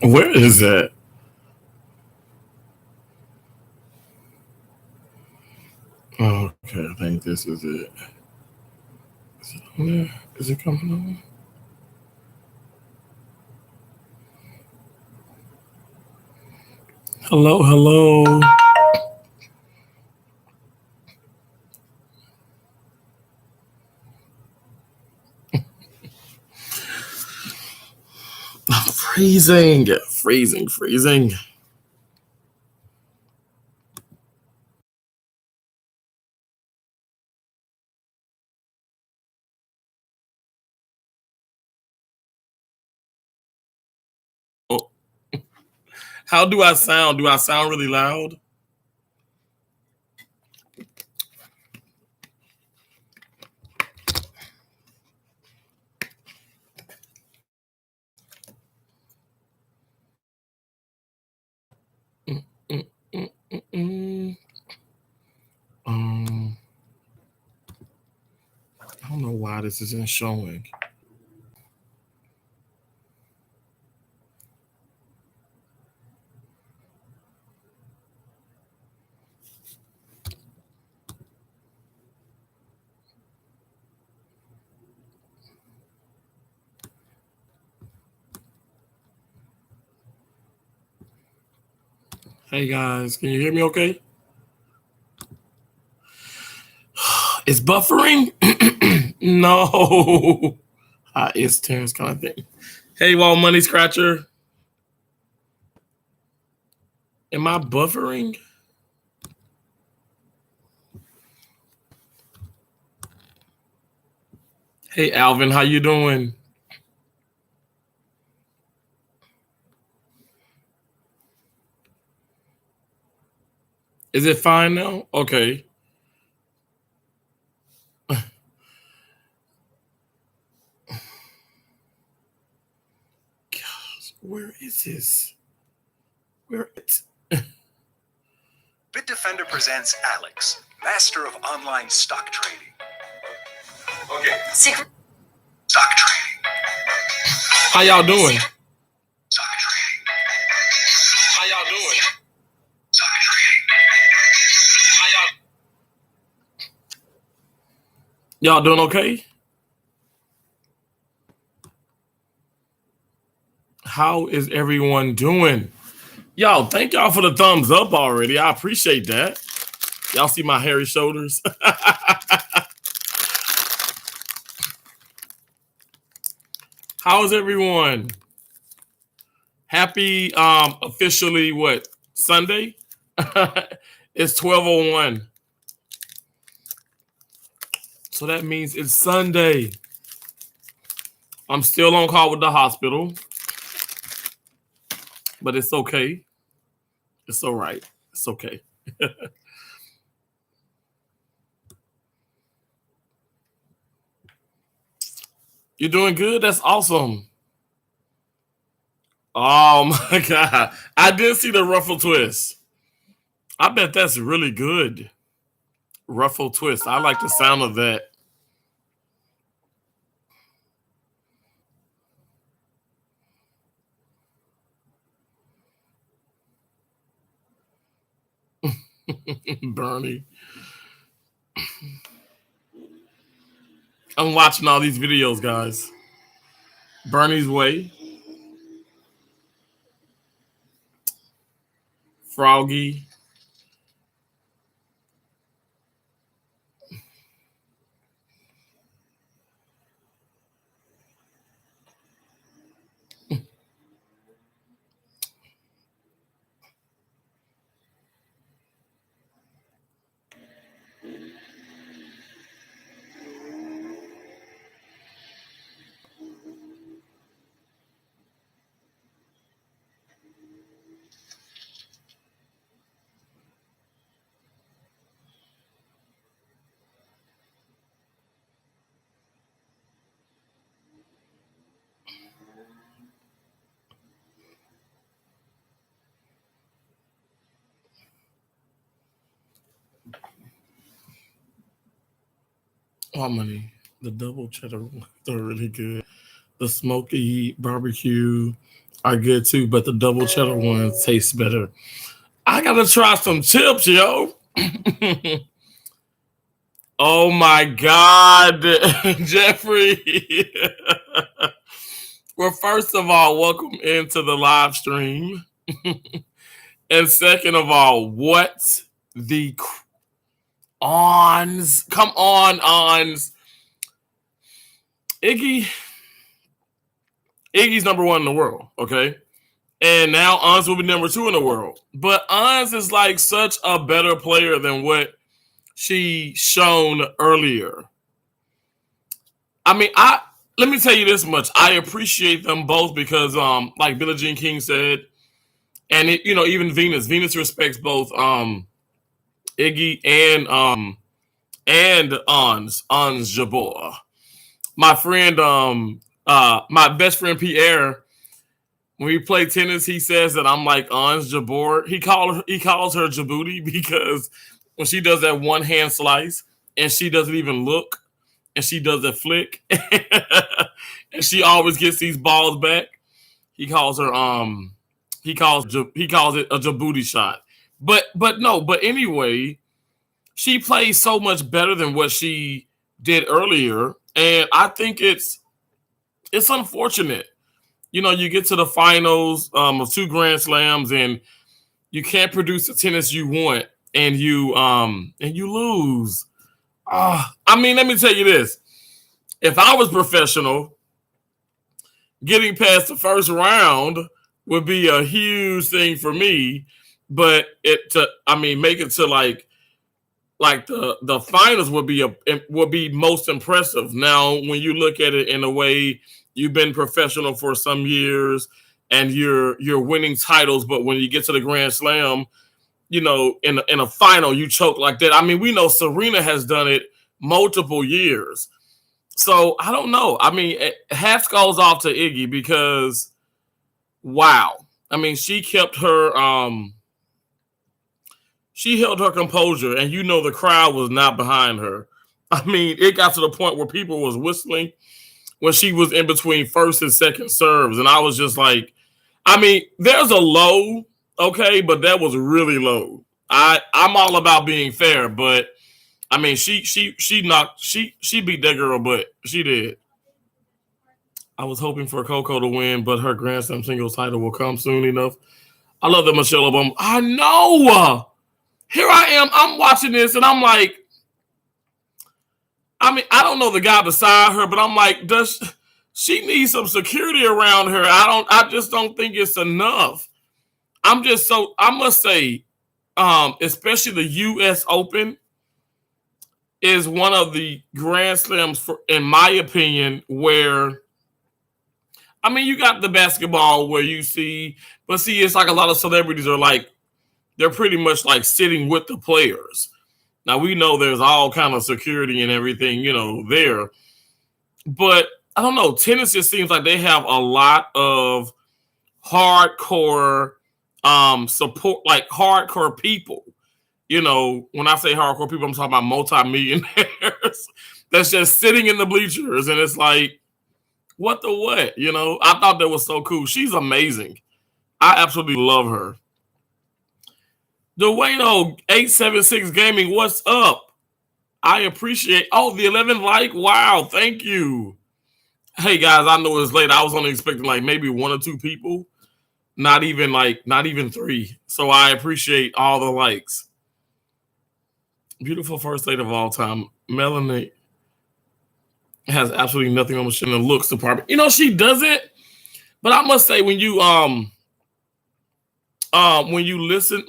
Where is that? Okay, I think this is it. Is it on there? Is it coming on? Hello, hello. Freezing, freezing, freezing. Oh, how do I sound? Do I sound really loud? Mm, mm, mm, mm, mm. Um, I don't know why this isn't showing. Hey guys, can you hear me okay? It's buffering? No. Hi, it's Terrance kind of thing. Hey, Wall Money Scratcher. Am I buffering? Hey, Alvin, how you doing? Is it fine now? Okay. Gosh, where is this? Where it? Bitdefender presents Alex, master of online stock trading. Okay. Secret. Stock trading. How y'all doing? Stock trading. How y'all doing? Stock trading. How y'all doing okay? How is everyone doing? Y'all, thank y'all for the thumbs up already. I appreciate that. Y'all see my hairy shoulders? How is everyone? Happy officially what? Sunday? It's 12:01. So that means it's Sunday. I'm still on call with the hospital, but it's okay. It's all right. It's okay. You're doing good? That's awesome. Oh my God. I did see the ruffle twist. I bet that's really good. Ruffle twist. I like the sound of that. Bernie. I'm watching all these videos, guys. Bernie's Way, Froggy. Harmony. The double cheddar. They're really good. The smoky barbecue are good too, but the double cheddar ones taste better. I gotta try some chips, yo. Oh my God, Jeffrey. Well, first of all, welcome into the live stream. And second of all, what the ons? Come on, ons. Iggy's number one in the world, okay? And now Ons will be number two in the world. But Ons is like such a better player than what she shown earlier. I mean, let me tell you this much. I appreciate them both because, like Billie Jean King said, and even Venus respects both Iggy and Ons Jabeur. My friend, my best friend Pierre, when we play tennis, he says that I'm like Ons Jabeur. He calls her Djibouti because when she does that one hand slice and she doesn't even look and she does a flick and she always gets these balls back, he calls her he calls it a Djibouti shot. But anyway, she plays so much better than what she did earlier, and I think it's unfortunate. You get to the finals of 2 Grand Slams and you can't produce the tennis you want and you lose. I mean, let me tell you this. If I was professional, getting past the first round would be a huge thing for me, but make it to like the finals would be most impressive. Now, when you look at it in a way, you've been professional for some years and you're winning titles, but when you get to the Grand Slam, in a final, you choke like that. I mean, we know Serena has done it multiple years. So I don't know. I mean, hats goes off to Iggy because, wow. I mean, she kept her she held her composure, and the crowd was not behind her. I mean, it got to the point where people was whistling when she was in between first and second serves. And I was just like, I mean, there's a low, okay, but that was really low. I'm all about being fair, but I mean, she beat that girl, but she did. I was hoping for Coco to win, but her Grand Slam singles title will come soon enough. I love that Michelle Obama. I know. Here I am. I'm watching this, and I'm like, I mean, I don't know the guy beside her, but I'm like, does she need some security around her? I just don't think it's enough. I must say, especially the U.S. Open is one of the Grand Slams, in my opinion, where, I mean, you got the basketball where you see, but see, it's like a lot of celebrities are like, they're pretty much like sitting with the players. Now, we know there's all kind of security and everything, there. But I don't know. Tennis just seems like they have a lot of hardcore support, like hardcore people. When I say hardcore people, I'm talking about multi-millionaires that's just sitting in the bleachers. And it's like, what the what? I thought that was so cool. She's amazing. I absolutely love her. Dwayno 876 Gaming, what's up? I appreciate. Oh, the 11th like. Wow, thank you. Hey guys, I know it's late. I was only expecting like maybe 1 or 2 people, not even 3. So I appreciate all the likes. Beautiful first lady of all time, Melanie has absolutely nothing on the looks department. She doesn't. But I must say, when you listen,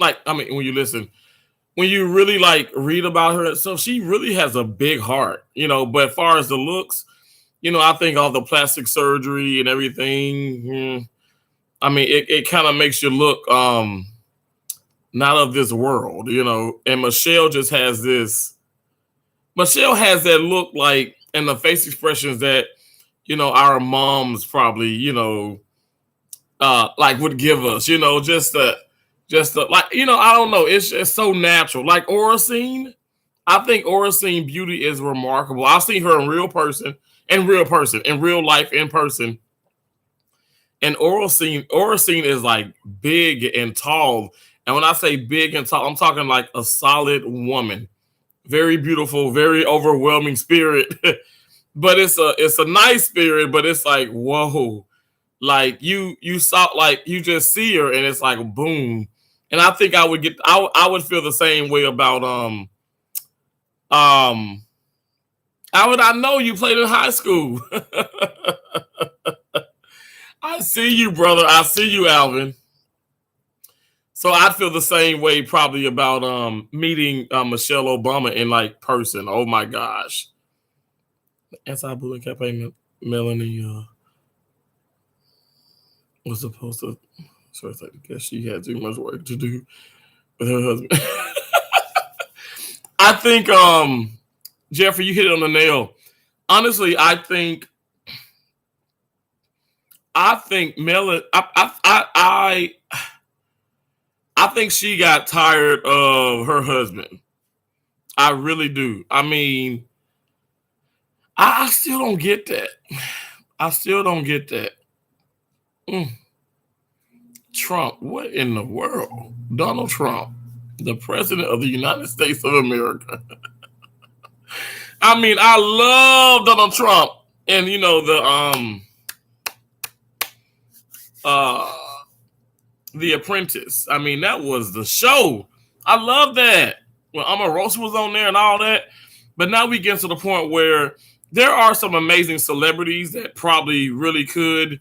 when you really like read about her, so she really has a big heart, but as far as the looks, I think all the plastic surgery and everything, I mean, it kind of makes you look not of this world, and Michelle has that look like, and the face expressions that, our moms probably, like would give us, just like, I don't know. It's just so natural. Like Oracene, I think Oracene beauty is remarkable. I've seen her in real person, in real person, in real life, in person. And Oracene is like big and tall. And when I say big and tall, I'm talking like a solid woman. Very beautiful, very overwhelming spirit. But it's a nice spirit, but it's like, whoa. Like you saw, like you just see her and it's like boom. And I think I would feel the same way about I know you played in high school. I see you, brother. I see you, Alvin. So I'd feel the same way probably about meeting Michelle Obama in like person. Oh my gosh. Anti-bullying campaign Melanie was supposed to, so I guess she had too much work to do with her husband. I think Jeffrey, you hit it on the nail. Honestly, I think Melanie I think she got tired of her husband. I really do. I mean, I still don't get that. I still don't get that. Trump, what in the world? Donald Trump, the president of the United States of America. I mean, I love Donald Trump, and you know the Apprentice. I mean, that was the show. I love that. When Omarosa was on there and all that. But now we get to the point where there are some amazing celebrities that probably really could,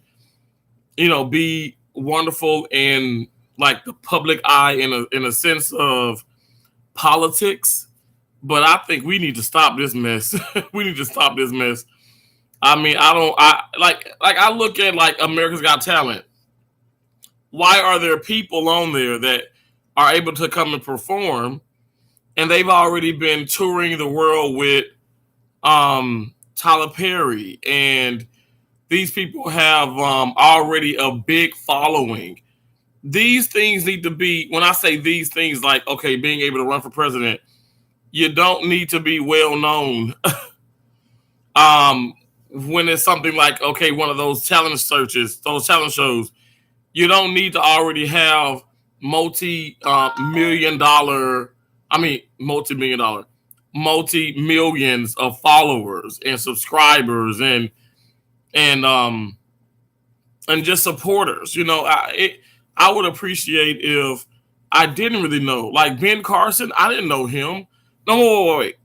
you know, be wonderful in like the public eye in a sense of politics. But I think we need to stop this mess. We need to stop this mess. I mean, I look at like America's Got Talent. Why are there people on there that are able to come and perform, and they've already been touring the world with Tyler Perry, and these people have already a big following. These things need to be, when I say these things, like, okay, being able to run for president, you don't need to be well known. When it's something like, okay, one of those challenge searches, those challenge shows, you don't need to already have multi-millions of followers and subscribers and just supporters. You know, I would appreciate if I didn't really know, like Ben Carson. I didn't know him. No, wait.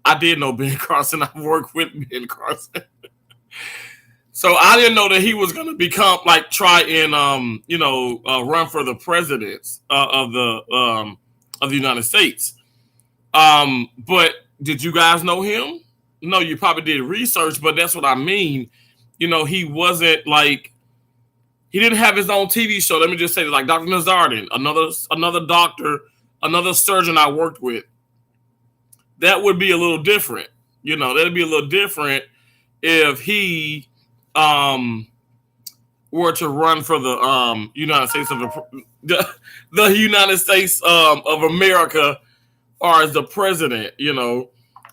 I did know Ben Carson. I worked with Ben Carson. So I didn't know that he was going to become like try and run for the president of the United States. But did you guys know him? No, you probably did research, but that's what I mean. You know, he wasn't like, he didn't have his own TV show. Let me just say this, like Dr. Nazardin, another doctor, another surgeon I worked with. That would be a little different. You know, that'd be a little different if he were to run for the United States of the United States of America, or as the president. You know,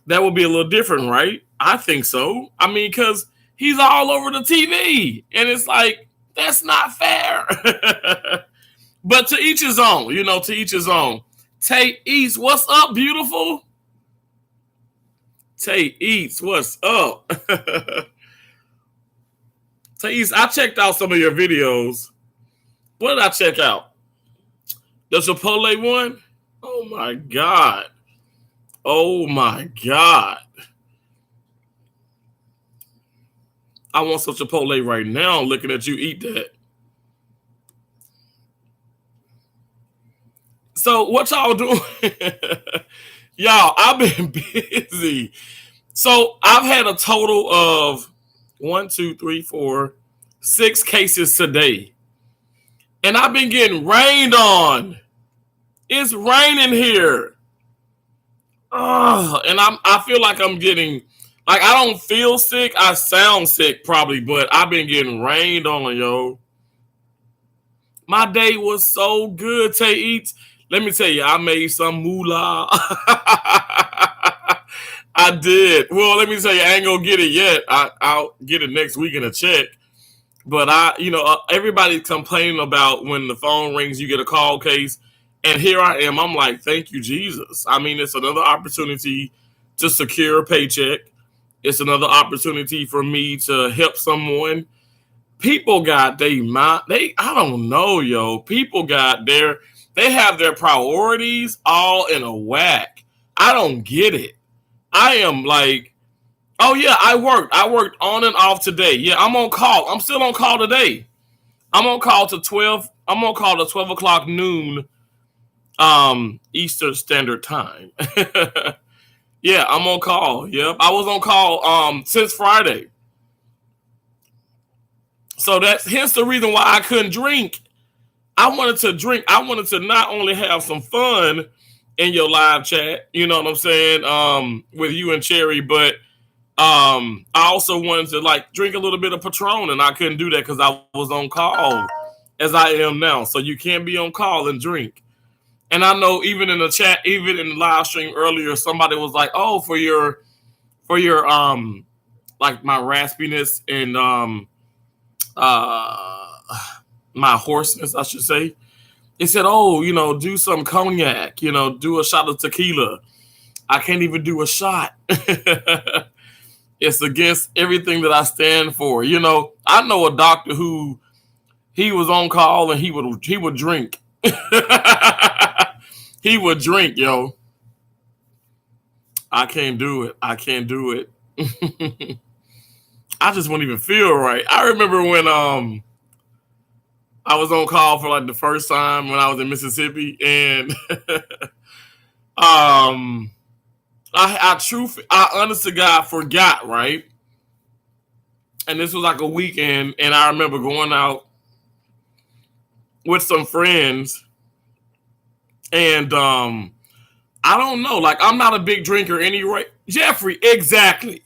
that would be a little different, right? I think so. I mean, because he's all over the TV, and it's like, that's not fair. But to each his own, you know, to each his own. Tate East, what's up, beautiful? Tate Eats, what's up? Tate Eats, I checked out some of your videos. What did I check out? The Chipotle one? Oh my God. Oh my God. I want some Chipotle right now looking at you eat that. So what y'all doing? Y'all, I've been busy. So I've had a total of 6 cases today. And I've been getting rained on. It's raining here. And I feel like I'm getting, like, I don't feel sick. I sound sick probably, but I've been getting rained on, yo. My day was so good, Tay Eats. Let me tell you, I made some moolah. I did. Well, let me tell you, I ain't gonna get it yet. I'll get it next week in a check. But everybody's complaining about when the phone rings, you get a call case, and here I am. I'm like, thank you, Jesus. I mean, it's another opportunity to secure a paycheck. It's another opportunity for me to help someone. People got I don't know, yo. People got they have their priorities all in a whack. I don't get it. I am like, oh yeah, I worked. I worked on and off today. Yeah, I'm on call. I'm still on call today. I'm on call to 12. I'm on call to 12 o'clock noon, Eastern Standard Time. Yeah, I'm on call. Yep. I was on call since Friday. So that's hence the reason why I couldn't drink. I wanted to drink. I wanted to not only have some fun in your live chat, you know what I'm saying, with you and Cherry, but I also wanted to like drink a little bit of Patron, and I couldn't do that because I was on call as I am now. So you can't be on call and drink. And I know even in the chat, even in the live stream earlier, somebody was like, "Oh, for your like my raspiness and my hoarseness, I should say." They said, "Oh, do some cognac, do a shot of tequila." I can't even do a shot. It's against everything that I stand for. I know a doctor who he was on call and he would drink. He would drink, yo. I can't do it. I can't do it. I just won't even feel right. I remember when I was on call for like the first time when I was in Mississippi, and I honest to God forgot, right? And this was like a weekend, and I remember going out with some friends, and I don't know, like I'm not a big drinker anyway. Jeffrey, exactly.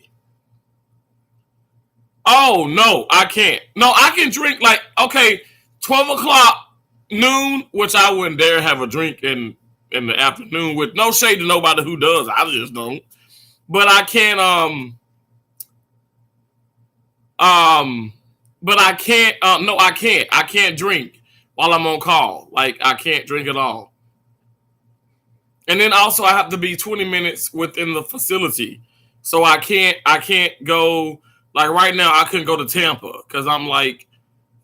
Oh no, I can't. No, I can drink like 12 o'clock noon, which I wouldn't dare have a drink in the afternoon. With no shade to nobody who does, I just don't. But I can't. But I can't. No, I can't. I can't drink while I'm on call. Like I can't drink at all. And then also I have to be 20 minutes within the facility, so I can't go. Like right now, I couldn't go to Tampa because I'm like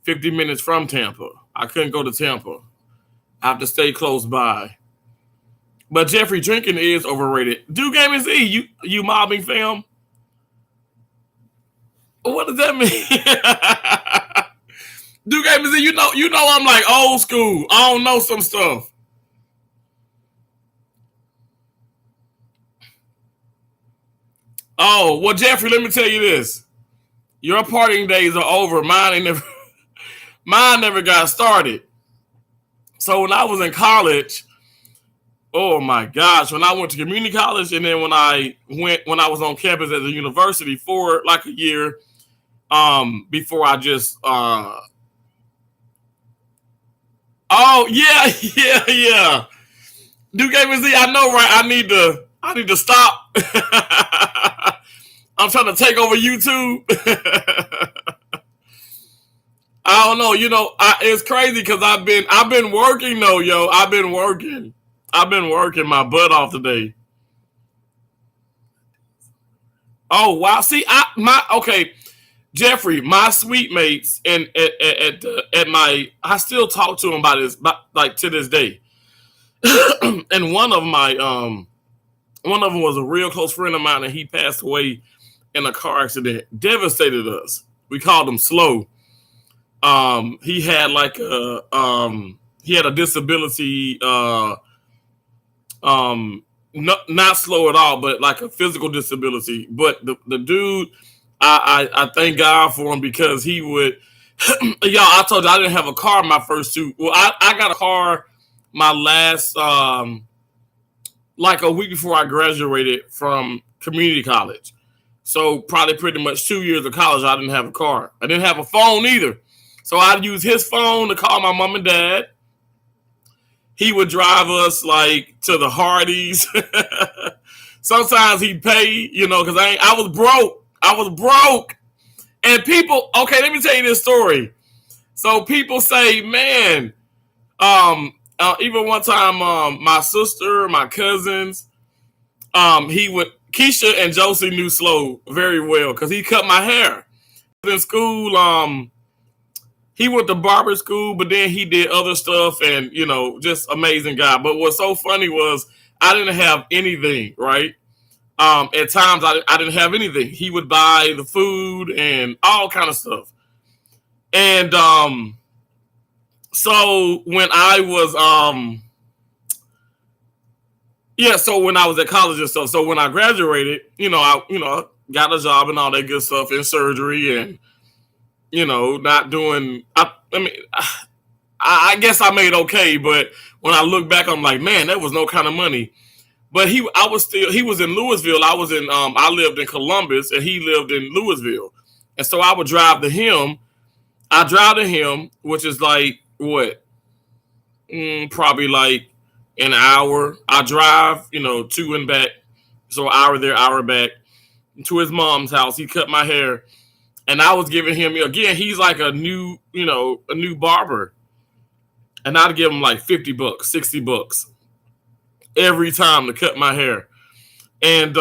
50 minutes from Tampa. I couldn't go to Tampa. I have to stay close by. But Jeffrey, drinking is overrated. Do Game is E, you mobbing fam? What does that mean? Do Game is E, you know I'm like old school. I don't know some stuff. Oh, well, Jeffrey, let me tell you this. Your partying days are over. Mine never got started. So when I was in college, oh my gosh, when I went to community college, and then when I was on campus at the university for like a year, before I just oh yeah. Do Game is Z, I know, right? I need to stop. I'm trying to take over YouTube. I don't know. It's crazy because I've been working though, yo. I've been working my butt off today. Oh wow! See, Jeffrey, my suite mates and at my, I still talk to them about this, like to this day. And one of them was a real close friend of mine, and he passed away in a car accident. Devastated us. We called him Slow. He had like he had a disability, not slow at all, but like a physical disability. But the dude, I thank God for him because he would, y'all, I told you I didn't have a car my first two. Well, I got a car my last, like a week before I graduated from community college. So probably pretty much 2 years of college, I didn't have a car. I didn't have a phone either. So I'd use his phone to call my mom and dad. He would drive us like to the Hardys, sometimes he'd pay, you know, because I was broke. I was broke. And people, okay, let me tell you this story. So people say, man, even one time, my sister, my cousins, Keisha and Josie knew Slow very well because he cut my hair in school. He went to barber school, but then he did other stuff, and you know, just amazing guy. But what's so funny was I didn't have anything, right? At times I didn't have anything. He would buy the food and all kind of stuff. And so when I was so when I was at college and stuff, so when I graduated, I got a job and all that good stuff in surgery and not doing. I guess I made okay, but when I look back, I'm like, man, that was no kind of money. But he was in Louisville. I lived in Columbus and he lived in Louisville. And so I would drive to him. I drive to him, which is like what? Probably like an hour. I drive, to and back. So an hour there, hour back to his mom's house. He cut my hair. And I was giving him, again, he's like a new barber. And I'd give him like $50, $60 every time to cut my hair. And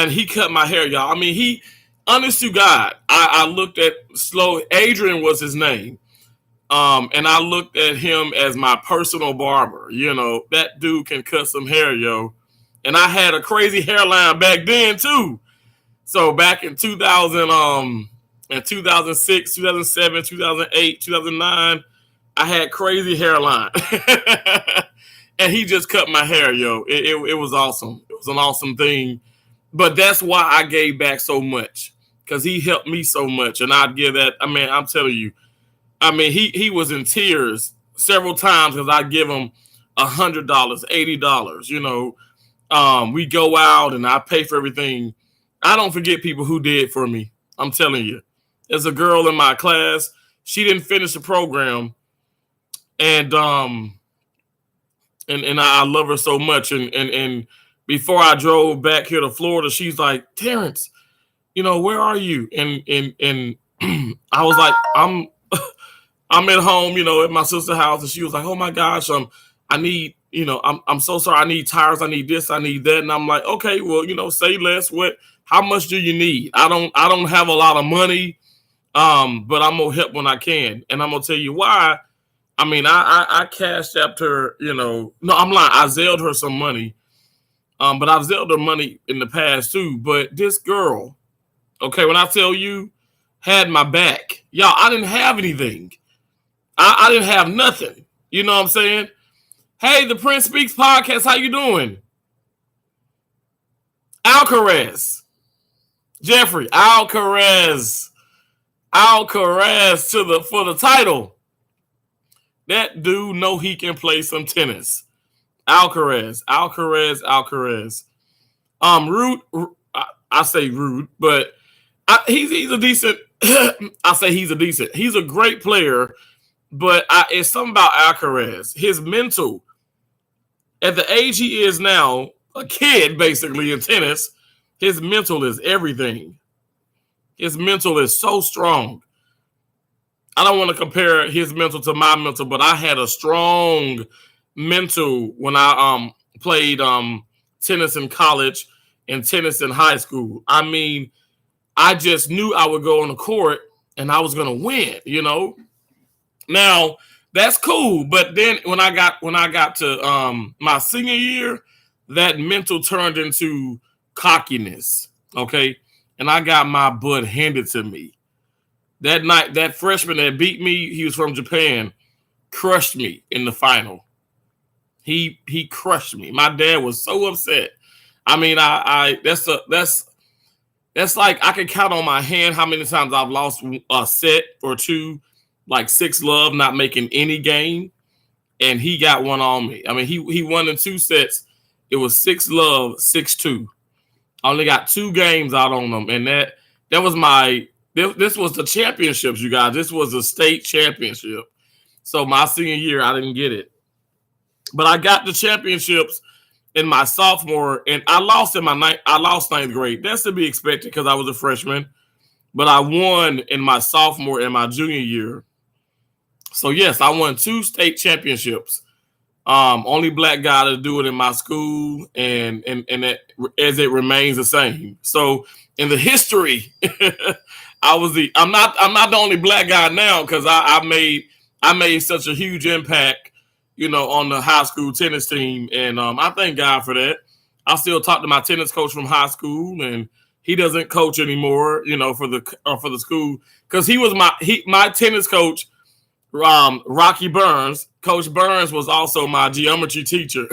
he cut my hair, y'all. I mean, he, honest to God, I looked at Slow. Adrian was his name. And I looked at him as my personal barber. That dude can cut some hair, yo. And I had a crazy hairline back then too. So back in 2006, 2007, 2008, 2009, I had crazy hairline. And he just cut my hair, yo. It was awesome. It was an awesome thing. But that's why I gave back so much. Because he helped me so much. And I'd give that, I'm telling you. He was in tears several times because I'd give him $100, $80, we go out and I pay for everything. I don't forget people who did for me. I'm telling you. There's a girl in my class. She didn't finish the program. And I love her so much. And before I drove back here to Florida, she's like, Terrance, where are you? And I was like, I'm at home, at my sister's house. And she was like, oh my gosh, I need, I'm so sorry. I need tires. I need this. I need that. And I'm like, okay, well, say less. How much do you need? I don't have a lot of money, but I'm going to help when I can. And I'm going to tell you why. I cashed out her, no, I'm lying. I Zelled her some money. But I've Zelled her money in the past too. But this girl, okay, when I tell you, had my back. Y'all, I didn't have anything. I didn't have nothing. You know what I'm saying? Hey, the Prince Speaks podcast. How you doing? Alcaraz. Jeffrey. Alcaraz for the title. That dude know he can play some tennis. Alcaraz. Rude. I say rude, but he's a decent. I say he's a decent. He's a great player. But it's something about Alcaraz. His mental, at the age he is now, a kid basically in tennis, his mental is everything. His mental is so strong. I don't want to compare his mental to my mental, but I had a strong mental when I played tennis in college and tennis in high school. I just knew I would go on the court and I was going to win, Now that's cool, but then when I got to my senior year, that mental turned into cockiness. Okay, and I got my butt handed to me. That night, that freshman that beat me, he was from Japan, crushed me in the final. He crushed me. My dad was so upset. That's like I can count on my hand how many times I've lost a set or two. Like 6-love, not making any game, and he got one on me. He won in 2 sets. It was 6-love, 6-2. I only got 2 games out on them, and that was this was the championships, you guys. This was a state championship. So my senior year, I didn't get it, but I got the championships in my sophomore, and I lost ninth grade. That's to be expected because I was a freshman. But I won in my sophomore and my junior year. So yes, I won 2 state championships. Only black guy to do it in my school, and that, as it remains the same. So in the history, I'm not the only black guy now because I made such a huge impact, on the high school tennis team, and I thank God for that. I still talk to my tennis coach from high school, and he doesn't coach anymore, for the school, because he was my tennis coach. Rocky Burns. Coach Burns was also my geometry teacher.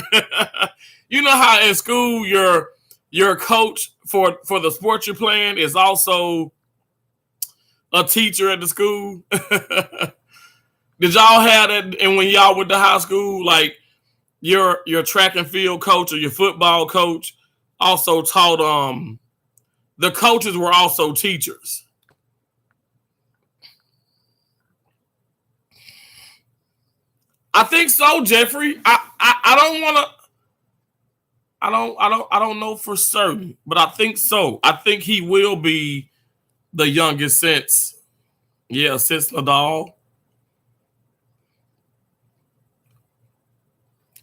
You know how in school your coach for the sport you're playing is also a teacher at the school. Did y'all have that? And when y'all went to high school, like your track and field coach or your football coach also taught. The coaches were also teachers. I think so, Jeffrey. I don't want to. I don't know for certain, but I think so. I think he will be the youngest since Nadal.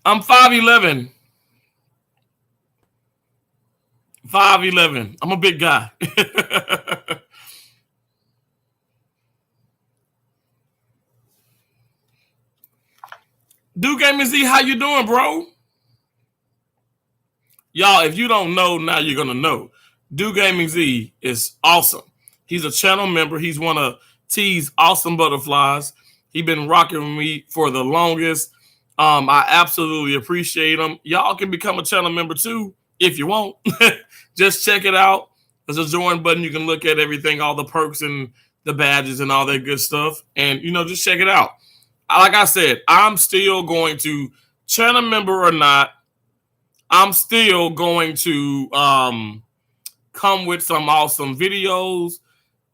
I'm 5'11". 5'11". I'm a big guy. Duke MZ, how you doing, bro? Y'all, if you don't know, now you're going to know. Duke MZ is awesome. He's a channel member. He's one of T's awesome butterflies. He's been rocking with me for the longest. I absolutely appreciate him. Y'all can become a channel member too if you want. Just check it out. There's a join button. You can look at everything, all the perks and the badges and all that good stuff. And, just check it out. Like I said, I'm still going to, channel member or not, I'm still going to come with some awesome videos.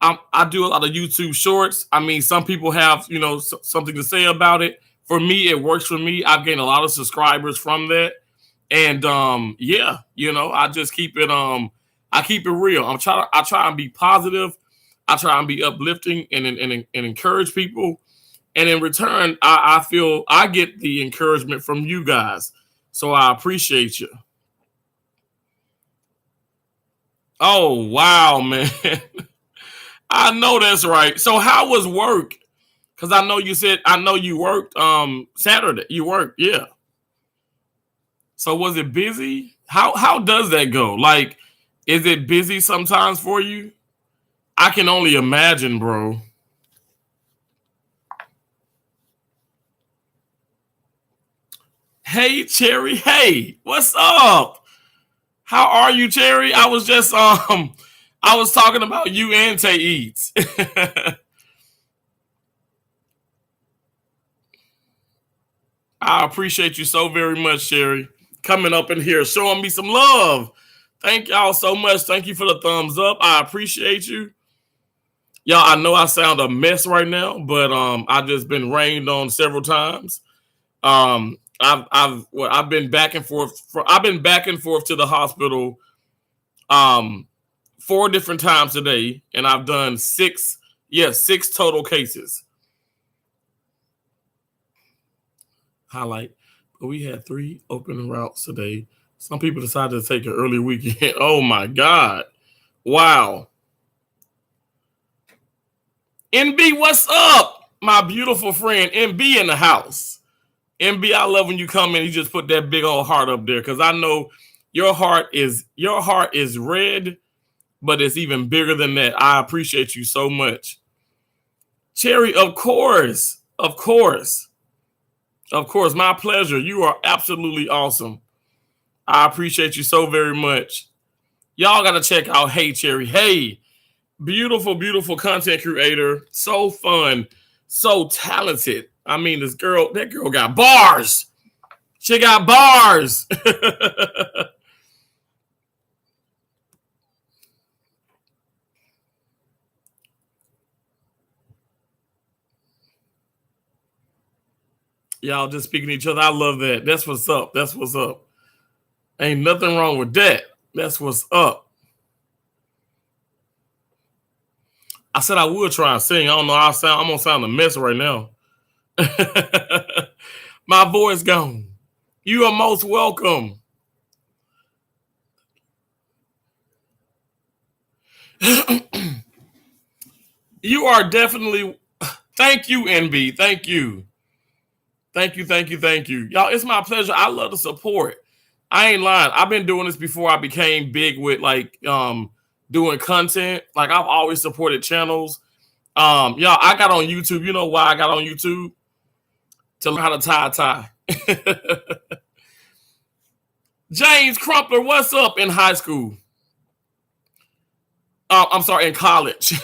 I do a lot of YouTube shorts. I mean, some people have, something to say about it. For me, it works for me. I've gained a lot of subscribers from that. And I just keep it I keep it real. I try and be positive. I try and be uplifting and encourage people. And in return, I feel I get the encouragement from you guys. So I appreciate you. Oh, wow, man. I know that's right. So how was work? Because I know you worked Saturday. You worked, yeah. So was it busy? How does that go? Like, is it busy sometimes for you? I can only imagine, bro. Hey, Cherry. Hey, what's up? How are you, Cherry? I was just I was talking about you and Tay Eats. I appreciate you so very much, Cherry, coming up in here, showing me some love. Thank y'all so much. Thank you for the thumbs up. I appreciate you. Y'all, I know I sound a mess right now, but I've just been rained on several times. I've been back and forth. I've been back and forth to the hospital 4 different times today, and I've done 6 total cases. Highlight, but we had 3 open routes today. Some people decided to take an early weekend. Oh my God. Wow. NB, what's up? My beautiful friend NB in the house. NB, I love when you come in, you just put that big old heart up there, because I know your heart is red, but it's even bigger than that. I appreciate you so much. Cherry, of course. Of course. Of course, my pleasure. You are absolutely awesome. I appreciate you so very much. Y'all got to check out Hey Cherry. Hey, beautiful, beautiful content creator. So fun. So talented. I mean, that girl got bars. She got bars. Y'all just speaking to each other. I love that. That's what's up. That's what's up. Ain't nothing wrong with that. That's what's up. I said I would try and sing. I don't know. I'm gonna sound a mess right now. My voice gone. You are most welcome. You are definitely. Thank you, NB. Thank you. Thank you. Thank you. Thank you. Y'all, it's my pleasure. I love the support. I ain't lying. I've been doing this before I became big with like doing content. Like I've always supported channels. Y'all, I got on YouTube. You know why I got on YouTube? To learn how to tie a tie. James Crumpler, what's up in high school? I'm sorry, in college.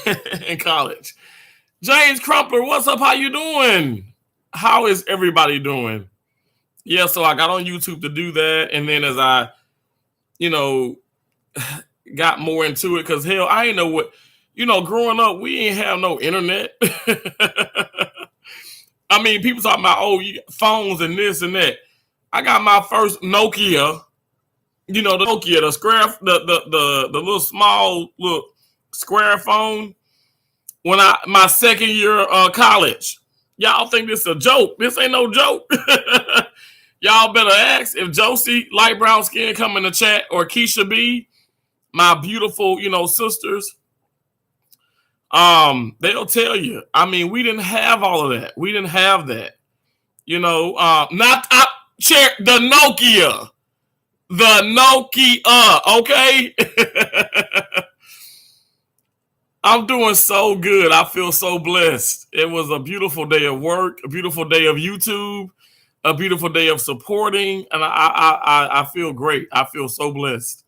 In college. James Crumpler, what's up? How you doing? How is everybody doing? Yeah, so I got on YouTube to do that. And then as I, got more into it, because hell, I ain't know what, growing up, we ain't have no internet. I mean, people talking about, phones and this and that. I got my first Nokia, the Nokia, the square, the little small little square phone when my second year of college. Y'all think this is a joke. This ain't no joke. Y'all better ask if Josie, light brown skin, come in the chat, or Keisha B, my beautiful, sisters. They'll tell you. I mean, we didn't have all of that. We didn't have that. Share the Nokia. The Nokia, okay? I'm doing so good. I feel so blessed. It was a beautiful day of work, a beautiful day of YouTube, a beautiful day of supporting, and I feel great. I feel so blessed.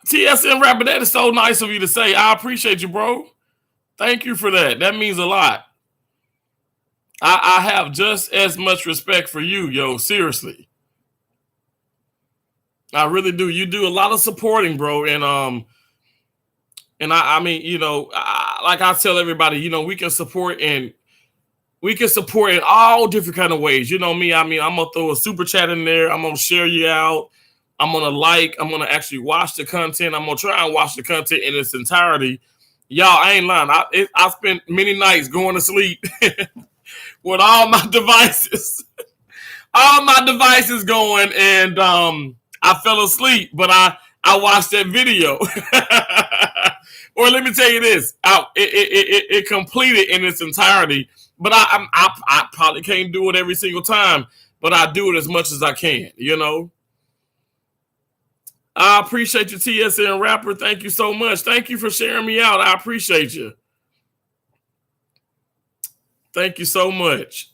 TSM Rapper, that is so nice of you to say. I appreciate you, bro. Thank you for that. That means a lot. I have just as much respect for you, yo. Seriously. I really do. You do a lot of supporting, bro. And I mean, like I tell everybody, we can support in all different kind of ways. You know me. I mean, I'm gonna throw a super chat in there. I'm gonna share you out. I'm gonna I'm gonna actually watch the content. I'm gonna try and watch the content in its entirety. Y'all, I ain't lying. I spent many nights going to sleep with all my devices. All my devices going, and I fell asleep, but I watched that video. Or let me tell you this, it completed in its entirety, but I probably can't do it every single time, but I do it as much as I can, I appreciate you, TSN Rapper. Thank you so much. Thank you for sharing me out. I appreciate you. Thank you so much.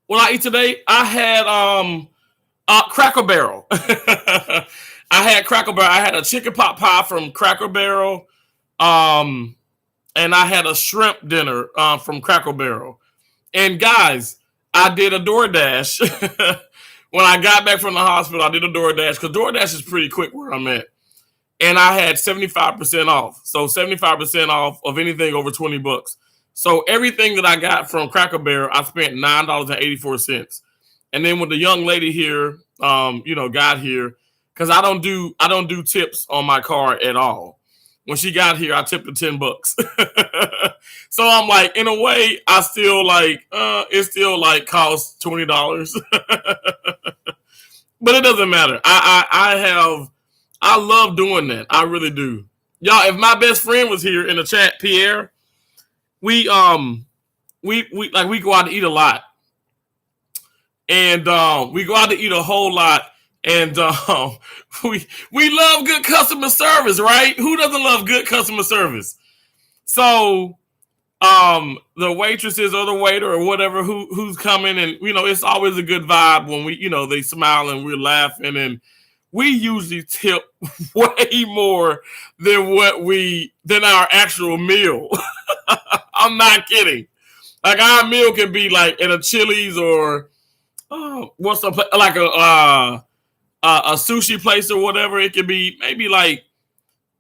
What I eat today, I had Cracker Barrel. I had Cracker Barrel. I had a chicken pot pie from Cracker Barrel, and I had a shrimp dinner from Cracker Barrel. And guys, I did a DoorDash. When I got back from the hospital, I did a DoorDash, because DoorDash is pretty quick where I'm at. And I had 75% off. So 75% off of anything over $20. So everything that I got from Cracker Barrel, I spent $9.84. And then when the young lady here, got here, because I don't do tips on my card at all. When she got here, I tipped her $10. So I'm like, in a way, I still it still costs $20. But it doesn't matter. I love doing that. I really do. Y'all, if my best friend was here in the chat, Pierre, we go out to eat a lot. And we go out to eat a whole lot. And we love good customer service, right? Who doesn't love good customer service? So the waitresses or the waiter or whatever who's coming, and it's always a good vibe when we they smile and we're laughing, and we usually tip way more than our actual meal. I'm not kidding. Like, our meal can be like at a Chili's or like a sushi place or whatever. It could be maybe like,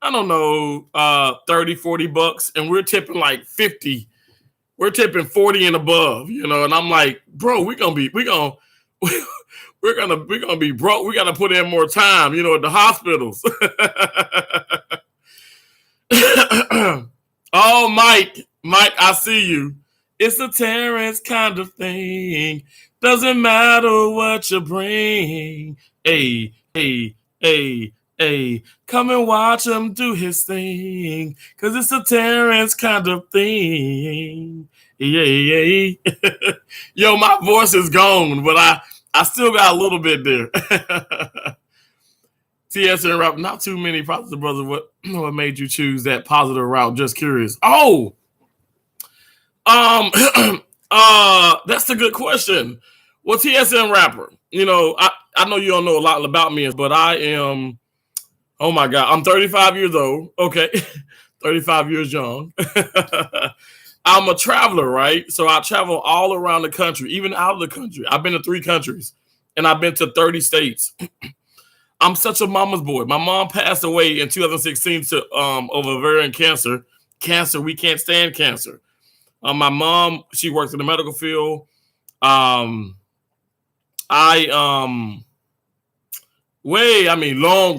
I don't know, $30-$40, and we're tipping like $50 we're tipping 40 and above, you know, and I'm like, bro, we're gonna be broke. We gotta put in more time, you know, at the hospitals. Oh, Mike, I see you. It's a Terrance kind of thing. Doesn't matter what you bring. Hey, hey, hey, hey. Come and watch him do his thing. Cause it's a Terrance kind of thing. Yeah. Yo, my voice is gone, but I still got a little bit there. TSN route, not too many positive brothers. What made you choose that positive route? Just curious. Oh, that's a good question. Well, TSN rapper, you know, I know you don't know a lot about me, but I am, oh my God, I'm 35 years old. Okay. 35 years young. I'm a traveler, right? So I travel all around the country, even out of the country. I've been to 3 countries and I've been to 30 states. I'm such a mama's boy. My mom passed away in 2016 to of ovarian cancer. Cancer, we can't stand cancer. My mom, she works in the medical field. Long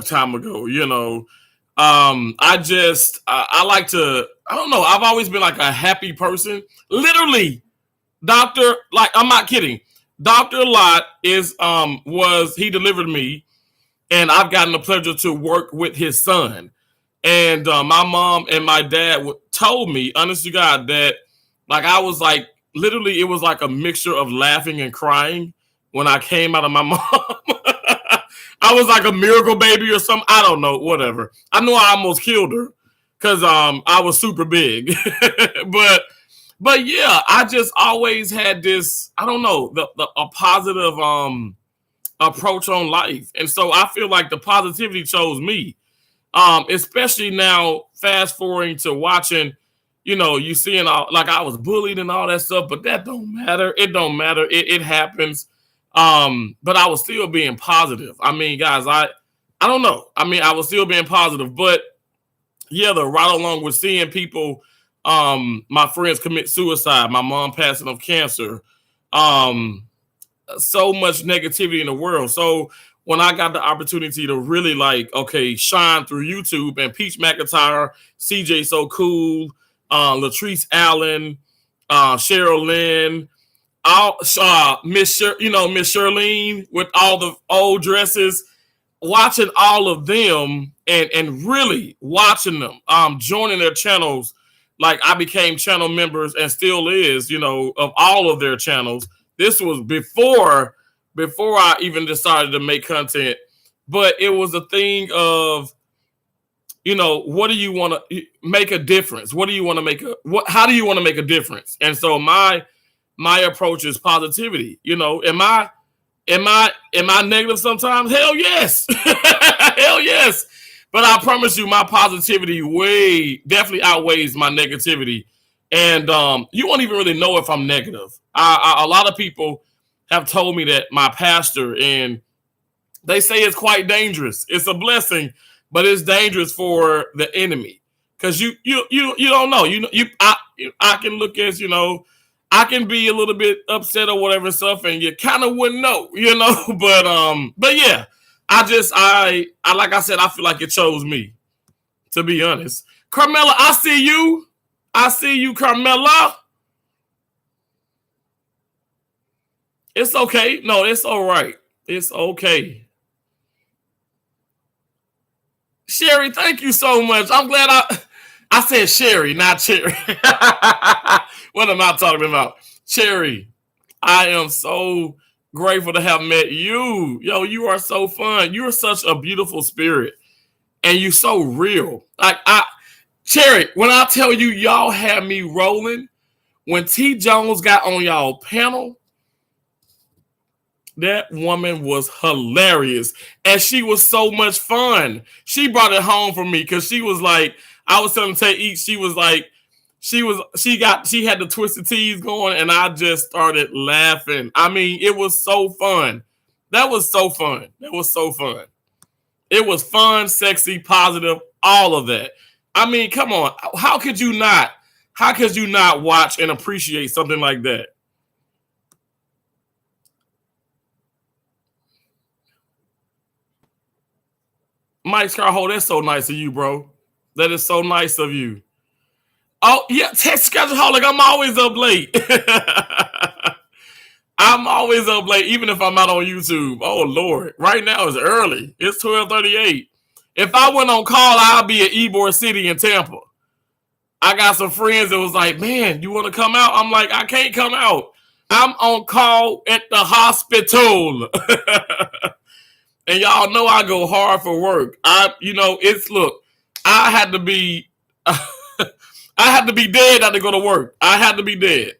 time ago, you know. I like to, I don't know, I've always been like a happy person. Literally, I'm not kidding. Dr. Lott he delivered me, and I've gotten the pleasure to work with his son. And my mom and my dad told me, honest to God, that like I was like, literally, it was like a mixture of laughing and crying when I came out of my mom. I was like a miracle baby or something. I don't know, whatever. I know I almost killed her because I was super big. but yeah, I just always had this, I don't know, a positive approach on life. And so I feel like the positivity chose me. Especially now, fast forwarding to watching, you know, you seeing all, like I was bullied and all that stuff, but that don't matter. It don't matter. It happens. But I was still being positive. I mean, guys, I don't know. I mean, I was still being positive, but yeah, the right along with seeing people, my friends commit suicide, my mom passing of cancer, so much negativity in the world. So when I got the opportunity to really like, okay, shine through YouTube, and Peach McIntyre, CJ So Cool, Latrice Allen, Cheryl Lynn, Miss Shirlene with all the old dresses, watching all of them and really watching them, joining their channels. Like I became channel members and still is, you know, of all of their channels. This was before I even decided to make content, but it was a thing of, you know, what do you want to make a difference? What do you want to make how do you want to make a difference? And so my approach is positivity. You know, am I negative sometimes? Hell yes. Hell yes. But I promise you, my positivity definitely outweighs my negativity. And you won't even really know if I'm negative. A lot of people have told me that, my pastor, and they say it's quite dangerous. It's a blessing, but it's dangerous for the enemy because you don't know. I can look at, you know, I can be a little bit upset or whatever stuff, and you kind of wouldn't know, you know. But yeah, I like I said, I feel like it chose me, to be honest. Carmela, I see you. Carmela. It's okay. No, it's all right. It's okay. Sherry, thank you so much. I'm glad I said Sherry, not Cherry. What am I talking about? Cherry, I am so grateful to have met you. Yo, you are so fun. You are such a beautiful spirit. And you're so real. Cherry, when I tell you, y'all had me rolling, when T. Jones got on y'all panel, that woman was hilarious. And she was so much fun. She brought it home for me because she was like, I was telling Tay, she was like, she had the twisted teas going, and I just started laughing. I mean, it was so fun. That was so fun. It was so fun. It was fun, sexy, positive, all of that. I mean, come on. How could you not How could you not watch and appreciate something like that? Mike Scarho, that's so nice of you, bro. That is so nice of you. Oh, yeah, text scheduleholic. I'm always up late. I'm always up late, even if I'm not on YouTube. Oh, Lord. Right now it's early. It's 12:38. If I went on call, I'll be at Ybor City in Tampa. I got some friends that was like, man, you want to come out? I'm like, I can't come out. I'm on call at the hospital. And y'all know I go hard for work. Look, I had to be I had to be dead not to go to work. I had to be dead.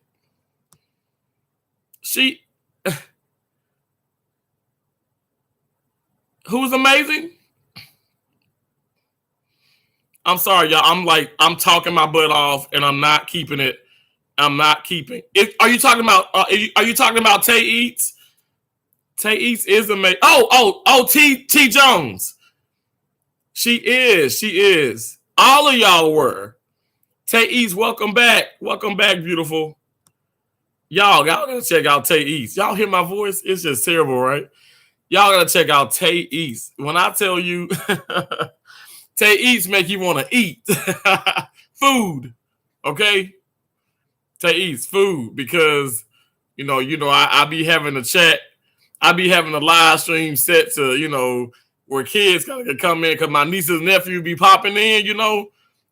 Who's amazing? I'm sorry, y'all. I'm talking my butt off, and I'm not keeping it. I'm not keeping it. Are you talking about? Are you talking about Tay Eats? Tay Eats is amazing. T Jones. She is. All of y'all were. Tay Eats, welcome back. Welcome back, beautiful. Y'all gotta check out Tay Eats. Y'all hear my voice? It's just terrible, right? Y'all gotta check out Tay Eats. When I tell you, Tay Eats make you want to eat food. Okay, Tay Eats food because I be having a chat. I be having a live stream set to where kids gotta come in because my nieces and nephews be popping in.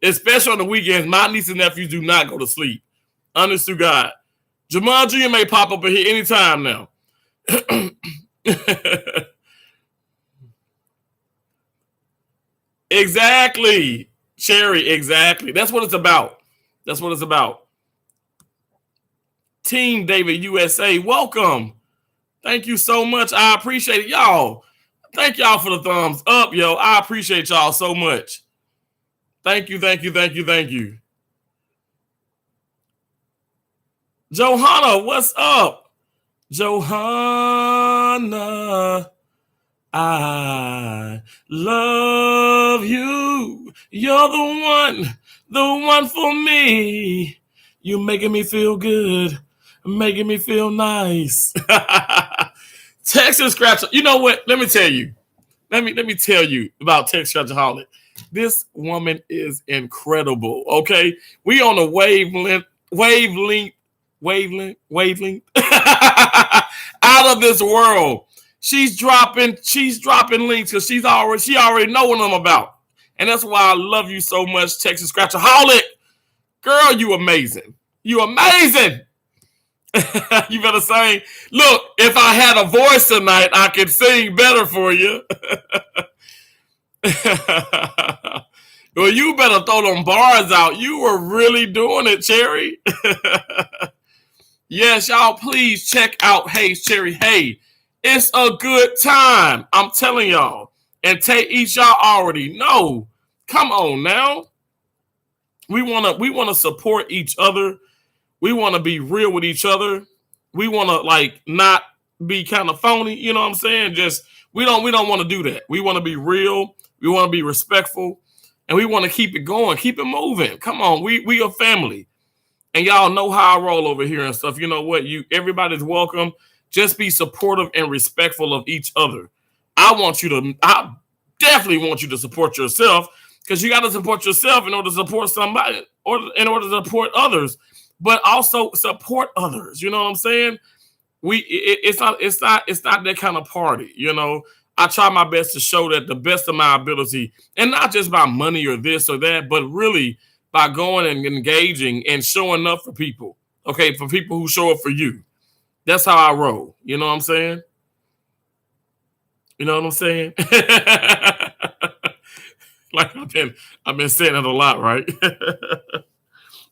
Especially on the weekends. My nieces and nephews do not go to sleep. Honest to God. Jamal Jr. may pop up in here anytime now. Exactly. Cherry, exactly. That's what it's about. That's what it's about. Team David USA, welcome. Thank you so much. I appreciate it. Y'all, thank y'all for the thumbs up, yo. I appreciate y'all so much. Thank you, thank you, thank you, thank you. Johanna, what's up? Johanna, I love you. You're the one for me. You making me feel good, making me feel nice. Texas Scratcher. You know what? Let me tell you. Let me tell you about Texas Scratchaholic. This woman is incredible. Okay, we on a wavelength out of this world. She's dropping links because she already know what I'm about. And that's why I love you so much, Texas Scratchaholic. Girl, you amazing. You amazing. You better sing. Look, if I had a voice tonight, I could sing better for you. Well, you better throw them bars out. You were really doing it, Cherry. Yes, y'all, please check out Hey Cherry. Hey, it's a good time. I'm telling y'all. And take each y'all already know. Come on now. We wanna support each other. We want to be real with each other. We want to not be kind of phony. You know what I'm saying? Just we don't want to do that. We want to be real. We want to be respectful, and we want to keep it going, keep it moving. Come on, we a family, and y'all know how I roll over here and stuff. You know what? Everybody's welcome. Just be supportive and respectful of each other. I definitely want you to support yourself because you got to support yourself in order to support somebody or in order to support others. But also support others. You know what I'm saying? It's not that kind of party. I try my best to show that the best of my ability, and not just by money or this or that, but really by going and engaging and showing up for people. Okay, for people who show up for you. That's how I roll. You know what I'm saying? You know what I'm saying? Like I've been saying it a lot, right?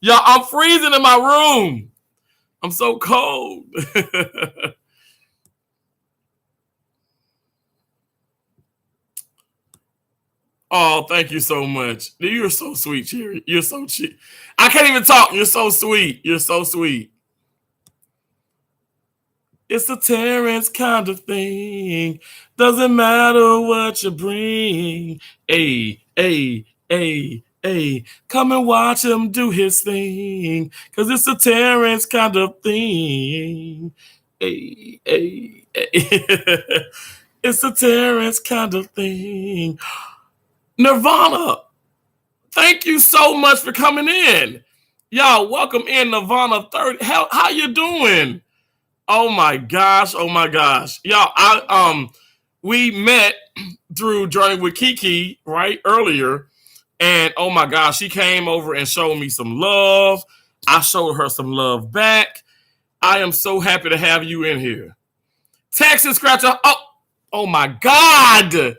Y'all, I'm freezing in my room. I'm so cold. Oh, thank you so much. You're so sweet, Cherry. You're so cheap. I can't even talk. You're so sweet. You're so sweet. It's a Terrance kind of thing. Doesn't matter what you bring. Hey, hey, hey, Hey, come and watch him do his thing, cause it's a Terrance kind of thing. Hey, hey, hey. It's a Terrance kind of thing. Nirvana, thank you so much for coming in. Y'all, welcome in Nirvana 30. How you doing? Oh my gosh, oh my gosh. Y'all, we met through Journey with Kiki, right, earlier. And oh my gosh, she came over and showed me some love. I showed her some love back. I am so happy to have you in here. Texas Scratcher. Oh my God. You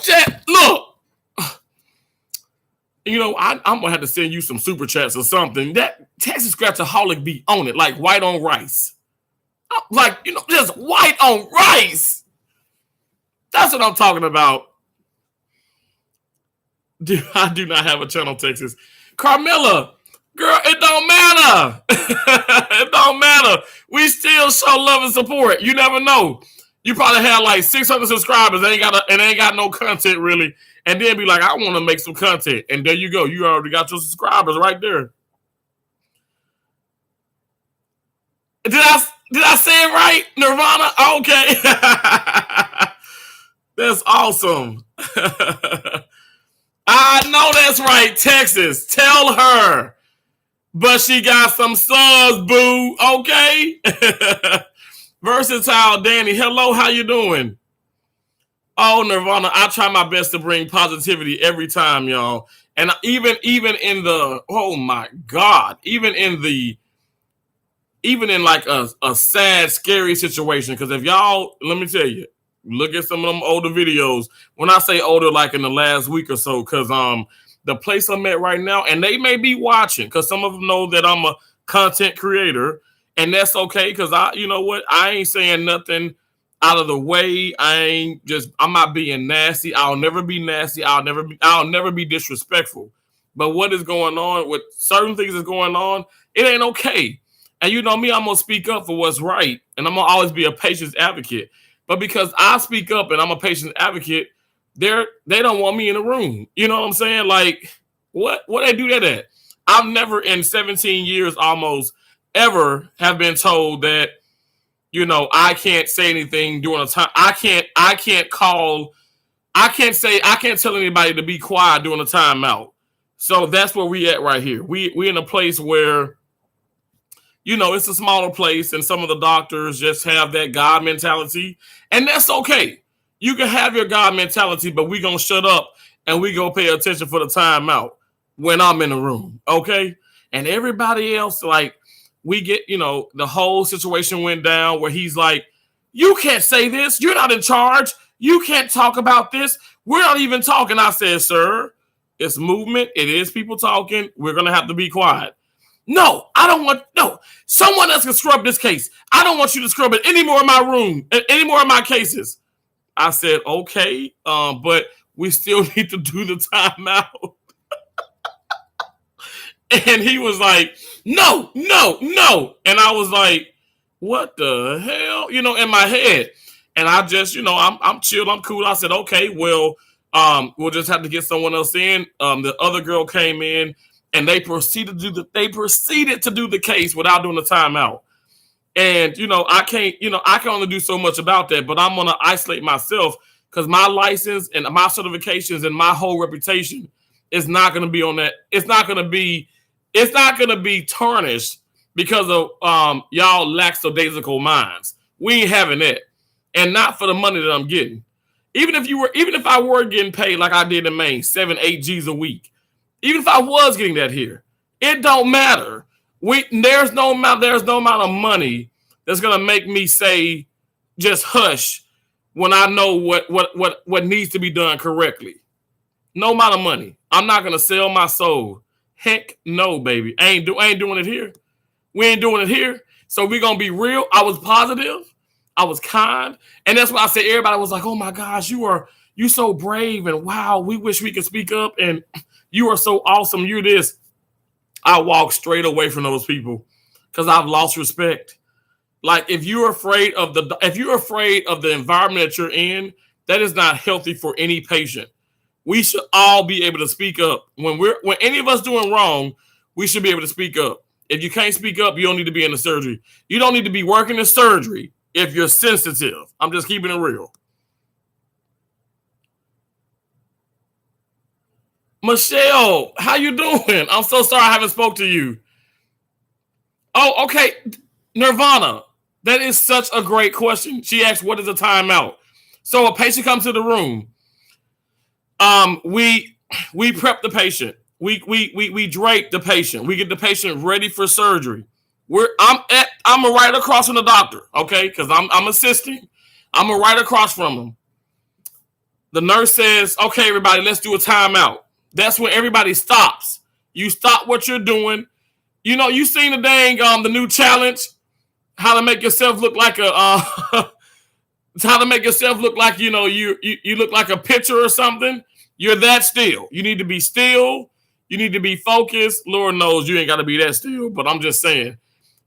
just look. You know, I'm gonna have to send you some super chats or something. That Texas Scratchaholic be on it, like white on rice. Like, you know, just white on rice. That's what I'm talking about. I do not have a channel, Texas. Carmilla, girl, it don't matter. It don't matter. We still show love and support. You never know. You probably have like 600 subscribers and ain't got no content really. And then be like, I want to make some content. And there you go. You already got your subscribers right there. Did I say it right? Nirvana? Okay. That's awesome. I know that's right, Texas. Tell her. But she got some subs, boo. Okay? Versatile Danny. Hello, how you doing? Oh, Nirvana, I try my best to bring positivity every time, y'all. And even in the, oh my God, even in like a sad, scary situation. Because if y'all, let me tell you, look at some of them older videos. When I say older, like in the last week or so, because the place I'm at right now, and they may be watching, because some of them know that I'm a content creator, and that's okay, because you know what, I ain't saying nothing out of the way. I'm not being nasty. I'll never be nasty. I'll never be disrespectful. But what is going on with certain things that's going on, it ain't okay. And you know me, I'm going to speak up for what's right. And I'm going to always be a patient's advocate. But because I speak up and I'm a patient's advocate, they don't want me in the room. You know what I'm saying? Like, what they do that at? I've never in 17 years almost ever have been told that, you know, I can't say anything during a time. I can't tell anybody to be quiet during a timeout. So that's where we at right here. We in a place where, you know, it's a smaller place and some of the doctors just have that God mentality, and that's okay. You can have your God mentality, but we gonna shut up and we gonna pay attention for the timeout when I'm in the room, okay? And everybody else, like, we get, you know, the whole situation went down where he's like, you can't say this. You're not in charge. You can't talk about this. We're not even talking. I said, sir, it's movement. It is people talking. We're gonna have to be quiet. No, I don't want, no, someone else can scrub this case. I don't want you to scrub it anymore in my room, any more of my cases. I said, okay, but we still need to do the timeout. And he was like, no. And I was like, what the hell? You know, in my head. And I just, you know, I'm chilled, I'm cool. I said, okay, well, we'll just have to get someone else in. The other girl came in and they proceeded to do the case without doing the timeout. And, you know, I can only do so much about that, but I'm going to isolate myself because my license and my certifications and my whole reputation is not going to be on that. It's not going to be tarnished because of y'all lackadaisical minds. We ain't having that. And not for the money that I'm getting. Even if I were getting paid like I did in Maine, 7-8 G's a week, even if I was getting that here, it don't matter. There's no amount of money that's gonna make me say just hush when I know what needs to be done correctly. No amount of money. I'm not gonna sell my soul. Heck no, baby. I ain't doing it here. We ain't doing it here. So we're gonna be real. I was positive. I was kind. And that's why I said everybody was like, oh my gosh, you so brave, and wow, we wish we could speak up, and you are so awesome. You're this. I walk straight away from those people because I've lost respect. Like, if you're afraid of the environment that you're in, that is not healthy for any patient. We should all be able to speak up. When any of us doing wrong, we should be able to speak up. If you can't speak up, you don't need to be in the surgery. You don't need to be working in surgery if you're sensitive. I'm just keeping it real. Michelle, how you doing? I'm so sorry I haven't spoke to you. Oh, okay. Nirvana, that is such a great question. She asked, what is a timeout? So a patient comes to the room. We prep the patient. We drape the patient. We get the patient ready for surgery. I'm right across from the doctor, okay? Because I'm assisting. I'm right across from him. The nurse says, okay, everybody, let's do a timeout. That's when everybody stops. You stop what you're doing. You know, you seen the dang the new challenge, how to make yourself look like how to make yourself look like, you know, you look like a picture or something. You're that still. You need to be still. You need to be focused. Lord knows you ain't got to be that still, but I'm just saying.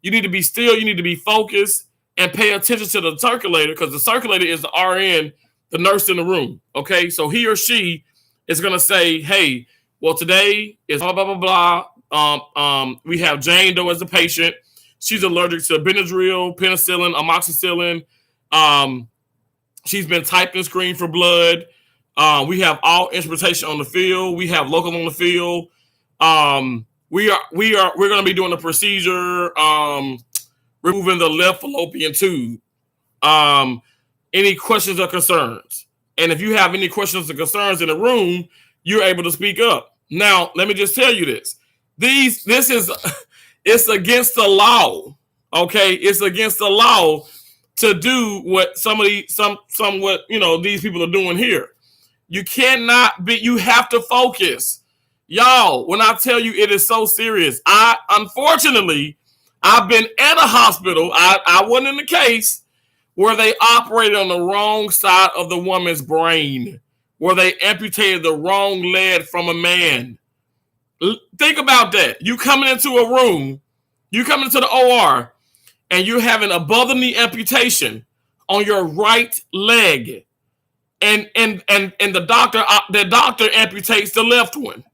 You need to be still. You need to be focused and pay attention to the circulator, because the circulator is the RN, the nurse in the room. Okay, so he or she is going to say, hey, well, today is blah, blah, blah, blah. We have Jane Doe as a patient. She's allergic to Benadryl, penicillin, amoxicillin. She's been typed and screened for blood. We have all instrumentation on the field. We have local on the field. We're going to be doing a procedure, removing the left fallopian tube. Any questions or concerns? And if you have any questions or concerns in the room, you're able to speak up. Now, let me just tell you this. It's against the law. Okay, it's against the law to do what somewhat, you know, these people are doing here. You have to focus. Y'all, when I tell you it is so serious, unfortunately, I've been at a hospital. I wasn't in the case where they operated on the wrong side of the woman's brain, where they amputated the wrong leg from a man. Think about that. You coming into a room, you coming into the OR, and you're having above the knee amputation on your right leg. And the doctor amputates the left one.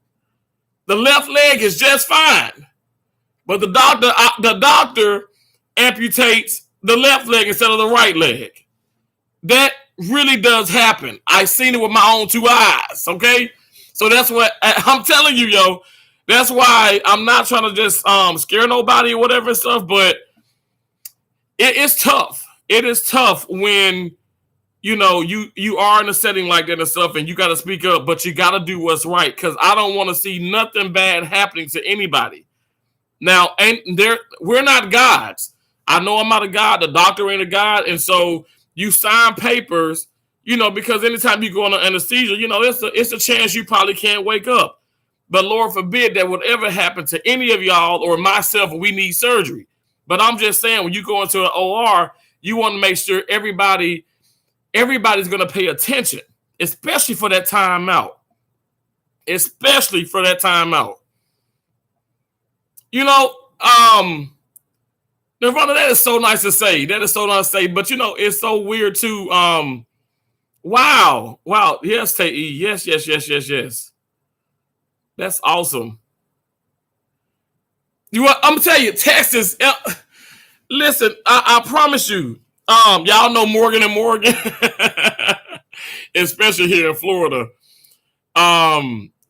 The left leg is just fine, but the doctor amputates the left leg instead of the right leg. That really does happen. I've seen it with my own two eyes. Okay, so that's what I'm telling you, yo. That's why I'm not trying to just scare nobody or whatever stuff, but it's tough. It is tough when, you know, you are in a setting like that and stuff, and you got to speak up, but you got to do what's right, because I don't want to see nothing bad happening to anybody. Now, we're not gods. I know I'm not a god. The doctor ain't a god, and so you sign papers, you know, because anytime you go on anesthesia, you know, it's a chance you probably can't wake up. But Lord forbid that would ever happen to any of y'all or myself when we need surgery. But I'm just saying, when you go into an OR, you want to make sure everybody's going to pay attention, especially for that timeout. Especially for that timeout. You know, Nirvana, that is so nice to say. That is so nice to say. But, you know, it's so weird, too. Wow. Yes, Tay. Yes. That's awesome. I'm going to tell you, Texas, listen, I promise you, y'all know Morgan and Morgan, especially here in Florida.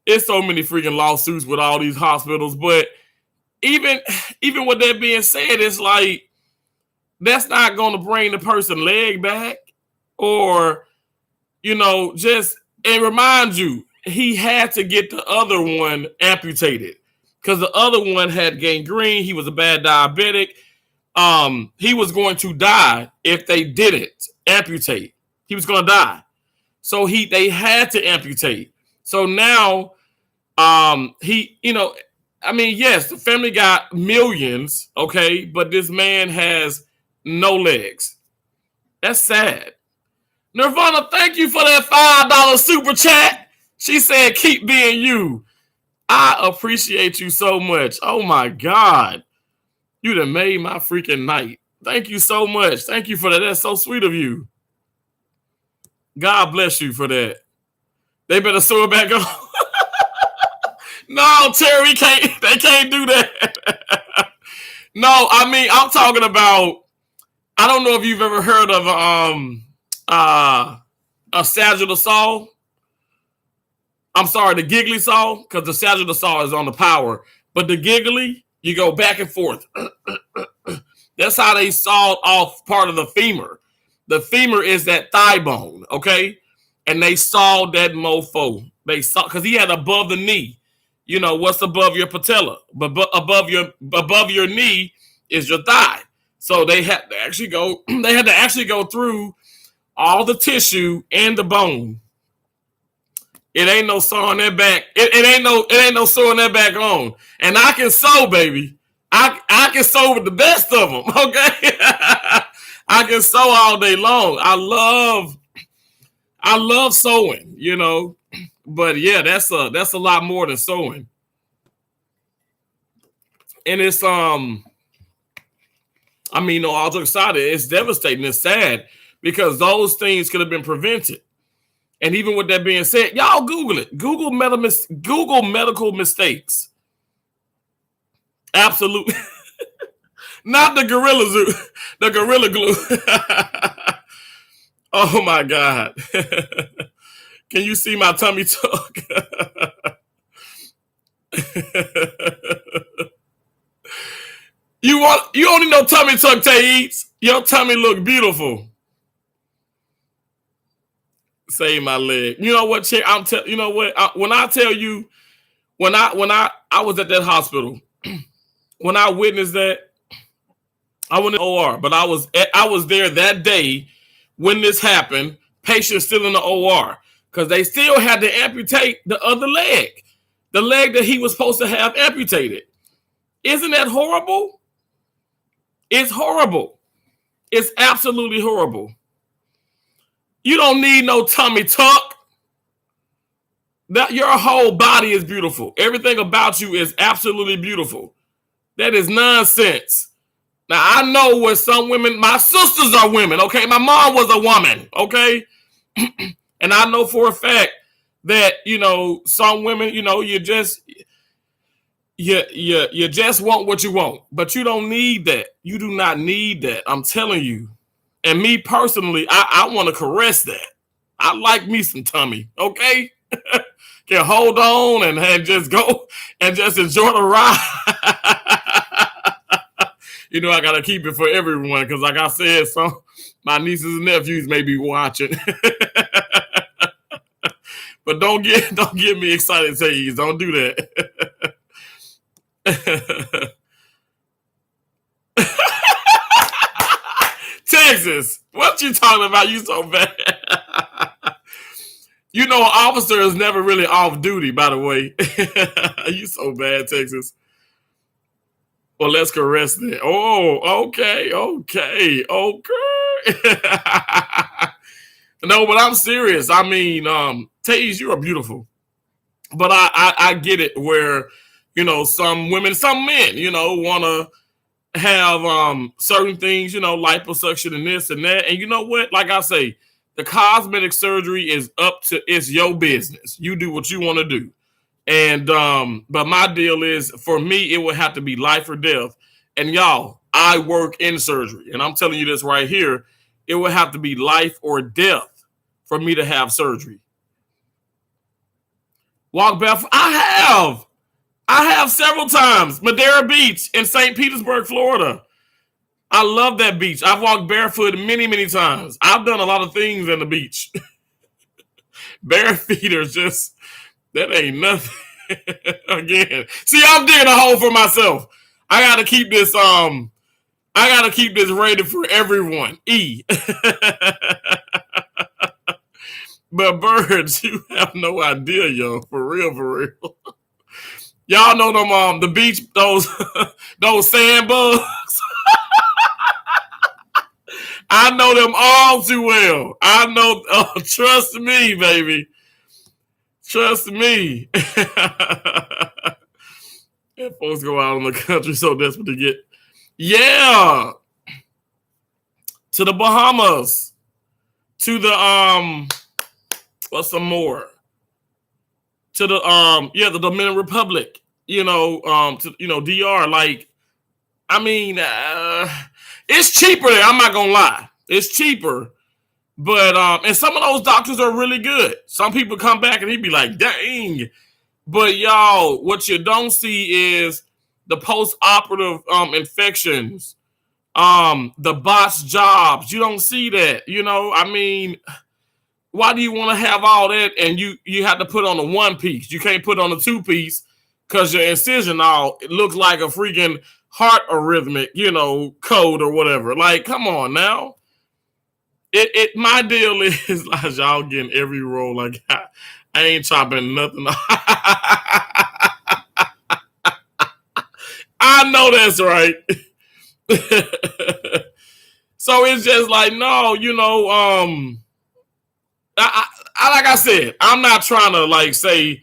It's so many freaking lawsuits with all these hospitals, but even with that being said, it's like, that's not going to bring the person leg back, or, you know, just, and remind you, he had to get the other one amputated because the other one had gangrene. He was a bad diabetic. He was going to die if they didn't amputate. He was going to die. So they had to amputate. So now, you know, I mean, yes, the family got millions, okay, but this man has no legs. That's sad. Nirvana, thank you for that $5 super chat. She said, keep being you. I appreciate you so much. Oh, my God. You done made my freaking night. Thank you so much. Thank you for that. That's so sweet of you. God bless you for that. They better sew it back on. No, Terry, they can't do that. No, I mean, I'm talking about, I don't know if you've ever heard of a sagittal saw. I'm sorry, the giggly saw, because the sagittal saw is on the power. But the giggly, you go back and forth. That's how they sawed off part of the femur. The femur is that thigh bone, okay? And they sawed that mofo. They saw, because he had above the knee. You know, what's above your patella? But above your knee is your thigh. So they had to actually go through all the tissue and the bone. It ain't no sewing that back. It ain't no sewing that back on. And I can sew, baby. I can sew with the best of them. Okay, I can sew all day long. I love sewing. You know, but yeah, that's a lot more than sewing. And it's I mean, no, all jokes aside, it's devastating. It's sad because those things could have been prevented. And even with that being said, y'all Google it. Google medical mistakes. Absolutely. Not the gorilla zoo, the gorilla glue. Oh my God. Can you see my tummy tuck? You only know tummy tuck, Taeeds. Your tummy look beautiful. Save my leg. You know what, Chick? You know what? When I tell you, when I was at that hospital, when I witnessed that, I went in the OR, but I was there that day when this happened. Patient still in the OR because they still had to amputate the other leg, the leg that he was supposed to have amputated. Isn't that horrible? It's horrible. It's absolutely horrible. You don't need no tummy tuck. Your whole body is beautiful. Everything about you is absolutely beautiful. That is nonsense. Now, I know what some women, my sisters are women, okay? My mom was a woman, okay? And I know for a fact that, you know, some women, you know, you just want what you want. But you don't need that. You do not need that. I'm telling you. And me personally, I want to caress that. I like me some tummy, okay? Can hold on and just go and just enjoy the ride. You know, I got to keep it for everyone because like I said, my nieces and nephews may be watching. But don't get me excited, Taeeds. Don't do that. Texas, what you talking about? You so bad. You know, an officer is never really off duty, by the way. You so bad, Texas. Well, let's caress that. Oh, okay. No, but I'm serious. I mean, Taze, you are beautiful. But I get it where, you know, some women, some men, you know, want to have certain things, you know, liposuction and this and that. And you know what? Like I say, the cosmetic surgery it's your business. You do what you want to do. And but my deal is, for me, it would have to be life or death. And y'all, I work in surgery. And I'm telling you this right here. It would have to be life or death for me to have surgery. Walk barefoot. I have several times. Madeira Beach in St. Petersburg, Florida. I love that beach. I've walked barefoot many, many times. I've done a lot of things in the beach. Bare feet are just, that ain't nothing. Again. See, I'm digging a hole for myself. I gotta keep this rated for everyone. E. But birds, you have no idea, yo. For real. Y'all know them the beach, those sand bugs. I know them all too well. I know, trust me, baby. Trust me. And folks go out in the country so desperate to get, yeah, to the Bahamas, to the what's some more? to the Dominican Republic, DR. Like, I mean, it's cheaper there. I'm not gonna lie, it's cheaper. But and some of those doctors are really good. Some people come back and he'd be like, dang. But y'all, what you don't see is the post-operative infections, the botched jobs. You don't see that. I mean, why do you want to have all that and you have to put on a one piece? You can't put on a two piece because your incision it looks like a freaking heart arrhythmic, code or whatever. Like, come on now. My deal is like, y'all getting every role. Like, I ain't chopping nothing. I know that's right. So it's just like, no, like I said, I'm not trying to like say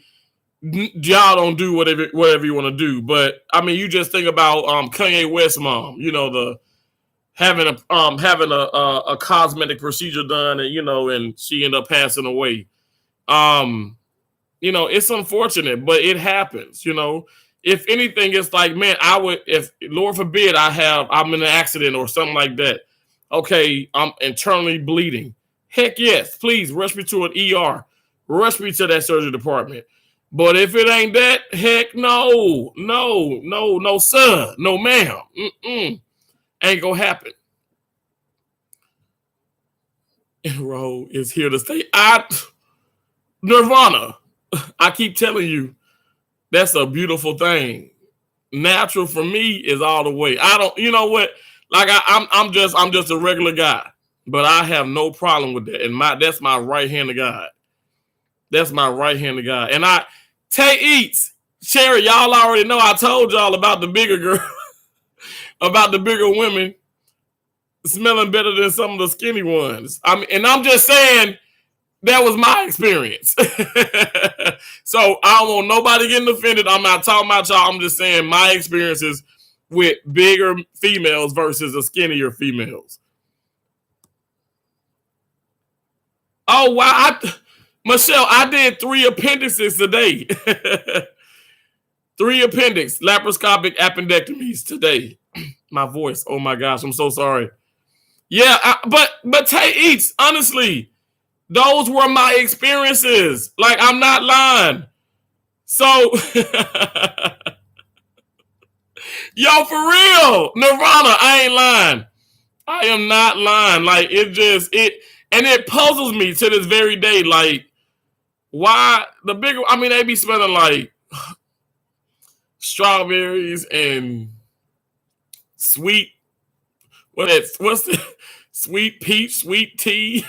y'all don't do whatever you want to do, but I mean, you just think about Kanye West mom, the having a cosmetic procedure done, and she ended up passing away. It's unfortunate, but it happens. If anything, it's like, man, if Lord forbid I'm in an accident or something like that. Okay, I'm internally bleeding. Heck yes, please rush me to an ER, rush me to that surgery department. But if it ain't that, heck no, sir, no ma'am, ain't gonna happen. Enroll is here to stay. Nirvana. I keep telling you, that's a beautiful thing. Natural for me is all the way. I don't, you know what? Like I'm just a regular guy, but I have no problem with that. And that's my right hand of God. That's my right hand of God. And Tay Eats, Sherry, y'all already know I told y'all about the bigger girl, about the bigger women smelling better than some of the skinny ones. And I'm just saying that was my experience. So I don't want nobody getting offended. I'm not talking about y'all. I'm just saying my experiences with bigger females versus the skinnier females. Oh, wow. Michelle, I did 3 appendices today. 3 laparoscopic appendectomies today. My voice. Oh my gosh, I'm so sorry. Yeah, but Tay Eats, honestly, those were my experiences. Like, I'm not lying. So, yo, for real, Nirvana, I ain't lying. I am not lying. Like, it puzzles me to this very day. Like, why the bigger? I mean, they be smelling like strawberries and sweet. What's the sweet peach, sweet tea,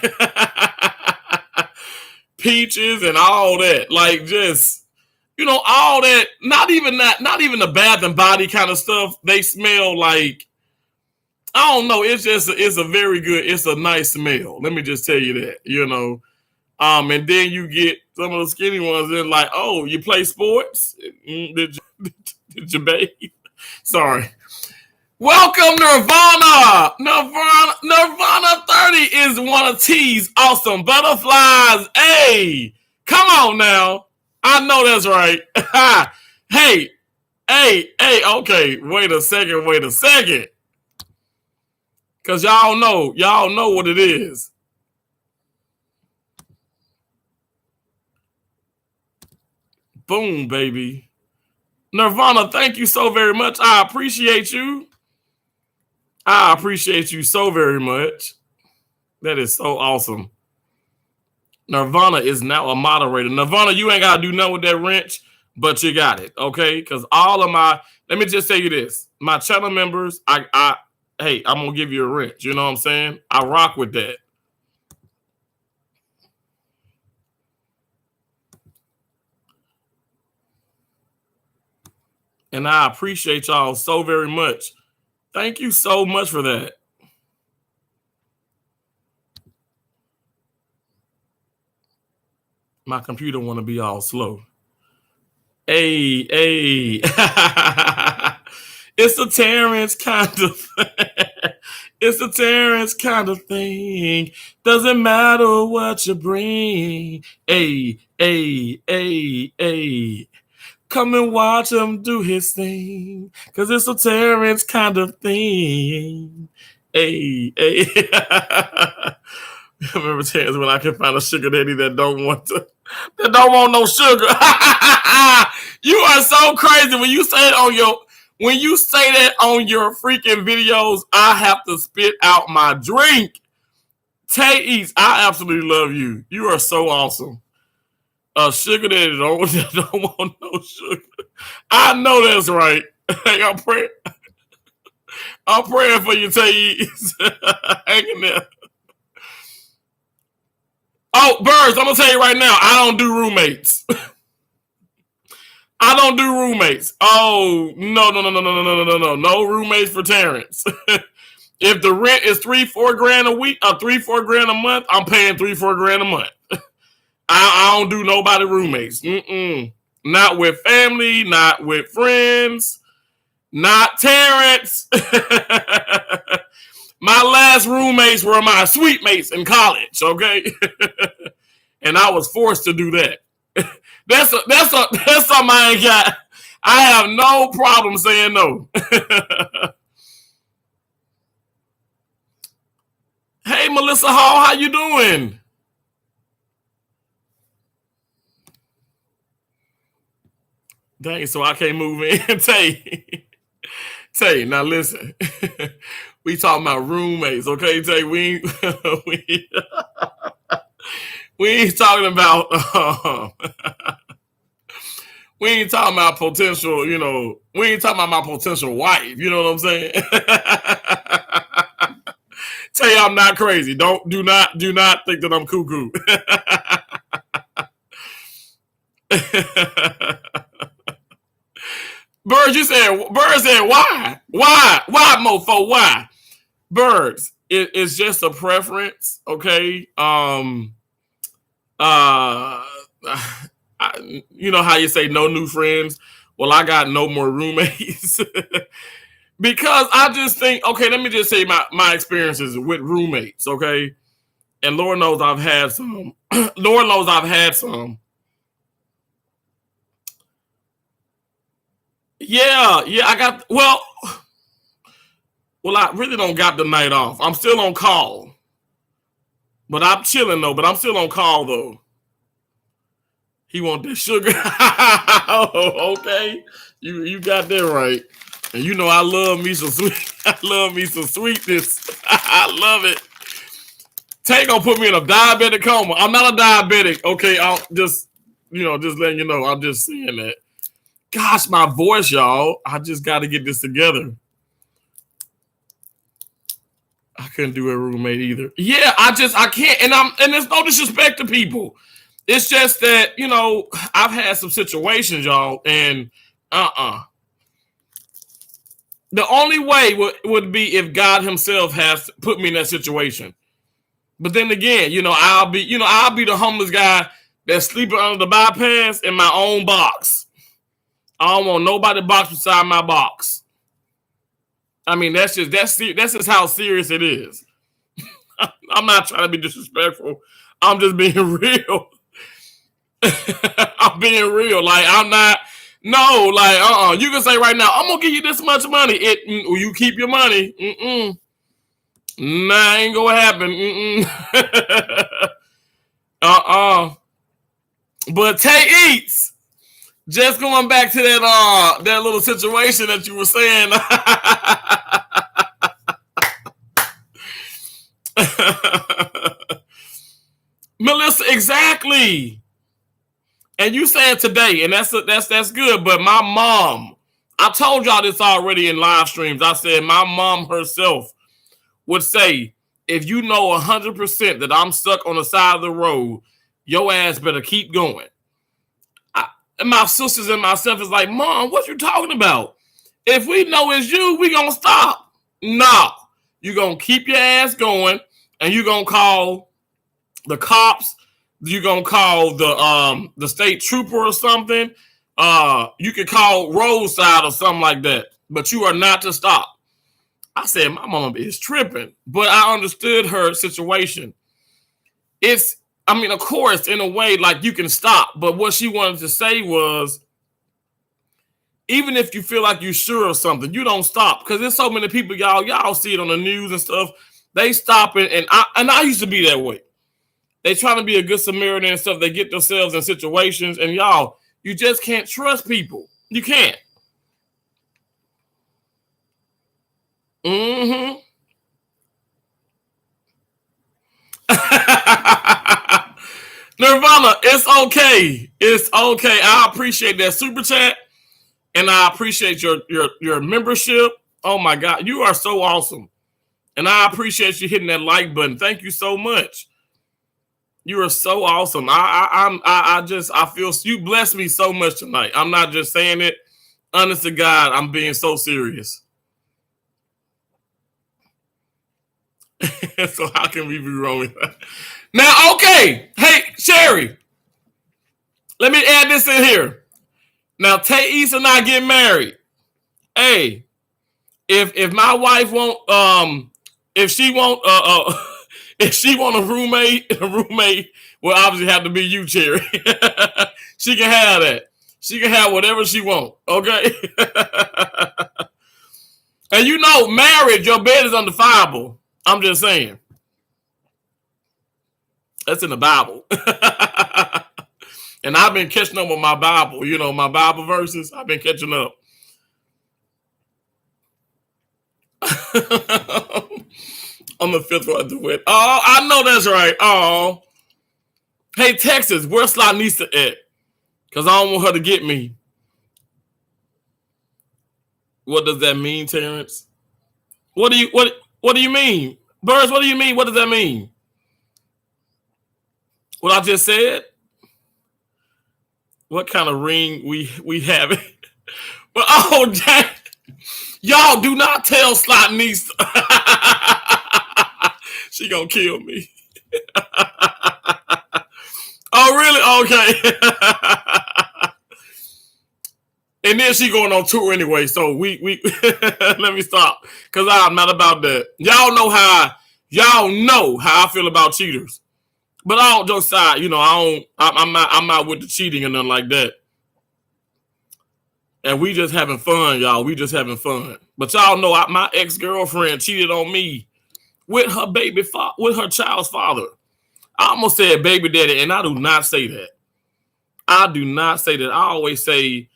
peaches, and all that. Like, just all that. Not even the Bath and Body kind of stuff. They smell like, I don't know. It's a very good. It's a nice smell. Let me just tell you that. And then you get some of the skinny ones. They're like, oh, you play sports? Did you bathe? Sorry. Welcome, Nirvana. Nirvana 30 is one of T's awesome butterflies. Hey, come on now. I know that's right. Hey, okay. Wait a second. Because y'all know what it is. Boom, baby. Nirvana, thank you so very much. I appreciate you. I appreciate you so very much. That is so awesome. Nirvana is now a moderator. Nirvana, you ain't got to do nothing with that wrench, but you got it, okay? Because let me just tell you this. My channel members, hey, I'm going to give you a wrench. You know what I'm saying? I rock with that. And I appreciate y'all so very much. Thank you so much for that. My computer want to be all slow. Hey. It's a Terrance kind of. It's the Terrance kind of thing. Doesn't matter what you bring. Hey, hey, hey, hey. Come and watch him do his thing. Cause it's a Terrance kind of thing. Hey, hey. I remember Terrance when I can find a sugar daddy that don't want no sugar. You are so crazy when you say it on your freaking videos. I have to spit out my drink. Tay Eats, I absolutely love you. You are so awesome. Sugar daddy don't want no sugar. I know that's right. Hey, I'm praying for you, Tay Eats. Hang in there. Oh, Birds, I'm gonna tell you right now, I don't do roommates. I don't do roommates. Oh, no. No roommates for Terrance. If the rent is $3-4 grand a week, or $3-4 grand a month, I'm paying $3-4 grand a month. I don't do nobody roommates. Not with family, not with friends, not Terrance. My last roommates were my sweet mates in college, okay? And I was forced to do that. That's something I ain't got. I have no problem saying no. Hey, Melissa Hall, how you doing? Dang, so I can't move in. Tay, now listen. We talking about roommates, okay, Tay? We ain't talking about we ain't talking about potential, we ain't talking about my potential wife, you know what I'm saying? Tay, I'm not crazy. Do not think that I'm cuckoo. Birds said why? Why, mofo? Why? Birds, it's just a preference, okay? You know how you say no new friends? Well, I got no more roommates. Because I just think, okay, let me just say my experiences with roommates, okay? And Lord knows I've had some. Lord knows I've had some. Yeah, I got, well, I really don't got the night off. I'm still on call. But I'm chilling, though. But I'm still on call, though. He want that sugar. Oh, okay. You got that right. And you know I love me some sweet. I love me some sweetness. I love it. Tay gonna put me in a diabetic coma. I'm not a diabetic. Okay, I'll just letting you know. I'm just saying that. Gosh, my voice, y'all. I just got to get this together. I couldn't do a roommate either. Yeah, I can't. And there's no disrespect to people. It's just that, I've had some situations, y'all, and the only way would be if God himself has put me in that situation. But then again, I'll be the homeless guy that's sleeping under the bypass in my own box. I don't want nobody box beside my box. I mean, that's just how serious it is. I'm not trying to be disrespectful. I'm just being real. I'm being real. Like, I'm not. No, like, you can say right now, I'm gonna give you this much money. You keep your money. Nah, ain't gonna happen. But Tay Eats. Just going back to that little situation that you were saying. Melissa, exactly. And you saying today, and that's good. But my mom, I told y'all this already in live streams. I said my mom herself would say, if you know 100% that I'm stuck on the side of the road, your ass better keep going. And my sisters and myself is like, Mom, what you talking about? If we know it's you, we gonna stop. No, you gonna keep your ass going, and you gonna call the cops. You gonna call the state trooper or something. You could call roadside or something like that. But you are not to stop. I said, my mama is tripping. But I understood her situation. Of course, in a way, like you can stop. But what she wanted to say was, even if you feel like you're sure of something, you don't stop. Because there's so many people, y'all see it on the news and stuff. They stop it. And I used to be that way. They trying to be a good Samaritan and stuff. They get themselves in situations. And y'all, you just can't trust people. You can't. Mm-hmm. Nirvana, it's okay. It's okay. I appreciate that super chat. And I appreciate your membership. Oh my God, you are so awesome. And I appreciate you hitting that like button. Thank you so much. You are so awesome. I feel you blessed me so much tonight. I'm not just saying it. Honest to God, I'm being so serious. So how can we be wrong with that? Now, okay. Hey, Sherry, let me add this in here. Now, Thais and I get married. Hey, if my wife won't if she won't if she want a roommate will obviously have to be you, Cherry. She can have that. She can have whatever she want. Okay. And you know, marriage, your bed is undefilable. I'm just saying. That's in the Bible. And I've been catching up with my Bible, my Bible verses. I've been catching up. I'm the fifth one to win. Oh, I know that's right. Oh. Hey, Texas, where's Slanisa at? Because I don't want her to get me. What does that mean, Terrance? What do you mean? Birds, what do you mean? What does that mean? What I just said? What kind of ring we have it? But y'all do not tell Slanisa. She gonna kill me. Oh, really? Okay. And then she going on tour anyway, so we let me stop, because I'm not about that. Y'all know how I feel about cheaters. But all jokes aside, I'm not with the cheating and nothing like that. And we just having fun, y'all. We just having fun. But y'all know my ex-girlfriend cheated on me with her child's father. I almost said baby daddy, and I do not say that. I do not say that. I always say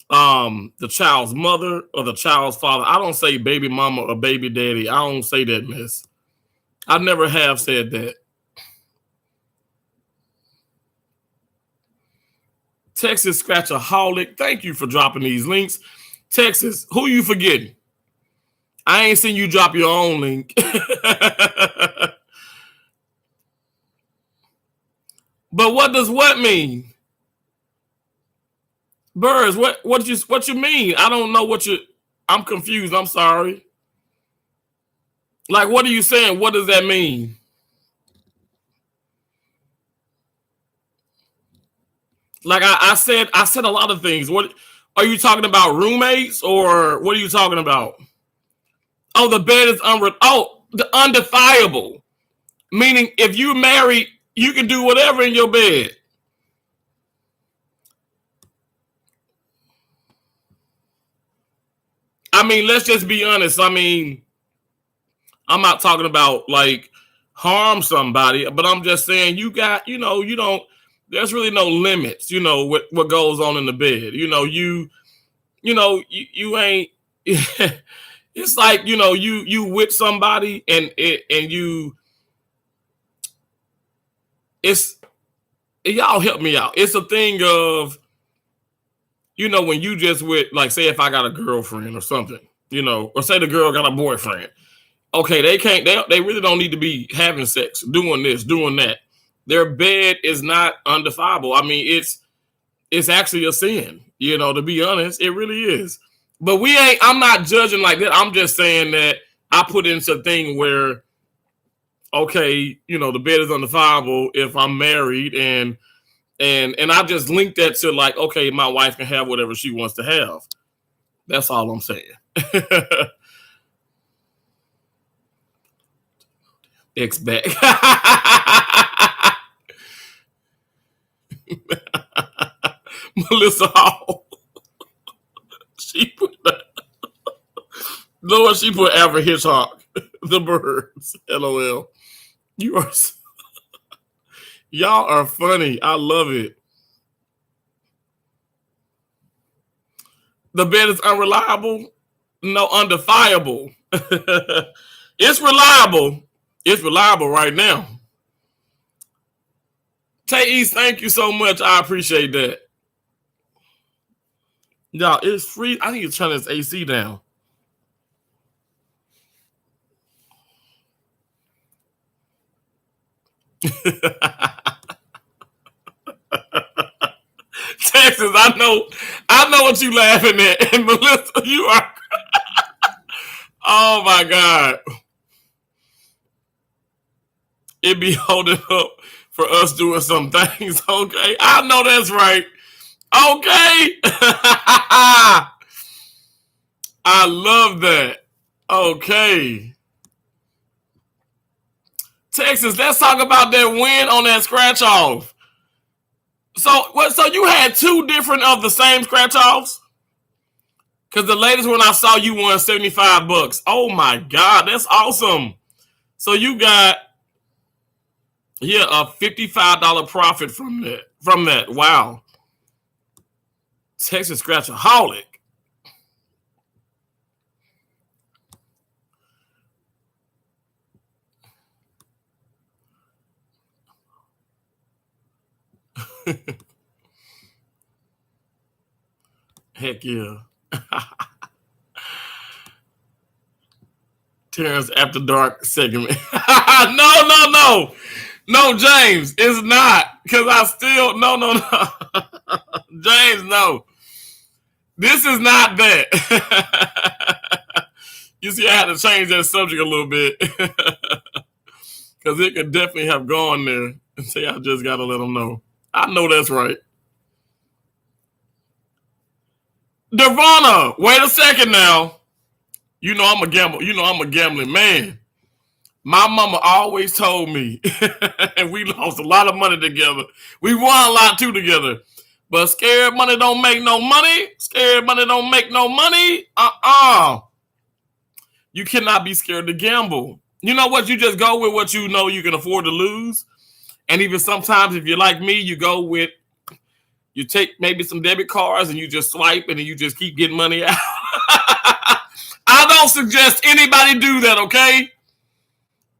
the child's mother or the child's father. I don't say baby mama or baby daddy. I don't say that, miss. I never have said that. Texas Scratchaholic, thank you for dropping these links. Texas, who you forgetting? I ain't seen you drop your own link. But what does what mean? Birds, what you mean? I don't know I'm confused. I'm sorry. Like, what are you saying? What does that mean? Like I said a lot of things. What are you talking about? Roommates, or what are you talking about? Oh, the bed is the undefiable. Meaning, if you're married, you can do whatever in your bed. I mean, let's just be honest. I mean, I'm not talking about like harm somebody, but I'm just saying you don't. There's really no limits, what goes on in the bed. You ain't. It's like you with somebody and you. Y'all help me out. It's a thing of, when you just with, like, say if I got a girlfriend or something, or say the girl got a boyfriend. Okay, they really don't need to be having sex, doing this, doing that. Their bed is not undefiable. I mean, it's actually a sin, to be honest. It really is. But I'm not judging like that. I'm just saying that I put into a thing where, okay, the bed is undefilable if I'm married, and I just link that to, like, okay, my wife can have whatever she wants to have. That's all I'm saying. X back. Melissa Hall. She put that. Lord, she put Alfred Hitchcock. The birds. LOL. You are. Y'all are funny. I love it. The bed is unreliable. No, undefiable. It's reliable. It's reliable right now. Tay East, thank you so much. I appreciate that. Y'all, it's free. I need to turn this AC down. Texas, I know what you laughing at. And Melissa, you are. Oh my God. It be holding up for us doing some things, okay? I know that's right. Okay. I love that. Okay. Texas, let's talk about that win on that scratch off. So you had two different of the same scratch offs? Because the latest one I saw, you won $75. Oh my God, that's awesome. So you got a $55 profit from that. Wow. Texas Scratchaholic. Heck yeah. Terrance After Dark segment. No, James, it's not. Because I still, no. James, no. This is not that. You see, I had to change that subject a little bit. Because it could definitely have gone there. And say, I just got to let them know. I know that's right. Nirvana, wait a second now. You know I'm a gambling man. My mama always told me, and we lost a lot of money together. We won a lot too together. But scared money don't make no money. Scared money don't make no money. You cannot be scared to gamble. You know what? You just go with what you know you can afford to lose. And even sometimes, if you're like me, you take maybe some debit cards and you just swipe and then you just keep getting money out. I don't suggest anybody do that, okay?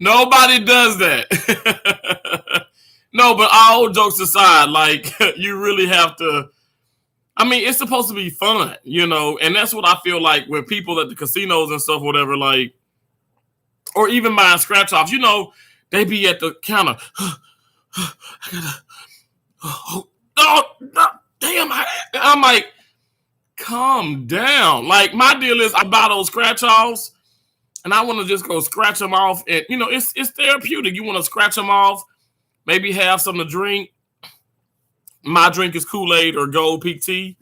Nobody does that. No, but all jokes aside, like, you really have to, I mean, it's supposed to be fun, and that's what I feel like when people at the casinos and stuff, whatever, like, or even buying scratch offs, they be at the counter. Damn, I'm like, calm down. Like, my deal is I buy those scratch offs and I want to just go scratch them off. And, it's therapeutic. You want to scratch them off, maybe have something to drink. My drink is Kool-Aid or Gold Peak tea.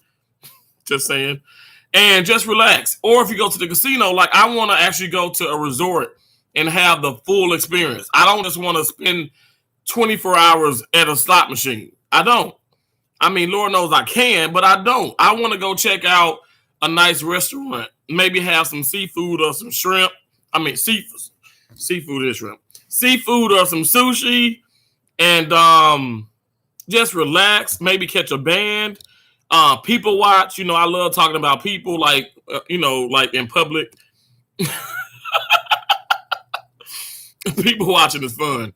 Just saying. And just relax. Or if you go to the casino, like, I want to actually go to a resort and have the full experience. I don't just want to spend 24 hours at a slot machine. I don't. I mean, Lord knows I can, but I don't. I want to go check out a nice restaurant. Maybe have some seafood or some shrimp. I mean, seafood is shrimp. Seafood or some sushi. And just relax. Maybe catch a band. People watch. I love talking about people, like, like in public. People watching is fun.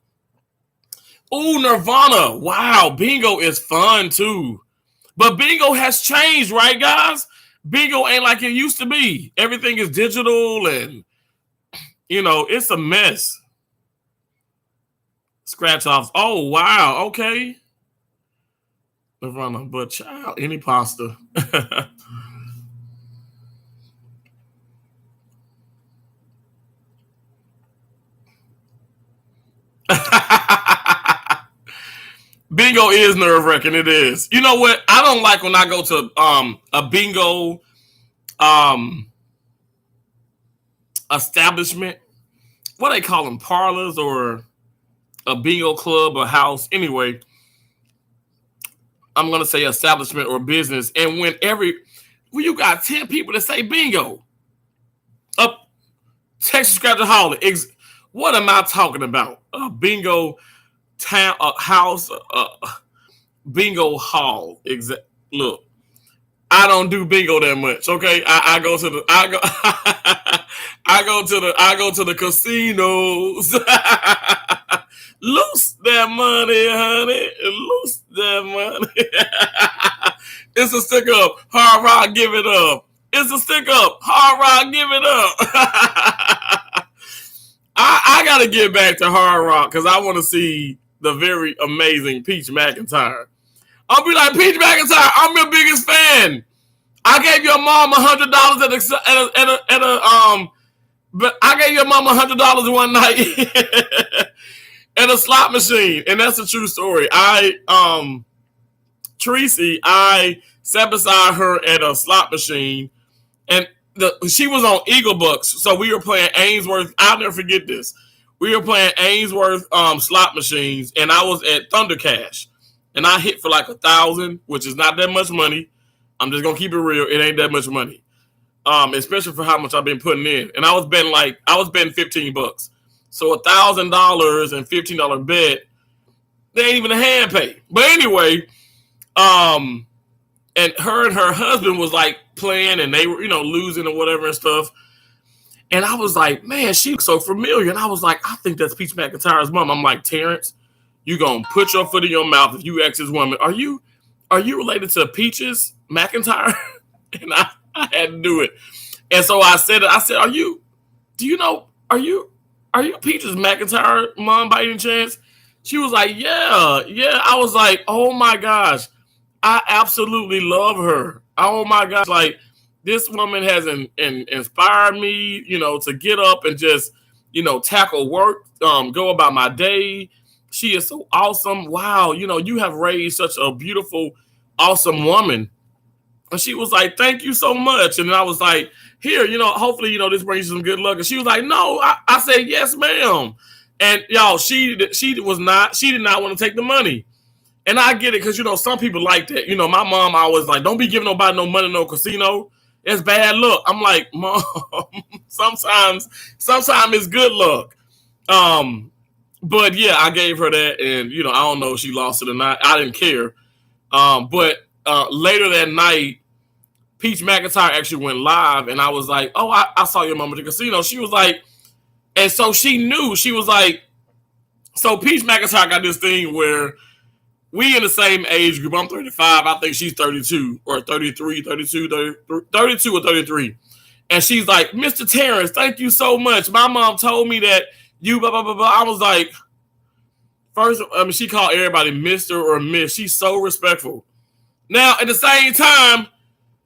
Oh, Nirvana. Wow, bingo is fun too. But bingo has changed, right, guys? Bingo ain't like it used to be. Everything is digital and, it's a mess. Scratch offs. Oh, wow. Okay. Nirvana, but child, any pasta. Bingo is nerve-wracking. It is. You know what? I don't like when I go to a bingo establishment what they call them, parlors or a bingo club or house. Anyway, I'm gonna say establishment or business. And when you got 10 people that say bingo, up Texas Scratcher Holly. What am I talking about? A bingo town, a house, bingo hall. Look, I don't do bingo that much. Okay, I go to the casinos. Loose that money, honey. Loose that money. It's a stick up. Hard rock, give it up. It's a stick up. Hard rock, give it up. I got to get back to Hard Rock because I want to see the very amazing Peach McIntyre. I'll be like, Peach McIntyre, I'm your biggest fan. I gave your mom $100 but I gave your mom $100 one night at a slot machine, and that's a true story. Tracy, I sat beside her at a slot machine, and she was on Eagle Bucks, so we were playing Ainsworth. I'll never forget this. We were playing Ainsworth slot machines, and I was at Thunder Cash, and I hit for like 1,000, which is not that much money. I'm just gonna keep it real. It ain't that much money, especially for how much I've been putting in. And I was betting $15, so $1,000 and $15 bet. They ain't even a hand pay. But anyway, and her husband was like playing, and they were, losing or whatever and stuff. And I was like, man, she looks so familiar. And I was like, I think that's Peach McIntyre's mom. I'm like, Terrance, you gonna put your foot in your mouth if you ask this woman, are you related to Peaches McIntyre? And I had to do it. And so I said, are you Peaches McIntyre mom by any chance? She was like, yeah. I was like, oh my gosh, I absolutely love her. Oh my gosh, like this woman has inspired me, to get up and just, tackle work, go about my day. She is so awesome. Wow, you have raised such a beautiful, awesome woman. And she was like, thank you so much. And I was like, here, hopefully, this brings you some good luck. And she was like, no. I said, yes, ma'am. And y'all, she did not want to take the money. And I get it because, some people like that. My mom always like, don't be giving nobody no money, no casino. It's bad luck. I'm like, Mom, sometimes it's good luck. But yeah, I gave her that, and I don't know if she lost it or not. I didn't care. But later that night, Peach McIntyre actually went live, and I was like, oh, I saw your mom at the casino. She was like, and so she knew. She was like, so Peach McIntyre got this thing where we in the same age group. I'm 35. I think she's 32 or 33, 32 or 33. And she's like, Mr. Terrance, thank you so much. My mom told me that you blah, blah, blah, blah. I was like, first, she called everybody Mr. or Miss. She's so respectful. Now, at the same time,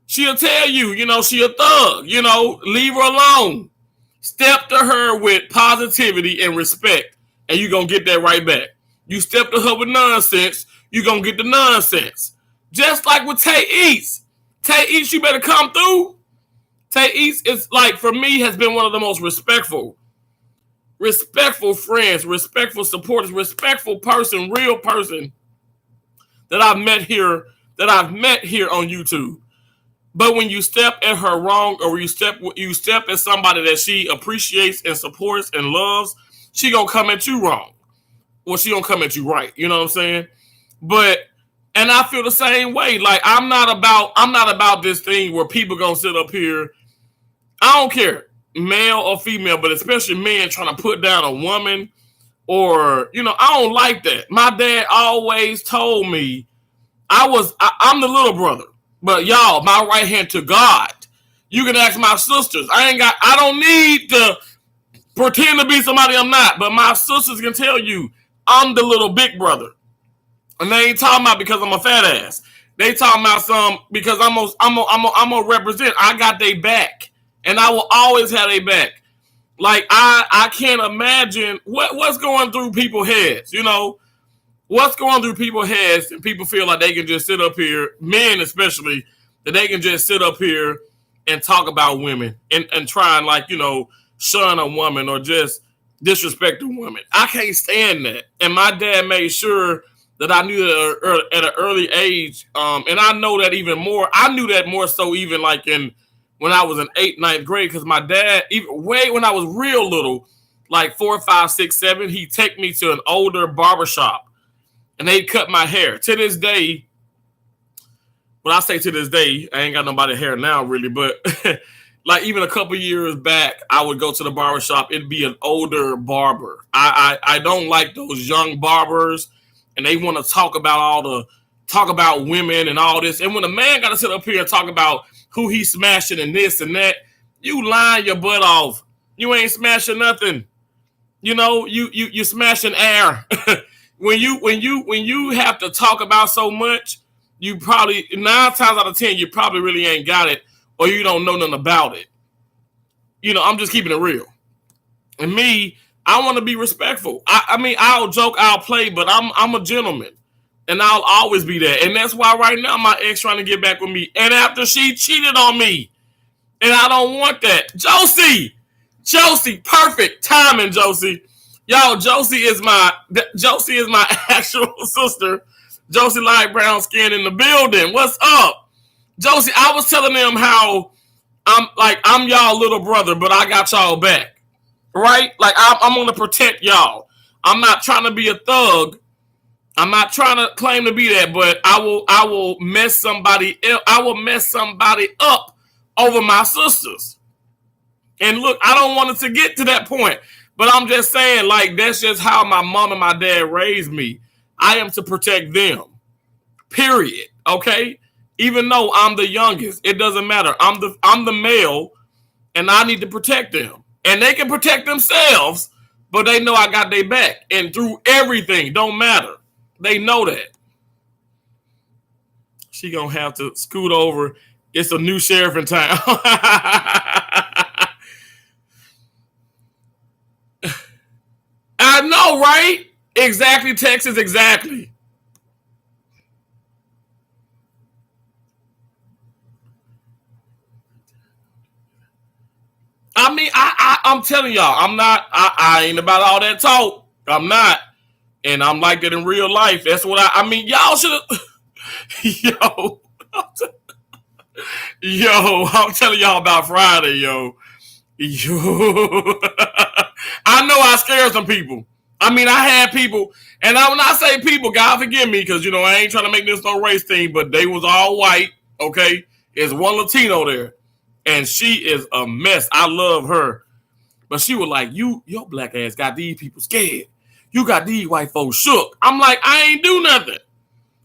she'll tell you, she a thug, leave her alone. Step to her with positivity and respect, and you're going to get that right back. You step to her with nonsense, you're going to get the nonsense. Just like with Tay Eats. Tay Eats, you better come through. Tay Eats is like, for me, has been one of the most respectful friends, respectful supporters, respectful person, real person that I've met here on YouTube. But when you step at her wrong, or you step at somebody that she appreciates and supports and loves, she gonna come at you wrong. Well, she gonna come at you right. You know what I'm saying? And I feel the same way. Like I'm not about this thing where people gonna sit up here. I don't care, male or female, but especially men trying to put down a woman, or I don't like that. My dad always told me I'm the little brother. But y'all, my right hand to God. You can ask my sisters. I don't need to pretend to be somebody I'm not. But my sisters can tell you I'm the little big brother. And they ain't talking about because I'm a fat ass. They talking about some because I'm gonna represent. I got their back. And I will always have their back. Like I can't imagine what's going through people's heads, What's going through people's heads, and people feel like they can just sit up here, men especially, that they can just sit up here and talk about women and try and shun a woman, or just, disrespecting women. I can't stand that. And my dad made sure that I knew that at an early age. And I know that even more. I knew that more so even like when I was in 8th, 9th grade, because my dad, even way when I was real little, like 4, 5, 6, 7, he'd take me to an older barbershop and they'd cut my hair. To this day, when I say to this day, I ain't got nobody hair now really, but like even a couple years back, I would go to the barbershop. It'd be an older barber. I don't like those young barbers, and they want to talk about women and all this. And when a man got to sit up here and talk about who he's smashing and this and that, you lying your butt off. You ain't smashing nothing. You know, you smashing air. when you have to talk about so much, you probably 9 times out of 10 you probably really ain't got it, or you don't know nothing about it. You know, I'm just keeping it real. And me, I want to be respectful. I mean, I'll joke, I'll play, but I'm a gentleman, and I'll always be there. And that's why right now my ex trying to get back with me, and after she cheated on me, and I don't want that. Josie, perfect timing, Josie. Y'all, Josie is my actual sister. Josie light brown skin in the building. What's up, Josie? I was telling them how I'm y'all little brother, but I got y'all back, right? Like I'm gonna protect y'all. I'm not trying to be a thug. I'm not trying to claim to be that, but I will mess somebody up over my sisters. And look, I don't want it to get to that point, but I'm just saying, like, that's just how my mom and my dad raised me. I am to protect them. Period. Okay? Even though I'm the youngest, it doesn't matter. I'm the male, and I need to protect them. And they can protect themselves, but they know I got their back. And through everything, don't matter. They know that. She gonna have to scoot over. It's a new sheriff in town. I know, right? Exactly, Texas, exactly. I mean, I'm telling y'all, I ain't about all that talk. I'm not. And I'm like that in real life. That's what I mean, y'all should have. Yo, I'm telling y'all about Friday, yo. I know I scared some people. I mean, I had people, and when I say people, God forgive me, because, you know, I ain't trying to make this no race thing, but they was all white, okay? There's one Latino there, and she is a mess. I love her. But she was like, your black ass got these people scared. You got these white folks shook. I'm like, I ain't do nothing.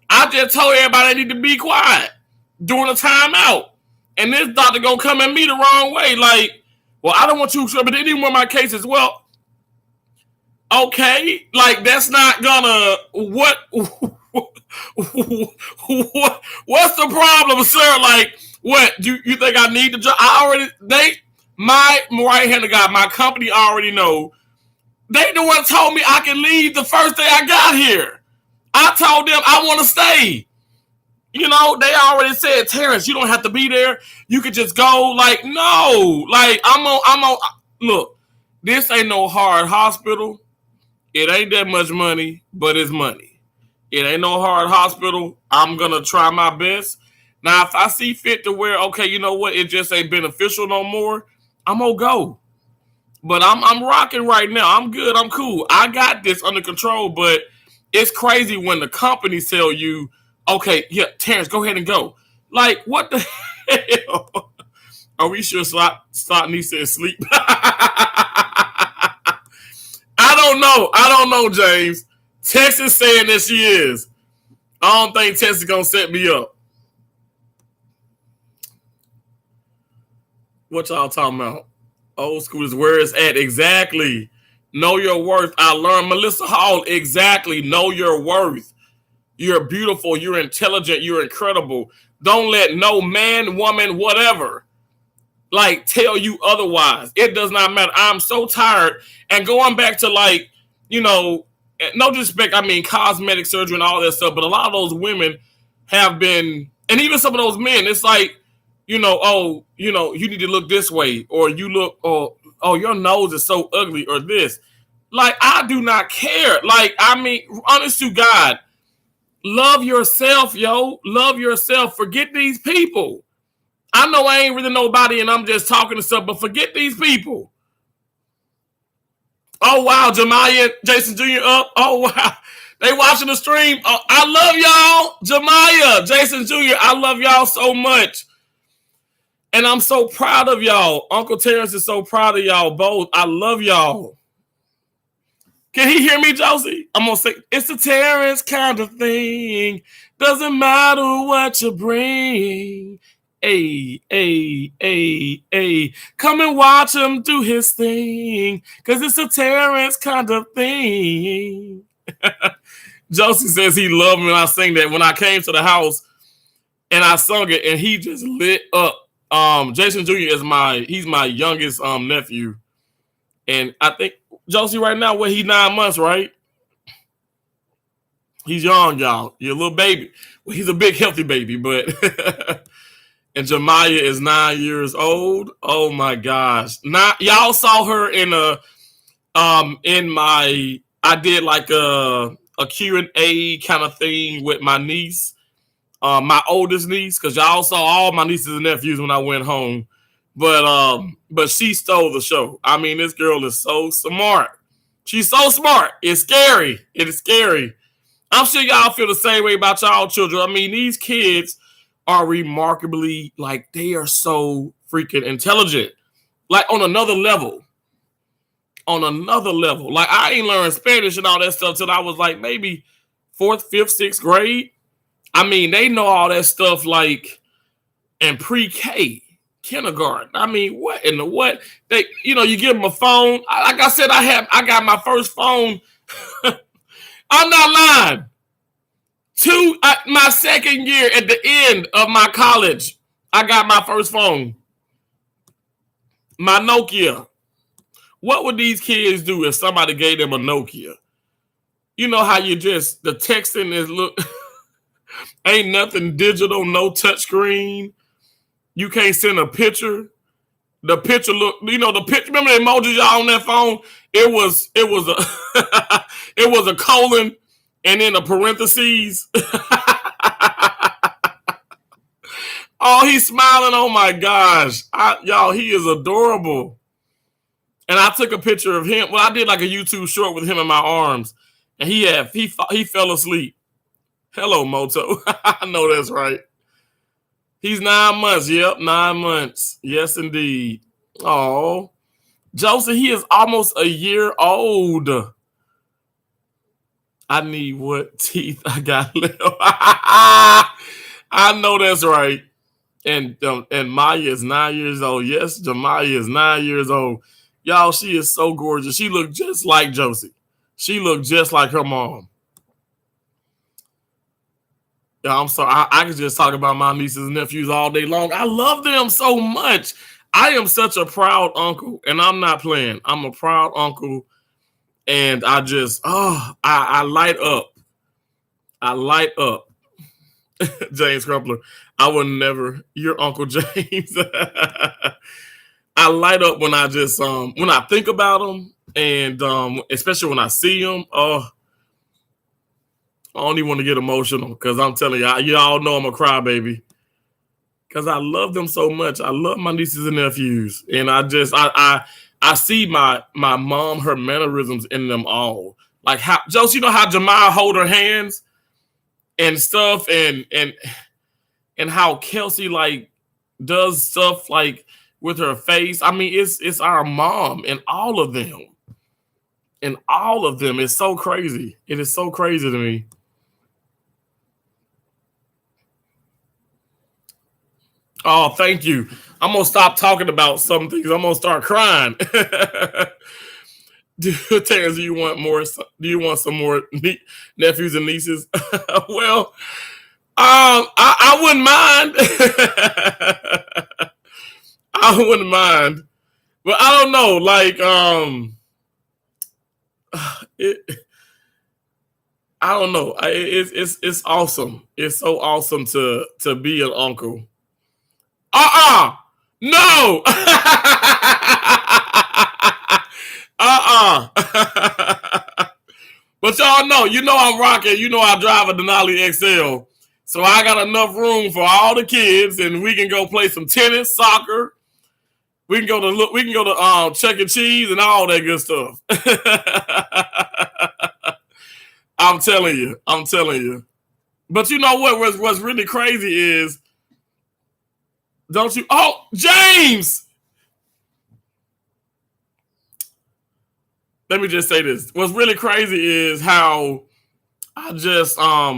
I just told everybody they need to be quiet during a timeout. And this doctor gonna come at me the wrong way. Like, well, I don't want you to, but they didn't want my case as well. Okay, like that's not gonna what's the problem, sir? Like, what do you think I need to job? My right-handed guy, my company already know. They the one told me I can leave the first day I got here. I told them I want to stay. You know, they already said, Terrance, you don't have to be there. You could just go. Like, no. Like, I'm on. Look, this ain't no hard hospital. It ain't that much money, but it's money. It ain't no hard hospital. I'm going to try my best. Now, if I see fit to where, okay, you know what, it just ain't beneficial no more, I'm going to go. But I'm rocking right now. I'm good. I'm cool. I got this under control, but it's crazy when the companies tell you, okay, yeah, Terrance, go ahead and go. Like, what the hell? Are we sure Slot needs to sleep? I don't know, James. Texas saying that she is. I don't think Texas is going to set me up. What y'all talking about? Old school is where it's at. Exactly. Know your worth. I learned Melissa Hall. Exactly. Know your worth. You're beautiful. You're intelligent. You're incredible. Don't let no man, woman, whatever, like, tell you otherwise. It does not matter. I'm so tired. And going back to, like, you know, no disrespect, I mean, cosmetic surgery and all that stuff, but a lot of those women have been, and even some of those men, it's like, you know, oh, you know, you need to look this way, or you look, or, oh, your nose is so ugly, or this. Like, I do not care. Like, I mean, honest to God, love yourself, yo. Love yourself. Forget these people. I know I ain't really nobody and I'm just talking to stuff, but forget these people. Oh, wow. Jemiah, Jason Jr. up. Oh, wow. They watching the stream. Oh, I love y'all. Jemiah, Jason Jr., I love y'all so much. And I'm so proud of y'all. Uncle Terrance is so proud of y'all both. I love y'all. Can he hear me, Josie? I'm going to say, it's a Terrance kind of thing. Doesn't matter what you bring. Hey, hey, hey, hey. Come and watch him do his thing. Because it's a Terrance kind of thing. Josie says he loved me when I sang that. When I came to the house and I sung it, and he just lit up. Jason Jr. is he's my youngest nephew. And I think Josie right now, he's 9 months, right? He's young, y'all. You're a little baby. Well, he's a big, healthy baby, but and Jemiah is 9 years old. Oh my gosh. Y'all saw her in I did like a Q&A kind of thing with my niece, my oldest niece, because y'all saw all my nieces and nephews when I went home. But she stole the show. I mean, this girl is so smart. She's so smart. It's scary. It is scary. I'm sure y'all feel the same way about y'all children. I mean, these kids are remarkably, like, they are so freaking intelligent. Like, on another level. On another level. Like, I ain't learned Spanish and all that stuff till I was like maybe 4th, 5th, 6th grade. I mean, they know all that stuff like in pre-K, kindergarten. I mean, what in the what? They, you give them a phone. Like I said, I got my first phone. I'm not lying. My second year at the end of my college, I got my first phone. My Nokia. What would these kids do if somebody gave them a Nokia? You know how the texting is ain't nothing digital, no touchscreen. You can't send a picture. The picture the picture. Remember the emojis y'all on that phone? It was a it was a colon and then a parentheses. Oh, he's smiling. Oh my gosh. Y'all, he is adorable. And I took a picture of him. Well, I did like a YouTube short with him in my arms. And he fell asleep. Hello, Moto. I know that's right. He's 9 months. Yep, 9 months. Yes, indeed. Oh, Joseph, he is almost a year old. I need what teeth I got left. I know that's right. And Maya is 9 years old. Yes, Jemiah is 9 years old. Y'all, she is so gorgeous. She looked just like Josie. She looked just like her mom. Yeah, I'm sorry. I could just talk about my nieces and nephews all day long. I love them so much. I am such a proud uncle, and I'm not playing. I'm a proud uncle, and I just, I light up. I light up. James Crumpler, I would never. Your Uncle James. I light up when I just when I think about them, and especially when I see them. I don't even want to get emotional because I'm telling y'all know I'm a crybaby because I love them so much. I love my nieces and nephews, and I see my mom, her mannerisms in them all. Like how Josie, you know how Jemiah hold her hands and stuff, and how Kelsey like does stuff like with her face. I mean, it's our mom and all of them. And all of them. It's so crazy. It is so crazy to me. Oh, thank you. I'm going to stop talking about some things. I'm going to start crying. Terrance, do you want more? Do you want some more nephews and nieces? Well, I wouldn't mind. I wouldn't mind. But I don't know. Like, I don't know. It's awesome. It's so awesome to be an uncle. No. But y'all know, I'm rocking. I drive a Denali XL. So I got enough room for all the kids, and we can go play some tennis, soccer. We can go to Chuck E. Cheese and all that good stuff. I'm telling you. But you know what? What's really crazy is, don't you? Oh, James! Let me just say this. What's really crazy is how I just I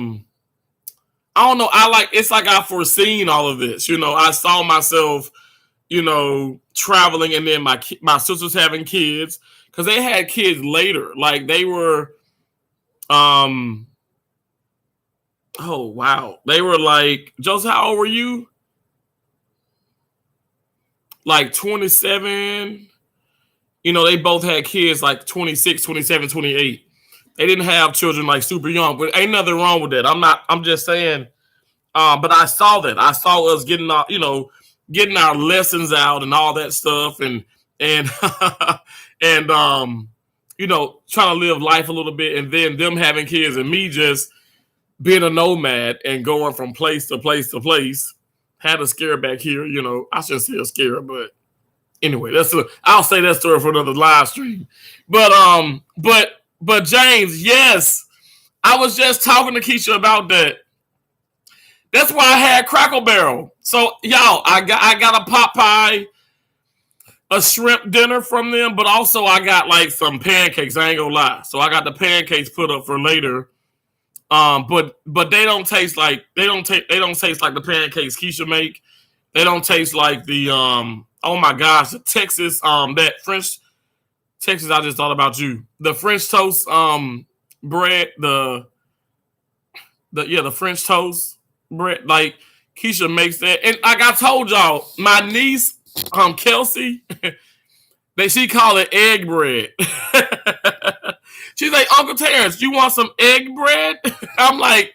don't know. It's like I foreseen all of this. I saw myself, traveling, and then my sisters having kids, because they had kids later. Like they were, oh wow, they were like, Joseph, how old were you? Like 27. They both had kids like 26, 27, 28. They didn't have children like super young, but ain't nothing wrong with that. I'm just saying. But I saw that. I saw us getting our lessons out and all that stuff, and and trying to live life a little bit, and then them having kids, and me just being a nomad and going from place to place to place. Had a scare back here. I shouldn't say a scare, but anyway, I'll say that story for another live stream. But James, yes, I was just talking to Keisha about that. That's why I had Crackle Barrel. So y'all, I got a pot pie, a shrimp dinner from them, but also I got like some pancakes. I ain't gonna lie. So I got the pancakes put up for later. But they don't taste like the pancakes Keisha make. They don't taste like the oh my gosh, the Texas that French Texas. I just thought about you. The French toast bread, the French toast bread, like Keisha makes that. And like I told y'all, my niece Kelsey, she call it egg bread. She's like, Uncle Terrance, you want some egg bread? I'm like,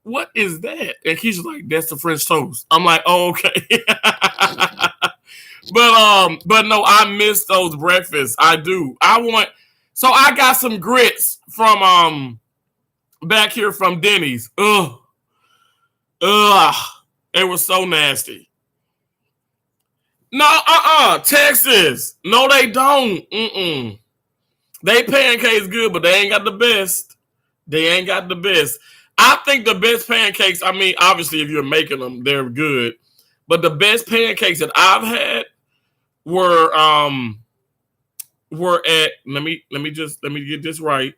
what is that? And Keisha's like, that's the French toast. I'm like, oh, okay. But no, I miss those breakfasts. I do. So I got some grits from back here from Denny's. Ugh. It was so nasty. No, Texas. No, they don't. They pancakes good, but they ain't got the best. I think the best pancakes, I mean, obviously if you're making them, they're good. But the best pancakes that I've had were at, let me get this right.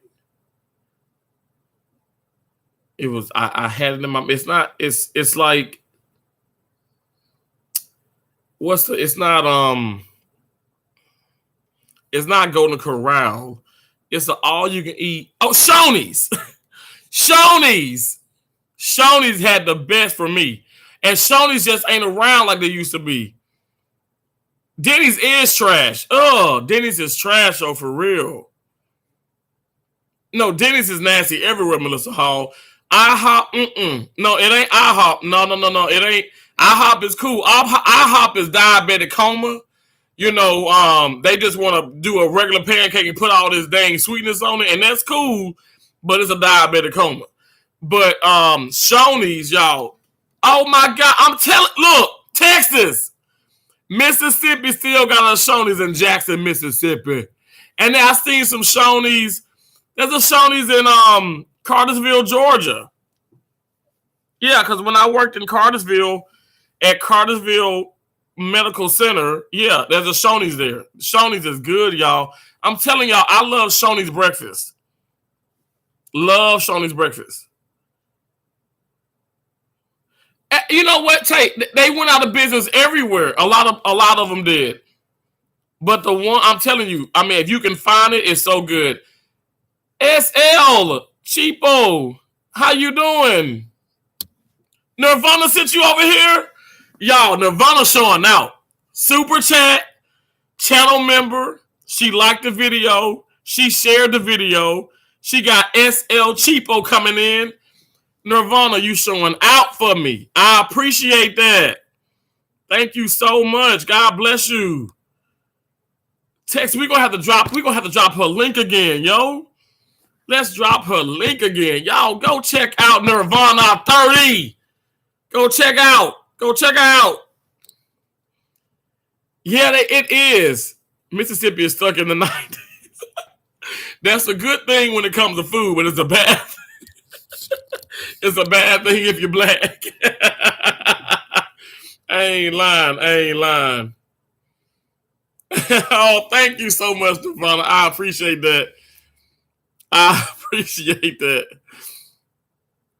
It was I had it in my, it's like, it's not Golden Corral. It's an all you can eat. Oh, Shoney's. Shoney's had the best for me. And Shoney's just ain't around like they used to be. Denny's is trash. Oh, Denny's is trash, oh, for real. No, Denny's is nasty everywhere, Melissa Hall. IHOP, no, it ain't IHOP. No, it ain't. IHOP is cool. IHOP is diabetic coma. They just want to do a regular pancake and put all this dang sweetness on it, and that's cool, but it's a diabetic coma. But Shoney's, y'all, oh my God, I'm telling, look, Texas, Mississippi still got a Shoney's in Jackson, Mississippi. And then I seen some Shoney's. There's a Shoney's in Cartersville, Georgia. Yeah, because when I worked in Cartersville, at Cartersville Medical Center, yeah, there's a Shoney's there. Shoney's is good, y'all. I'm telling y'all, I love Shoney's breakfast. Love Shoney's breakfast. You know what, Tate? They went out of business everywhere. A lot of them did. But the one, I'm telling you, I mean, if you can find it, it's so good. SL Cheapo, how you doing? Nirvana sent you over here? Y'all, Nirvana showing out. Super chat, channel member. She liked the video. She shared the video. She got SL Cheapo coming in. Nirvana, you showing out for me. I appreciate that. Thank you so much. God bless you. Tex, we're gonna have to drop her link again, yo. Let's drop her link again. Y'all go check out Nirvana 30. Go check out. Yeah, it is. Mississippi is stuck in the 90s. That's a good thing when it comes to food, but it's a bad thing if you're black. I ain't lying. Oh, thank you so much, Nirvana. I appreciate that.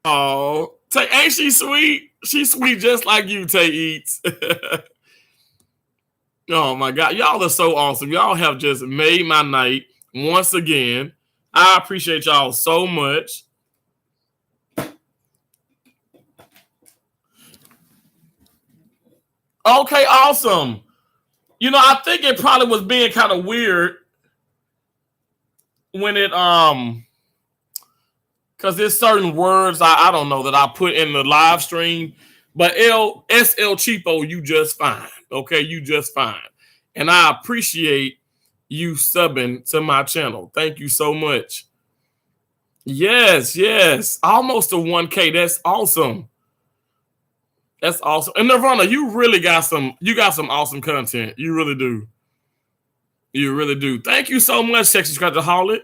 Oh, Tay, ain't she sweet? She's sweet just like you, Tay Eats. Oh my God. Y'all are so awesome. Y'all have just made my night once again. I appreciate y'all so much. Okay, awesome. You know, I think it probably was being kind of weird when it because there's certain words I don't know that I put in the live stream, but SL Cheapo, you just fine. Okay, you just fine. And I appreciate you subbing to my channel. Thank you so much. Yes. Almost a 1K. That's awesome. And Nirvana, you really got some awesome content. You really do. Thank you so much, Sexy Scratchaholic.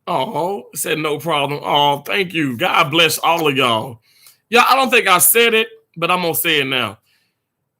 Oh, said no problem. Oh, thank you. God bless all of y'all. Yeah, I don't think I said it, but I'm gonna say it now.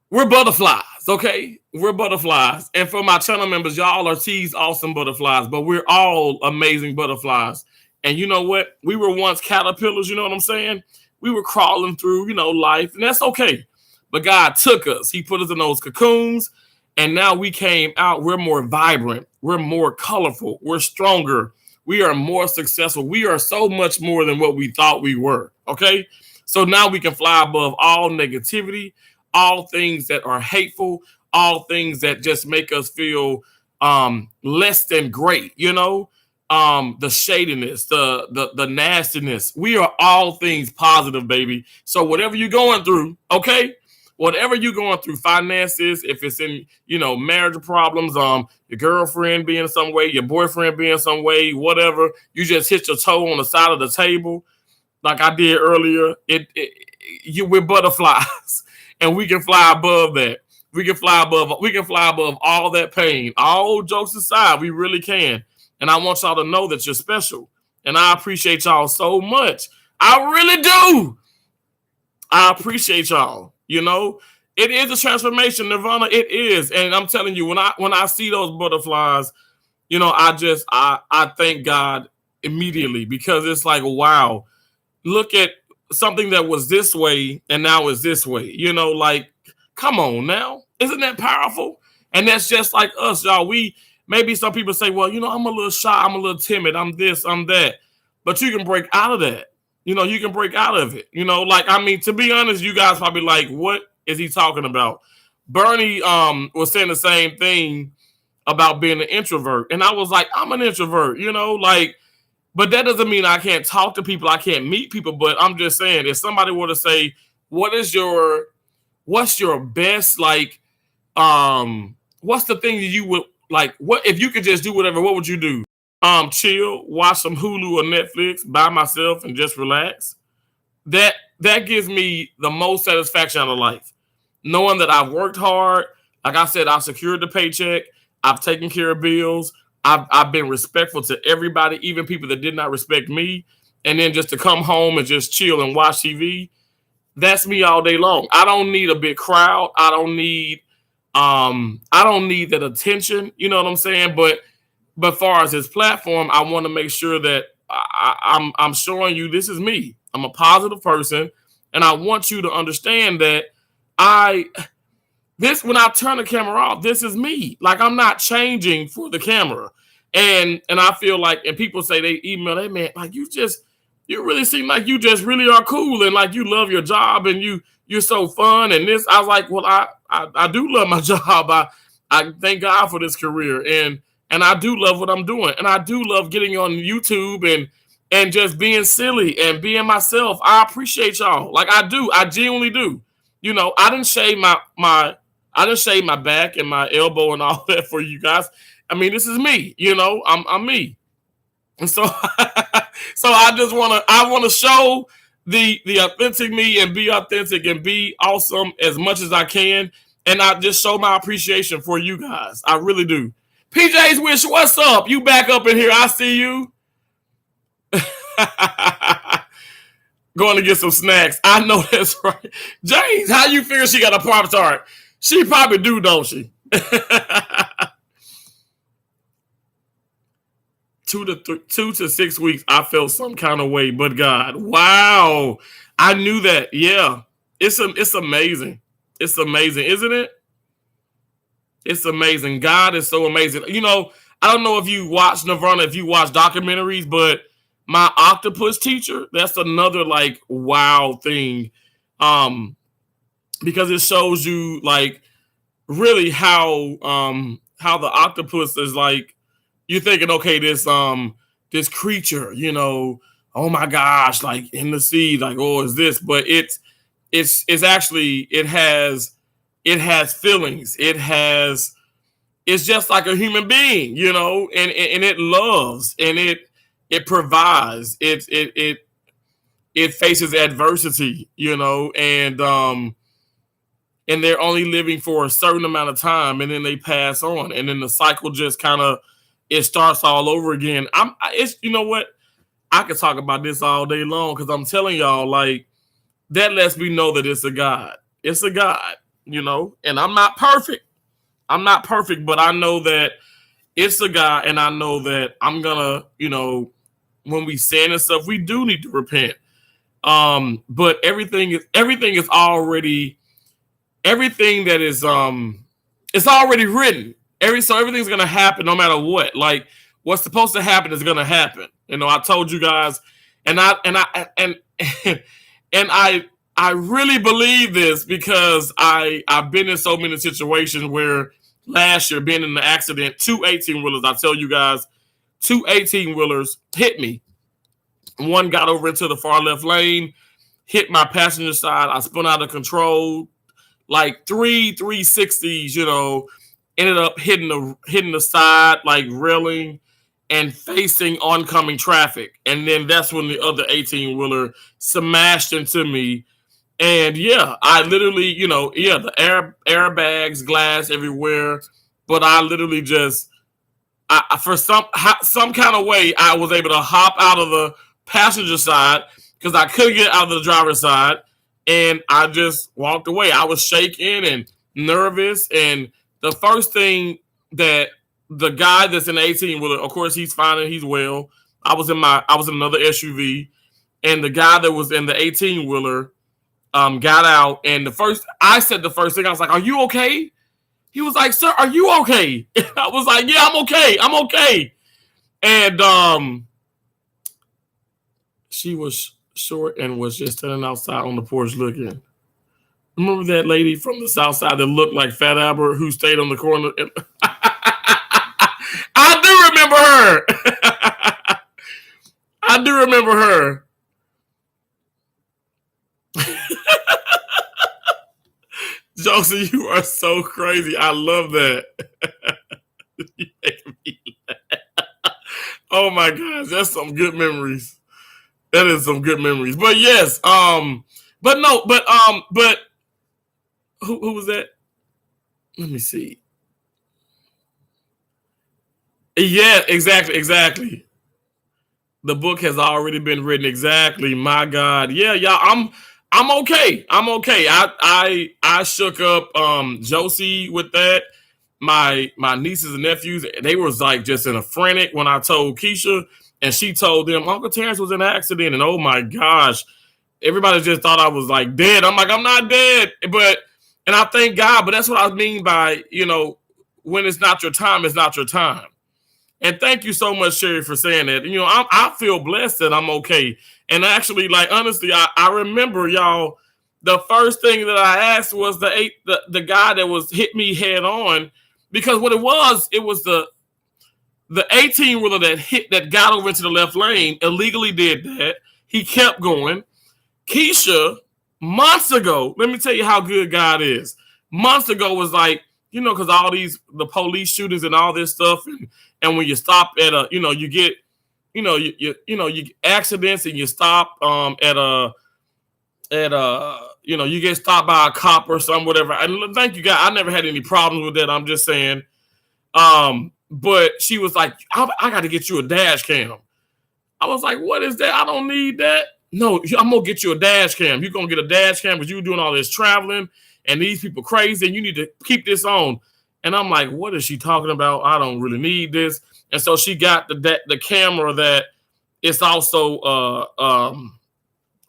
We're butterflies, okay? We're butterflies. And for my channel members, y'all are T's awesome butterflies, but we're all amazing butterflies. And you know what? We were once caterpillars, you know what I'm saying? We were crawling through, life, and that's okay. But God took us. He put us in those cocoons, and now we came out. We're more vibrant. We're more colorful. We're stronger. We are more successful. We are so much more than what we thought we were, okay? So now we can fly above all negativity, all things that are hateful, all things that just make us feel less than great, the shadiness, the nastiness. We are all things positive, baby. So whatever you're going through, okay? Whatever you're going through, finances, if it's in, marriage problems, your girlfriend being some way, your boyfriend being some way, whatever, you just hit your toe on the side of the table, like I did earlier. We're butterflies, and we can fly above that. We can fly above all that pain. All jokes aside, we really can. And I want y'all to know that you're special. And I appreciate y'all so much. I really do. I appreciate y'all. It is a transformation, Nirvana. It is. And I'm telling you, when I see those butterflies, I thank God immediately, because it's like, wow, look at something that was this way and now is this way. Like, come on now. Isn't that powerful? And that's just like us, y'all. Maybe some people say, well, I'm a little shy, I'm a little timid, I'm this, I'm that. But you can break out of that. You can break out of it. To be honest, you guys probably like, what is he talking about? Bernie was saying the same thing about being an introvert. And I was like, I'm an introvert, but that doesn't mean I can't talk to people, I can't meet people. But I'm just saying, if somebody were to say, what's your best, what's the thing that you would like, what if you could just do whatever, what would you do? Chill, watch some Hulu or Netflix by myself and just relax. That gives me the most satisfaction out of life. Knowing that I've worked hard. Like I said, I've secured the paycheck. I've taken care of bills. I've been respectful to everybody, even people that did not respect me. And then just to come home and just chill and watch TV. That's me all day long. I don't need a big crowd. I don't need that attention. You know what I'm saying? But far as his platform, I want to make sure that I'm showing you this is me. I'm a positive person, and I want you to understand that when I turn the camera off, this is me. Like, I'm not changing for the camera. And I feel like, and people say, they email, hey man, like you really seem like you just really are cool, and like you love your job, and you're so fun. And this, I was like, well, I do love my job. I thank God for this career, and I do love what I'm doing, and I do love getting on YouTube and just being silly and being myself. I appreciate y'all. Like I do. I genuinely do. I didn't shave my I just shaved my back and my elbow and all that for you guys. I mean, this is me, you know, I'm me. And so, so I want to show the authentic me and be authentic and be awesome as much as I can. And I just show my appreciation for you guys. I really do. PJ's Wish, what's up? You back up in here. I see you. Going to get some snacks. I know that's right. James, how you figure she got a Pop-Tart? She probably do, don't she? 2 to 6 weeks, I felt some kind of way, but God, wow. I knew that. Yeah. It's amazing. It's amazing, isn't it? It's amazing. God is so amazing. You know, I don't know if you watch Nirvana, if you watch documentaries, but my octopus teacher, that's another like wow thing. Because it shows you like really how the octopus is like, you're thinking, okay, this creature, you know, oh my gosh, like in the sea, like, oh, is this? But it's actually, it has feelings. It's just like a human being, you know, and it loves and it provides. It faces adversity, you know, and they're only living for a certain amount of time, and then they pass on, and then the cycle just kind of, it starts all over again. It's, you know what? I could talk about this all day long because I'm telling y'all, like, that lets me know that it's a God. It's a God, you know, and I'm not perfect. I'm not perfect, but I know that it's a God, and I know that I'm gonna, you know, when we sin and stuff, we do need to repent. But everything is already, everything that is it's already written. So everything's gonna happen no matter what. Like, what's supposed to happen is gonna happen. You know, I told you guys, and I really believe this because I've been in so many situations where last year, being in the accident, 2 18-wheelers, I tell you guys, 2 18-wheelers hit me. One got over into the far left lane, hit my passenger side. I spun out of control, like 360s, you know, ended up hitting the side, like railing and facing oncoming traffic. And then that's when the other 18-wheeler smashed into me. And yeah, I literally, you know, yeah, the airbags, glass everywhere. But I literally just, for some kind of way, I was able to hop out of the passenger side because I couldn't get out of the driver's side. And I just walked away. I was shaking and nervous. And the first thing that the guy that's in the 18-wheeler, of course, he's fine and he's well. I was in another SUV, and the guy that was in the 18-wheeler got out. And I said the first thing, I was like, "Are you okay?" He was like, "Sir, are you okay?" And I was like, "Yeah, I'm okay. I'm okay." And she was short and was just standing outside on the porch looking. Remember that lady from the south side that looked like Fat Albert who stayed on the corner? I do remember her. I do remember her. Josie, you are so crazy. I love that. You make me laugh. Oh my gosh, that's some good memories. That is some good memories. But yes, but who was that? Let me see. Yeah, exactly. The book has already been written. Exactly. My God. Yeah, y'all. I'm okay. I'm okay. I shook up Josie with that. My nieces and nephews, they was like just in a frantic when I told Keisha, and she told them Uncle Terrance was in an accident, and oh my gosh, everybody just thought I was like dead. I'm like, I'm not dead, and I thank God. But that's what I mean by, you know, when it's not your time, it's not your time. And thank you so much, Sherry, for saying that. You know, I feel blessed that I'm okay. And actually, like, honestly, I remember, y'all, the first thing that I asked was the guy that was hit me head on, because what it was the 18-wheeler that got over into the left lane illegally did that. He kept going. Keisha, months ago, let me tell you how good God is. months ago was like, because all the police shootings and all this stuff, and when you stop at a, you get, you accidents and you stop you get stopped by a cop or something, whatever. And thank you, God. I never had any problems with that. I'm just saying. But she was like, I got to get you a dash cam. I was like, what is that? I don't need that. No, I'm going to get you a dash cam. You're going to get a dash cam because you're doing all this traveling and these people crazy and you need to keep this on. And I'm like, what is she talking about? I don't really need this. And so she got the camera that it's also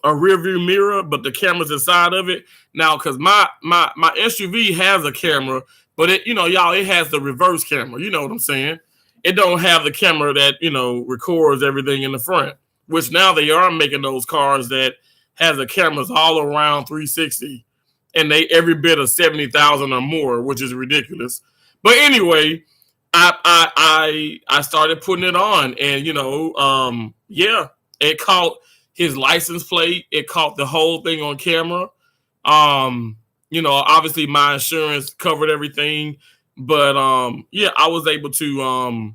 a rear view mirror, but the camera's inside of it. Now, because my SUV has a camera, but it, y'all, it has the reverse camera. You know what I'm saying? It don't have the camera that, records everything in the front, which now they are making those cars that has the cameras all around 360 and they every bit of 70,000 or more, which is ridiculous. But anyway, I started putting it on and, it caught his license plate. It caught the whole thing on camera. Obviously my insurance covered everything, but I was able to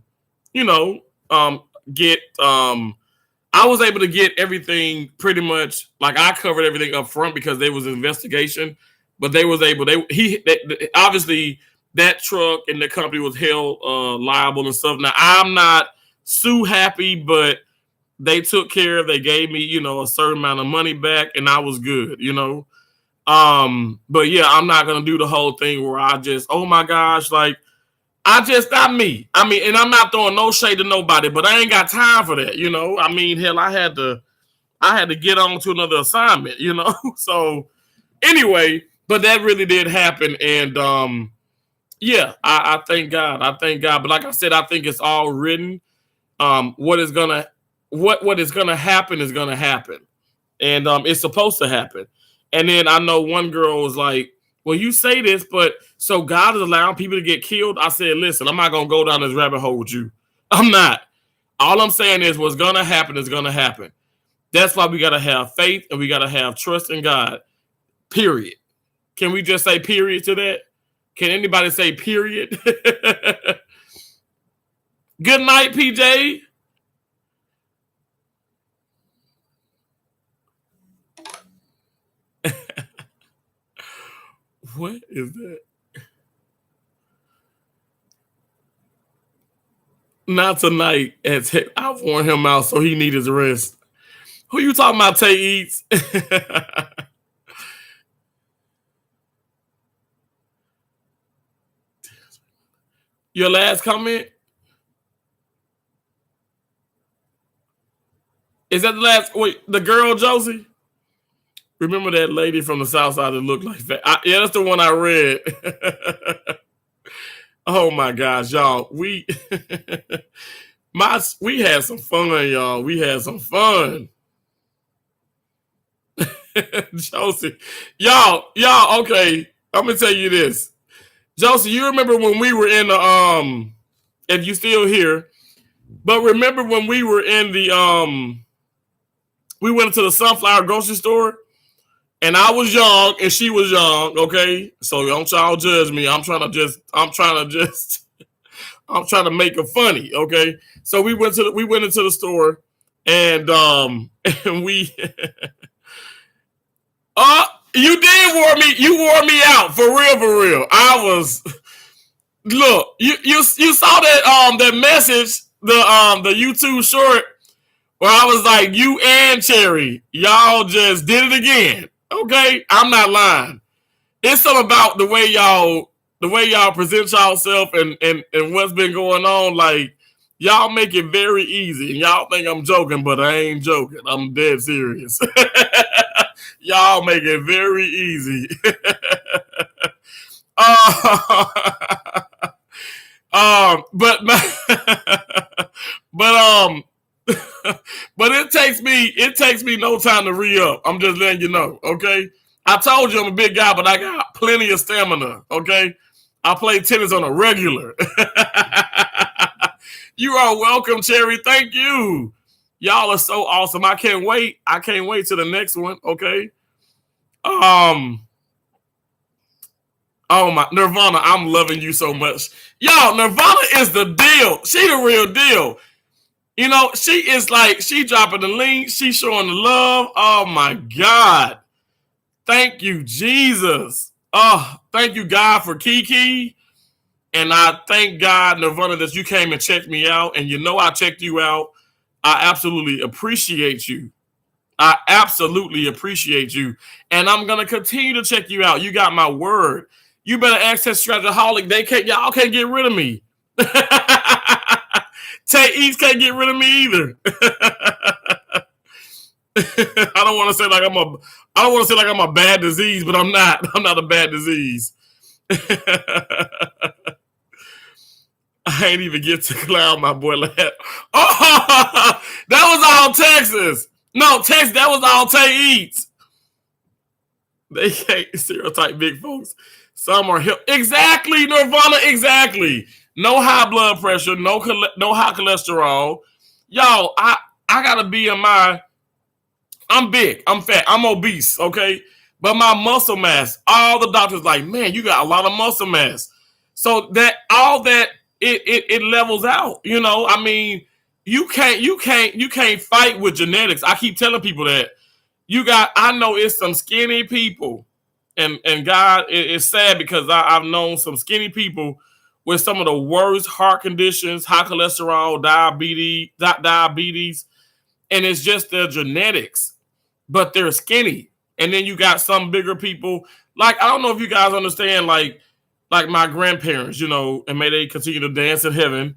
I was able to get everything pretty much, like I covered everything up front because there was an investigation, but they was able, obviously that truck and the company was held liable and stuff. Now I'm not too happy, but they took care of, they gave me, a certain amount of money back and I was good, but yeah, I'm not going to do the whole thing where I just, oh my gosh, like not me. I mean, and I'm not throwing no shade to nobody, but I ain't got time for that. I mean, hell, I had to get on to another assignment, so anyway, but that really did happen. And, I thank God. But like I said, I think it's all written. What is going to happen is going to happen. And, it's supposed to happen. And then I know one girl was like, well, you say this, but so God is allowing people to get killed. I said, listen, I'm not going to go down this rabbit hole with you. I'm not. All I'm saying is what's going to happen is going to happen. That's why we got to have faith and we got to have trust in God, period. Can we just say period to that? Can anybody say period? Good night, PJ. What is that? Not tonight. I've worn him out, so he needs his rest. Who you talking about, Tay Eats? Your last comment? Is that the last? Wait, the girl, Josie? Remember that lady from the South Side that looked like that? Yeah, that's the one I read. Oh my gosh, y'all. We had some fun, y'all. We had some fun. Josie. Y'all, okay. I'm gonna tell you this. Josie, you remember when we were in the if you still here, but remember when we were in the we went to the Sunflower grocery store and I was young and she was young, okay? So don't y'all judge me. I'm trying to make it funny, okay? So we went into the store and and we you wore me out for real. I was look, you saw that message, the YouTube short where I was like, you and Cherry, y'all just did it again. Okay, I'm not lying. It's something about the way y'all present yourself and what's been going on. Like y'all make it very easy, and y'all think I'm joking, but I ain't joking. I'm dead serious. Y'all make it very easy. But it takes me no time to re-up. I'm just letting you know, okay? I told you I'm a big guy, but I got plenty of stamina, okay? I play tennis on a regular. You are welcome, Cherry. Thank you. Y'all are so awesome. I can't wait. To the next one, okay? Oh my, Nirvana, I'm loving you so much. Y'all, Nirvana is the deal. She the real deal. You know, she is like, she dropping the link. She showing the love. Oh my God. Thank you, Jesus. Oh, thank you, God, for Kiki. And I thank God, Nirvana, that you came and checked me out. And you know I checked you out. I absolutely appreciate you. I absolutely appreciate you. And I'm going to continue to check you out. You got my word. You better access Strategaholic. Y'all can't get rid of me. Tay East can't get rid of me either. I don't want to say like I'm a bad disease, but I'm not. I'm not a bad disease. I ain't even get to clown my boy laugh. Oh, that was all Texas. No, Texas, that was all Tay Eats. They can't stereotype big folks. Some are hip. Exactly, Nirvana, exactly. No high blood pressure, no high cholesterol. Y'all, I gotta be in my, I'm big, I'm fat, I'm obese, okay? But my muscle mass, all the doctors like, man, you got a lot of muscle mass. So that all that it levels out, you know. I mean, you can't fight with genetics. I keep telling people that. I know it's some skinny people, and God, it's sad because I've known some skinny people with some of the worst heart conditions, high cholesterol, diabetes, and it's just their genetics, but they're skinny. And then you got some bigger people, like, I don't know if you guys understand, like my grandparents, you know, and may they continue to dance in heaven.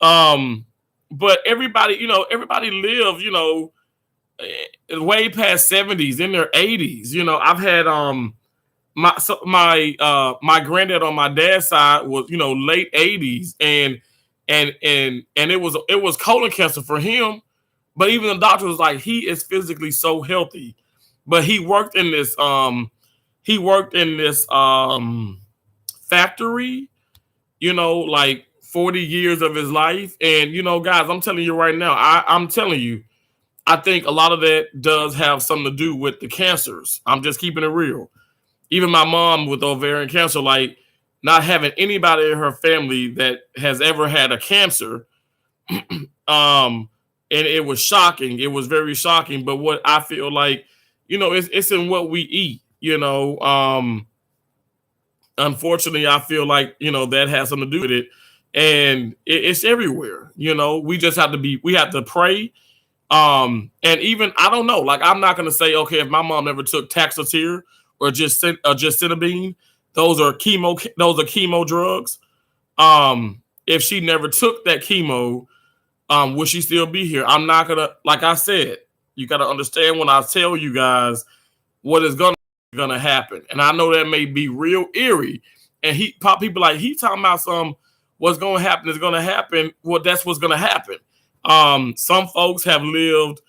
But everybody live, you know, way past 70s, in their 80s. You know, I've had my granddad on my dad's side was, you know, late 80s, and it was colon cancer for him. But even the doctor was like, he is physically so healthy. But he worked in this factory, you know, like 40 years of his life. And, you know, guys, I'm telling you right now, I'm telling you, I think a lot of that does have something to do with the cancers. I'm just keeping it real. Even my mom with ovarian cancer, like, not having anybody in her family that has ever had a cancer. And it was shocking. It was very shocking. But what I feel like, you know, it's in what we eat, you know. Unfortunately, I feel like, you know, that has something to do with it. And it's everywhere. You know, we have to pray. And even, I don't know, like, I'm not going to say, okay, if my mom never took Taxotere or just Cinnabine, those are chemo drugs. If she never took that chemo, would she still be here? I'm not going to, like I said, you got to understand when I tell you guys what is going to happen. And I know that may be real eerie. And people like, he talking about what's going to happen is going to happen. Well, that's what's going to happen. Some folks have lived.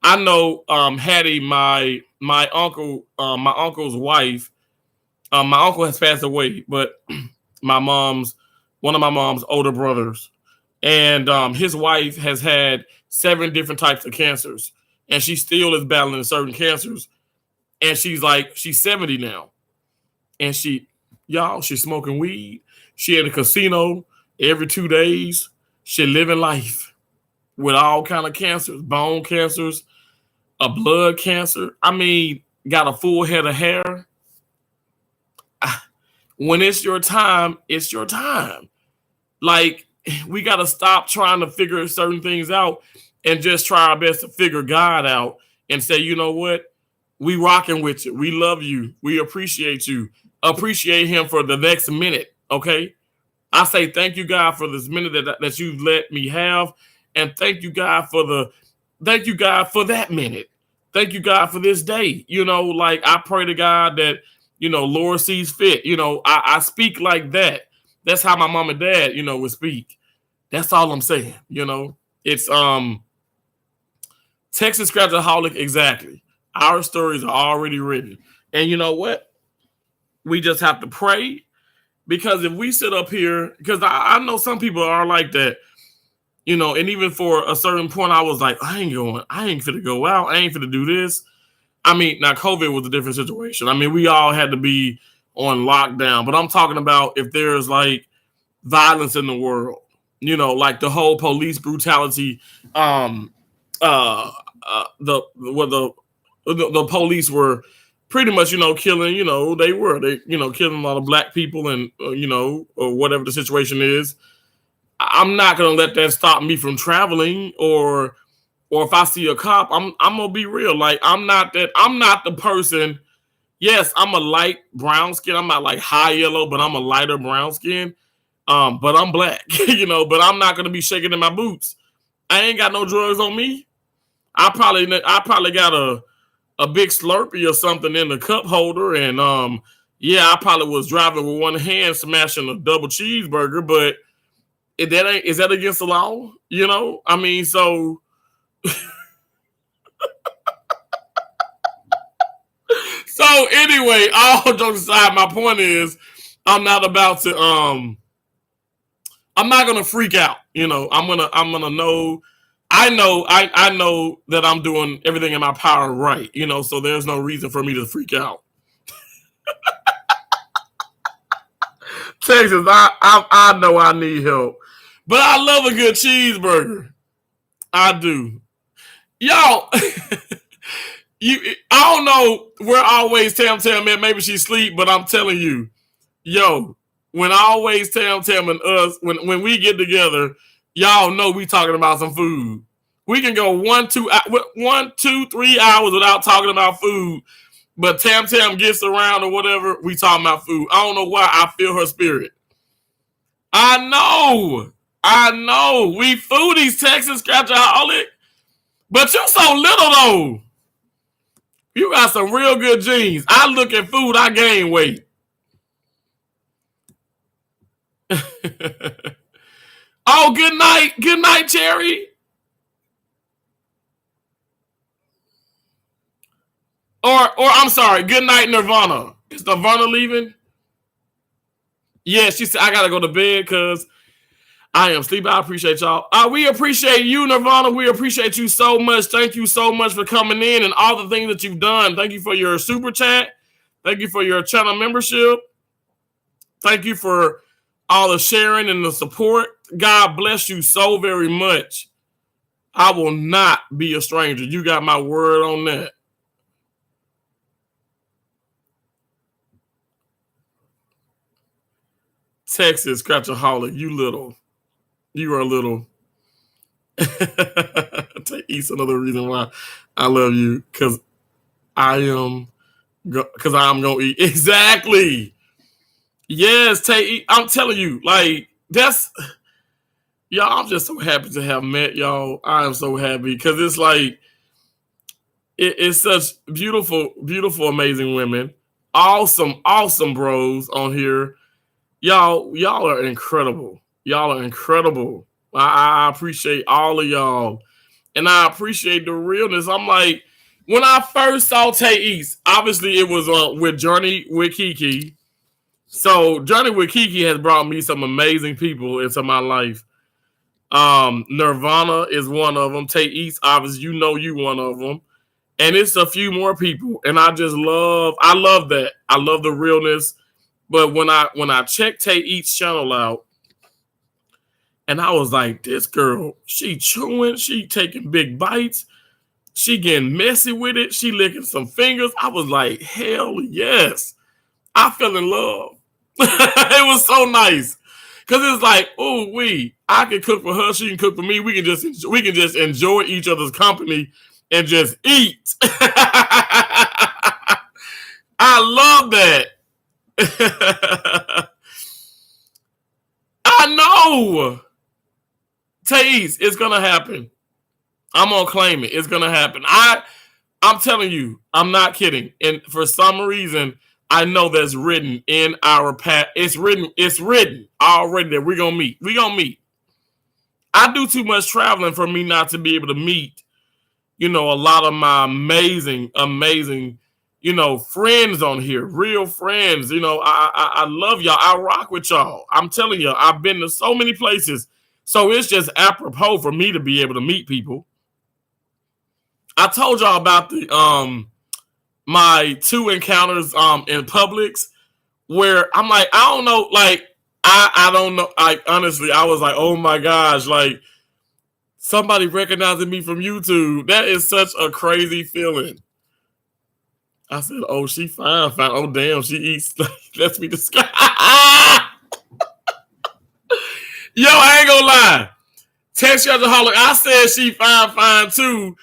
I know, Hattie, my uncle, my uncle's wife. My uncle has passed away, but one of my mom's older brothers, and his wife has had 7 different types of cancers, and she still is battling certain cancers. And she's 70 now, and she's smoking weed. She at a casino every 2 days. She living life with all kind of cancers, bone cancers, a blood cancer. I mean, got a full head of hair. When it's your time, it's your time. Like, we got to stop trying to figure certain things out and just try our best to figure God out and say, you know what? We rocking with you. We love you. We appreciate you. Appreciate him for the next minute, okay? I say thank you, God, for this minute that you've let me have. And thank you, God, for that minute. Thank you, God, for this day. You know, like, I pray to God that, you know, Lord sees fit. You know, I speak like that. That's how my mom and dad, you know, would speak. That's all I'm saying. You know, it's Texas Scratchaholic, exactly. Our stories are already written. And you know what? We just have to pray, because if we sit up here, because I know some people are like that. You know, and even for a certain point, I was like, I ain't finna go out. I ain't finna do this. I mean, now COVID was a different situation. I mean, we all had to be on lockdown, but I'm talking about if there's like violence in the world, like the whole police brutality. The police were pretty much, killing, killing a lot of black people and, or whatever the situation is. I'm not going to let that stop me from traveling or if I see a cop, I'm going to be real. Like, I'm not the person. Yes, I'm a light brown skin. I'm not like high yellow, but I'm a lighter brown skin. But I'm black, but I'm not going to be shaking in my boots. I ain't got no drugs on me. I probably got a big Slurpee or something in the cup holder. And, I probably was driving with one hand smashing a double cheeseburger, but is that against the law? I mean, so so anyway, all jokes aside, my point is I'm not about to I'm not gonna freak out. I'm gonna know. I know that I'm doing everything in my power right. So there's no reason for me to freak out. Texas, I know I need help, but I love a good cheeseburger. I do. Y'all, I don't know. We're always Tam, man. Maybe she sleep, but I'm telling you, when always Tam and us, when we get together, y'all know we talking about some food. We can go 1, 2, 3 hours without talking about food, but Tam gets around or whatever, we talking about food. I don't know why I feel her spirit. I know. We foodies, Texas Scratchaholic, but you so little though. You got some real good genes. I look at food, I gain weight. Oh, good night, Cherry. Or I'm sorry, good night, Nirvana. Is Nirvana leaving? Yeah, she said I gotta go to bed because I am sleeping. I appreciate y'all. We appreciate you, Nirvana. We appreciate you so much. Thank you so much for coming in and all the things that you've done. Thank you for your super chat. Thank you for your channel membership. Thank you for all the sharing and the support. God bless you so very much. I will not be a stranger. You got my word on that. Texas Scratchaholic, you are little. East another reason why I love you, because I'm gonna eat. Exactly. Yes, I'm telling you, like, that's y'all. I'm just so happy to have met y'all. I am so happy because it's like it's such beautiful, amazing women. Awesome bros on here. Y'all are incredible. I appreciate all of y'all. And I appreciate the realness. I'm like, when I first saw Tay East, obviously it was with Journey with Kiki. So Journey with Kiki has brought me some amazing people into my life. Nirvana is one of them. Tay East, obviously, you one of them. And it's a few more people. And I love that. I love the realness. But when I checked Tay East's channel out, and I was like, this girl, she chewing, she taking big bites, she getting messy with it, she licking some fingers. I was like, hell yes. I fell in love. It was so nice. Cause it's like, I can cook for her, she can cook for me. We can just enjoy each other's company and just eat. I love that. I know. Taze, it's gonna happen. I'm gonna claim it. It's gonna happen. I'm telling you, I'm not kidding. And for some reason, I know that's written in our path. It's written already that we're gonna meet. We're gonna meet. I do too much traveling for me not to be able to meet, a lot of my amazing, friends on here, real friends. I love y'all. I rock with y'all. I'm telling you, I've been to so many places. So it's just apropos for me to be able to meet people. I told y'all about the my 2 encounters in Publix where I'm like, I don't know, like, I don't know. Like, honestly, I was like, oh my gosh, like, somebody recognizing me from YouTube. That is such a crazy feeling. I said, oh, she fine. Oh, damn, she eats. Let's be disgusted. Yo, I ain't gonna lie. Textaholic, I said she fine too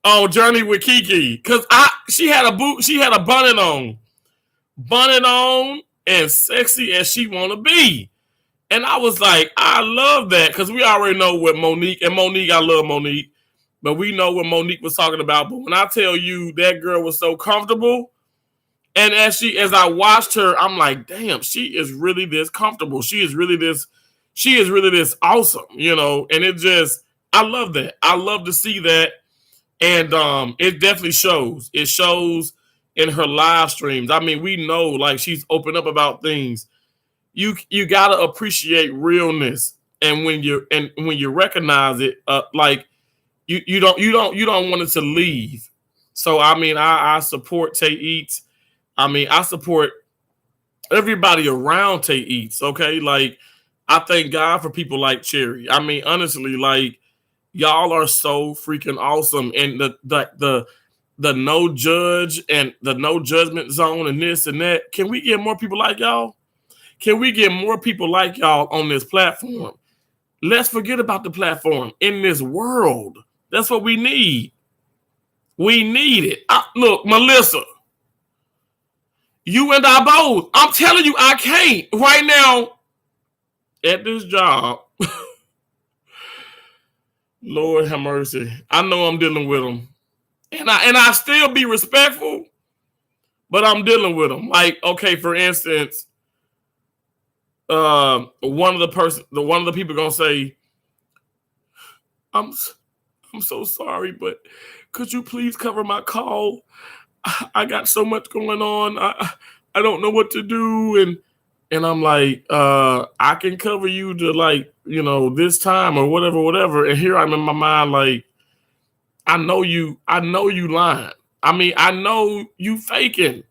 on Journey with Kiki. Cause she had a bonnet on and sexy as she wanna be. And I was like, I love that. Cause we already know what Monique, I love Monique, but we know what Monique was talking about. But when I tell you that girl was so comfortable, and as I watched her, I'm like, damn, she is really this comfortable. She is really this awesome, you know, and I love that. I love to see that. And it definitely shows. It shows in her live streams. I mean, we know like she's open up about things. You gotta appreciate realness. And when you recognize it, like you don't want it to leave. So I mean, I support Tay Eats. I mean, I support everybody around Tay Eats. Okay, like I thank God for people like Cherry. I mean, honestly, like y'all are so freaking awesome, and the no judge and the no judgment zone and this and that. Can we get more people like y'all? Can we get more people like y'all on this platform? Let's forget about the platform in this world. That's what we need. We need it. Look, Melissa, you and I both. I'm telling you, I can't right now at this job. Lord have mercy. I know I'm dealing with them, and I still be respectful, but I'm dealing with them. Like, okay, for instance, one of the people gonna say, I'm so sorry, but could you please cover my call? I got so much going on. I don't know what to do, and I'm like, I can cover you to like, you know, this time or whatever. And here I'm in my mind like, I know you lying. I mean, I know you faking.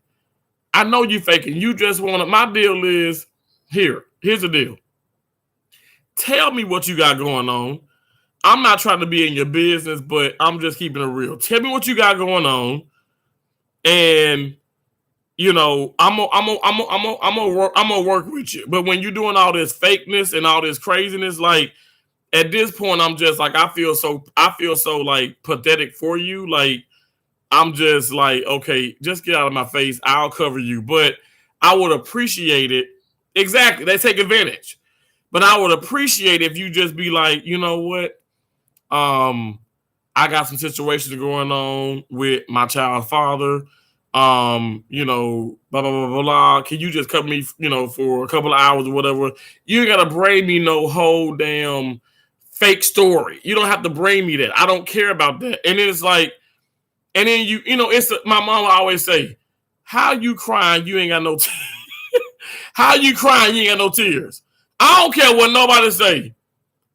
You just want to, my deal is here's the deal. Tell me what you got going on. I'm not trying to be in your business, but I'm just keeping it real. Tell me what you got going on. And you know, I'm gonna work with you. But when you're doing all this fakeness and all this craziness, like at this point, I'm just like, I feel so like pathetic for you. Like I'm just like, okay, just get out of my face. I'll cover you. But I would appreciate it. Exactly. They take advantage. But I would appreciate if you just be like, you know what? I got some situations going on with my child's father. You know, blah, blah, blah, blah, blah. Can you just cover me, you know, for a couple of hours or whatever? You ain't got to bring me no whole damn fake story. You don't have to bring me that. I don't care about that. And then it's like, and then you know, my mom always say, how you crying? You ain't got no tears. How you crying? You ain't got no tears. I don't care what nobody say.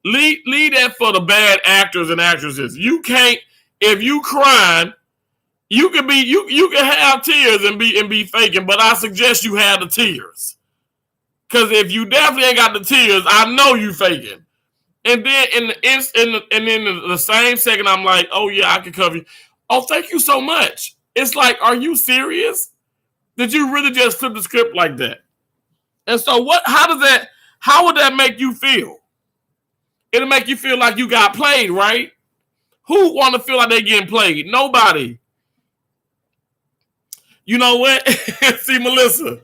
Leave that for the bad actors and actresses. You can't, if you crying, you can have tears and be faking, but I suggest you have the tears. Because if you definitely ain't got the tears, I know you faking. And then in the same second, I'm like, oh yeah, I can cover you. Oh, thank you so much. It's like, are you serious? Did you really just flip the script like that? And so how would that make you feel? It'll make you feel like you got played, right? Who want to feel like they getting played? Nobody. You know what? See, Melissa,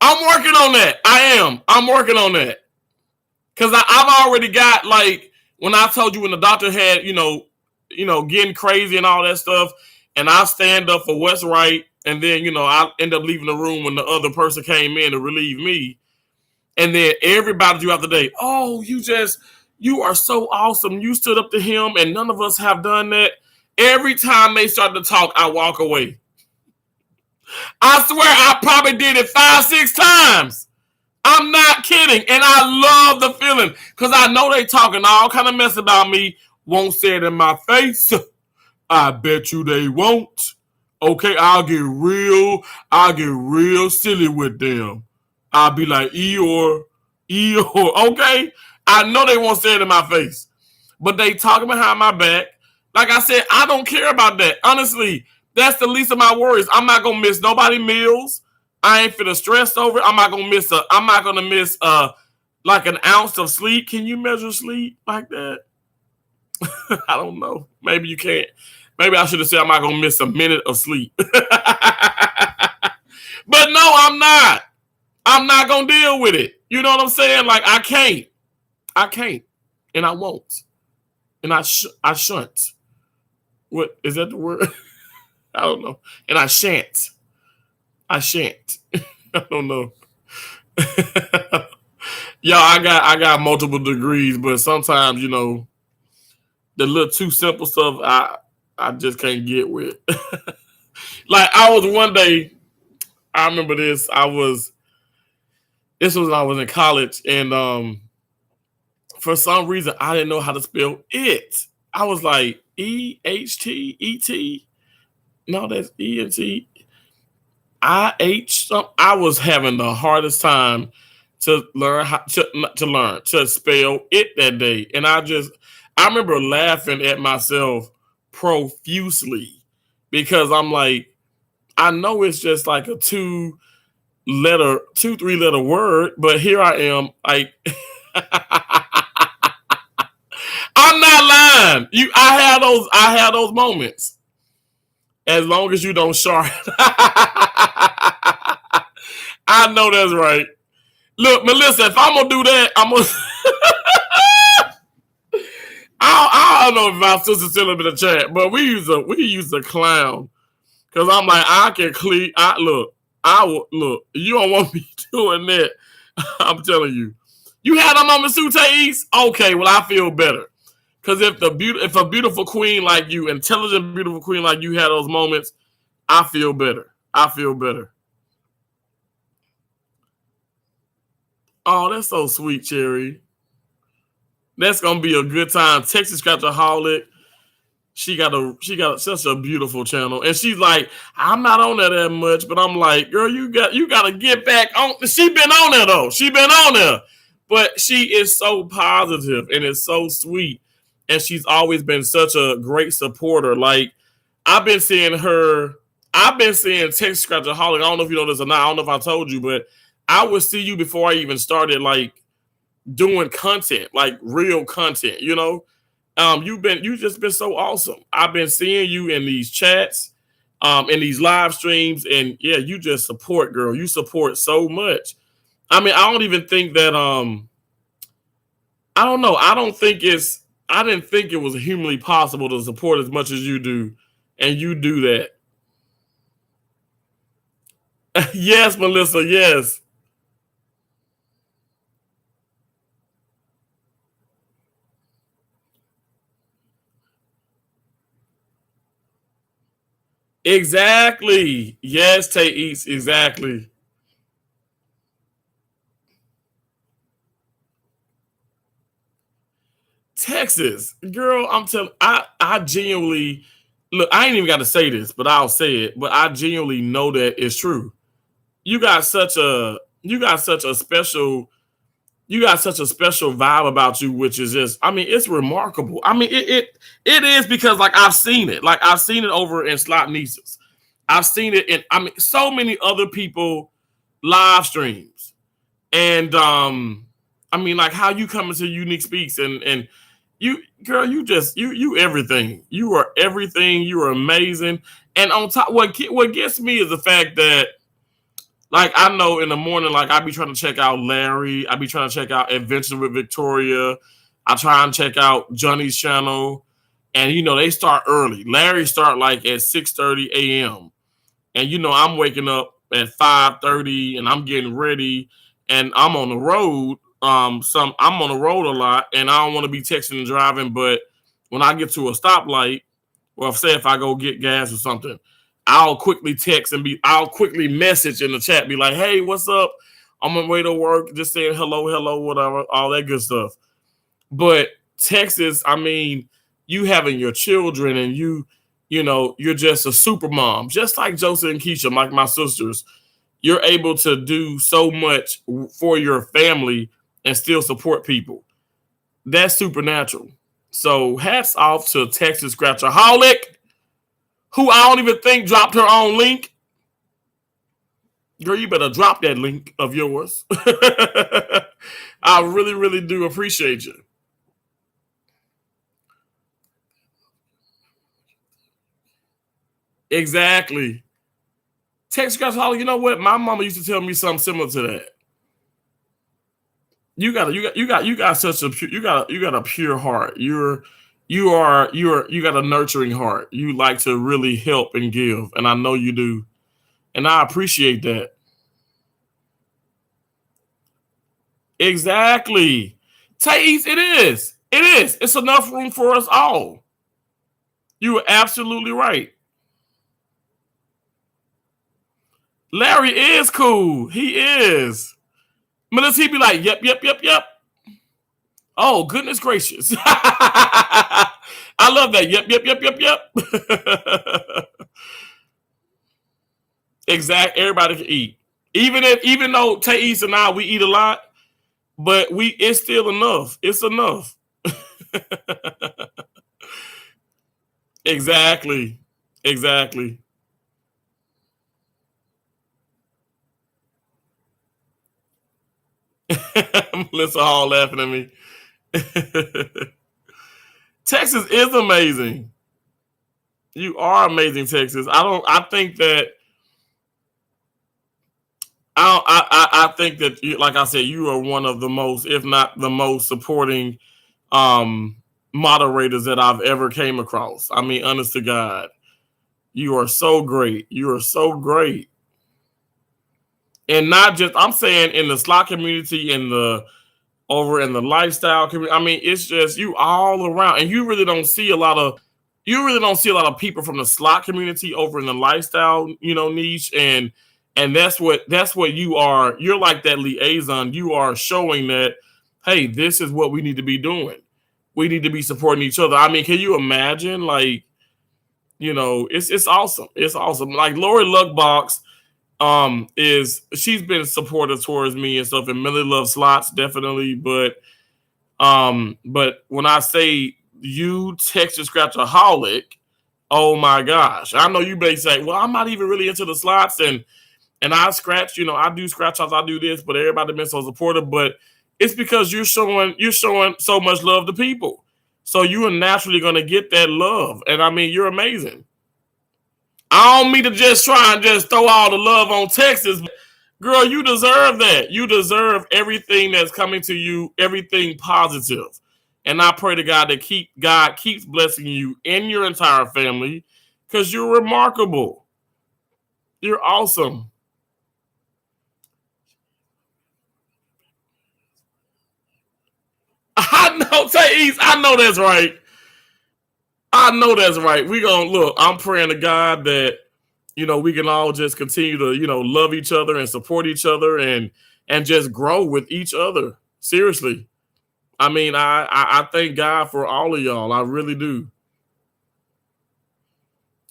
I'm working on that. I'm working on that. Because I've already got, like, when I told you when the doctor had, you know, getting crazy and all that stuff, and I stand up for what's right, and then, you know, I end up leaving the room when the other person came in to relieve me. And then everybody throughout the day, oh, you are so awesome. You stood up to him, and none of us have done that. Every time they start to talk, I walk away. I swear I probably did it 5-6 times. I'm not kidding. And I love the feeling because I know they talking all kind of mess about me. Won't say it in my face. I bet you they won't. Okay, I'll get real silly with them. I'll be like, Eeyore, Eeyore. Okay? I know they won't say it in my face, but they talking behind my back. Like I said, I don't care about that. Honestly, that's the least of my worries. I'm not gonna miss nobody meals. I ain't finna stress over it. I'm not gonna miss like an ounce of sleep. Can you measure sleep like that? I don't know. Maybe you can't. Maybe I should have said I'm not gonna miss a minute of sleep. But no, I'm not. I'm not gonna deal with it. You know what I'm saying? Like I can't, and I won't, and I shan't. What is that the word? I don't know. And I shan't. I don't know. Y'all, I got multiple degrees, but sometimes the little too simple stuff I just can't get with. Like I was one day, I remember this. This was when I was in college, and for some reason I didn't know how to spell it. I was like EHTET. No, that's ENT. IH. I was having the hardest time to learn how to spell it that day, and I remember laughing at myself profusely because I'm like, I know it's just like a 3-letter word, but here I am, like, I'm not lying. I had those moments. As long as you don't shart. I know that's right. Look, Melissa, if I'm gonna do that, I'm gonna. I don't know if my sister's still in the chat, but we use a clown because I'm like I can clean. Look. You don't want me doing that. I'm telling you. You had a moment, Thais? Okay, well I feel better because if a beautiful queen like you, intelligent beautiful queen like you, had those moments, I feel better. Oh, that's so sweet, Cherry. That's gonna be a good time. Texas Scratchaholic. She got such a beautiful channel, and she's like, I'm not on there that much, but I'm like, girl, you gotta get back on. She been on there though. She been on there, but she is so positive and it's so sweet, and she's always been such a great supporter. Like I've been seeing Texas Scratchaholic. I don't know if you know this or not. I don't know if I told you, but I would see you before I even started like doing content, like real content, you just been so awesome. I've been seeing you in these chats, in these live streams, and yeah, you just support, girl. You support so much. I mean, I don't even think that I don't know. I didn't think it was humanly possible to support as much as you do, and you do that. Yes, Melissa, yes. Exactly. Yes, Thais, exactly. Texas, girl, I'm telling I genuinely look, I ain't even got to say this, but I'll say it. But I genuinely know that it's true. You got such a you got such a special you got such a special vibe about you, which is just, I mean, it's remarkable. I mean, it is because like I've seen it. Like I've seen it over in Slot Nieces. I've seen it in, I mean, so many other people live streams. And I mean, like how you come into Unique Speaks and you, girl, you everything. You are everything. You are amazing. And on top, what gets me is the fact that, like, I know in the morning, like I be trying to check out Larry. I be trying to check out Adventure with Victoria. I try and check out Johnny's channel, and they start early. Larry start like at 6:30 a.m. and I'm waking up at 5:30 and I'm getting ready and I'm on the road. I'm on the road a lot and I don't want to be texting and driving, but when I get to a stoplight, or say if I go get gas or something, I'll quickly text and I'll quickly message in the chat, be like, hey, what's up? I'm on my way to work, just saying hello, whatever, all that good stuff. But Texas, I mean, you having your children and you're just a super mom, just like Joseph and Keisha, like my sisters. you're able to do so much for your family and still support people. That's supernatural. So hats off to Texas Scratchaholic, who I don't even think dropped her own link. Girl, you better drop that link of yours. I really, really do appreciate you. Exactly. Texas Scratchaholic, you know what? My mama used to tell me something similar to that. You got such a you got a pure heart. You got a nurturing heart. You like to really help and give, and I know you do, and I appreciate that. Exactly, Thais, it is. It is. It's enough room for us all. You are absolutely right. Larry is cool. He is. But does he be like, yep, yep, yep, yep? Oh, goodness gracious. I love that. Yep, yep, yep, yep, yep. Exactly. Everybody can eat. Even though Thais and I, we eat a lot, but it's still enough. It's enough. Exactly. Exactly. Melissa Hall laughing at me. Texas is amazing. You are amazing, Texas. I think that I think that like I said, you are one of the most, if not the most, supporting um moderators that I've ever came across. I mean, honest to God, you are so great. You are so great. And not just, I'm saying, in the slot community, in the over in the lifestyle community. I mean, it's just you all around, and you really don't see a lot of people from the slot community over in the lifestyle, niche, and that's what you are. You're like that liaison. You are showing that, hey, this is what we need to be doing. We need to be supporting each other. I mean, can you imagine? Like, it's awesome. It's awesome. Like Lori Luckbox, she's been supportive towards me and stuff, and Millie Love Slots definitely. But when I say you Texas Scratchaholic, oh my gosh, I know you may say, well, I'm not even really into the slots, and I scratch, I do scratch offs, I do this, but everybody been so supportive. But it's because you're showing so much love to people, so you are naturally going to get that love. And I mean, you're amazing. I don't mean to just try and just throw all the love on Texas. Girl, you deserve that. You deserve everything that's coming to you, everything positive. And I pray to God that God keeps blessing you and your entire family, because you're remarkable. You're awesome. I know, Thais. I know that's right. I know that's right. We gonna look. I'm praying to God that we can all just continue to love each other and support each other and just grow with each other. Seriously, I mean, I thank God for all of y'all. I really do.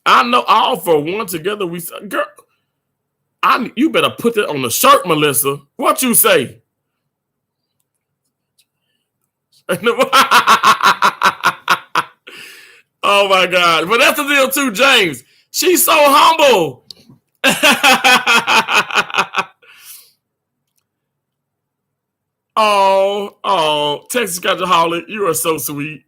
I know all for one together. Girl, you better put that on the shirt, Melissa. What you say? Oh my God! But that's the deal too, James. She's so humble. Oh, Texas Scratchaholic, you are so sweet.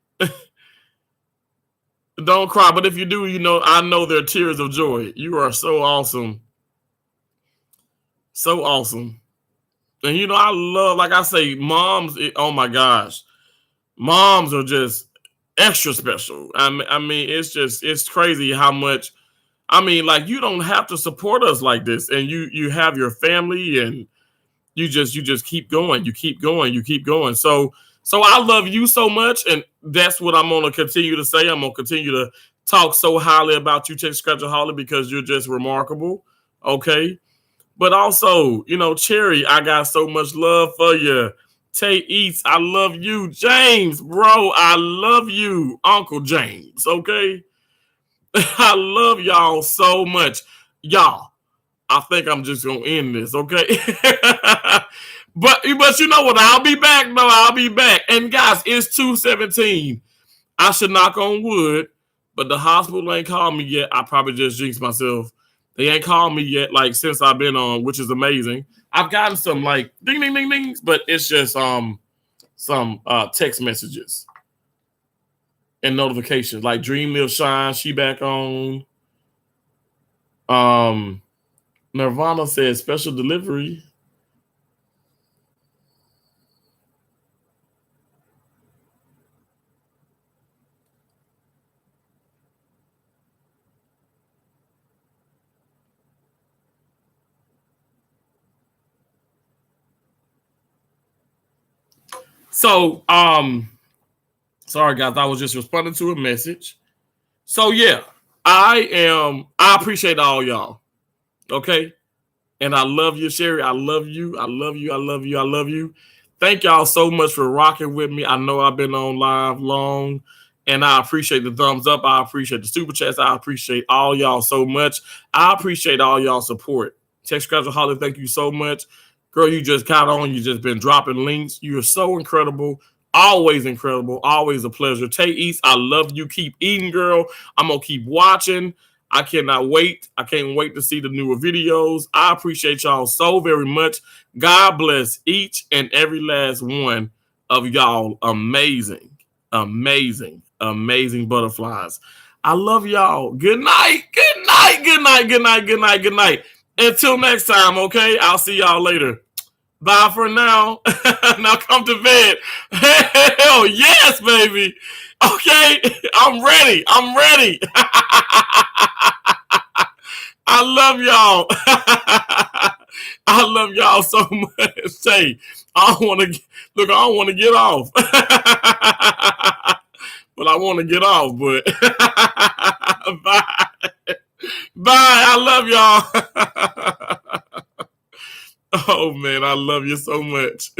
Don't cry, but if you do, I know they're tears of joy. You are so awesome. So awesome. And I love, like I say, moms, oh my gosh. Moms are just extra special. I mean, it's crazy how much, I mean, like, you don't have to support us like this. And you have your family, and you just keep going. You keep going. You keep going. So I love you so much, and that's what I'm gonna continue to say. I'm gonna continue to talk so highly about you, Texas Scratchaholic, because you're just remarkable. Okay. But also, Cherry, I got so much love for you. Tay Eats, I love you. James, bro, I love you. Uncle James, okay? I love y'all so much. Y'all, I think I'm just gonna end this, okay? but you know what? I'll be back. No, I'll be back. And guys, it's 2:17. I should knock on wood, but the hospital ain't called me yet. I probably just jinxed myself. They ain't called me yet, like since I've been on, which is amazing. I've gotten some like ding ding ding dings, but it's just some text messages and notifications like Dream Live Shine. She back on. Nirvana says special delivery. So, sorry guys, I was just responding to a message. So yeah, I appreciate all y'all. Okay. And I love you, Sherry. I love you. I love you. I love you. I love you. Thank y'all so much for rocking with me. I know I've been on live long, and I appreciate the thumbs up. I appreciate the super chats. I appreciate all y'all so much. I appreciate all y'all support. Text Scratcher Holly, thank you so much. Girl, you just caught on. You just been dropping links. You are so incredible. Always incredible. Always a pleasure. Tay East, I love you. Keep eating, girl. I'm going to keep watching. I cannot wait. I can't wait to see the newer videos. I appreciate y'all so very much. God bless each and every last one of y'all. Amazing, amazing, amazing butterflies. I love y'all. Good night. Good night. Good night. Good night. Good night. Good night. Until next time, okay? I'll see y'all later. Bye for now. Now come to bed. Hell yes, baby. Okay, I'm ready. I'm ready. I love y'all. I love y'all so much. Say, I don't want to look. I don't want to get off, but I want to get off. But bye, bye. I love y'all. Oh man, I love you so much.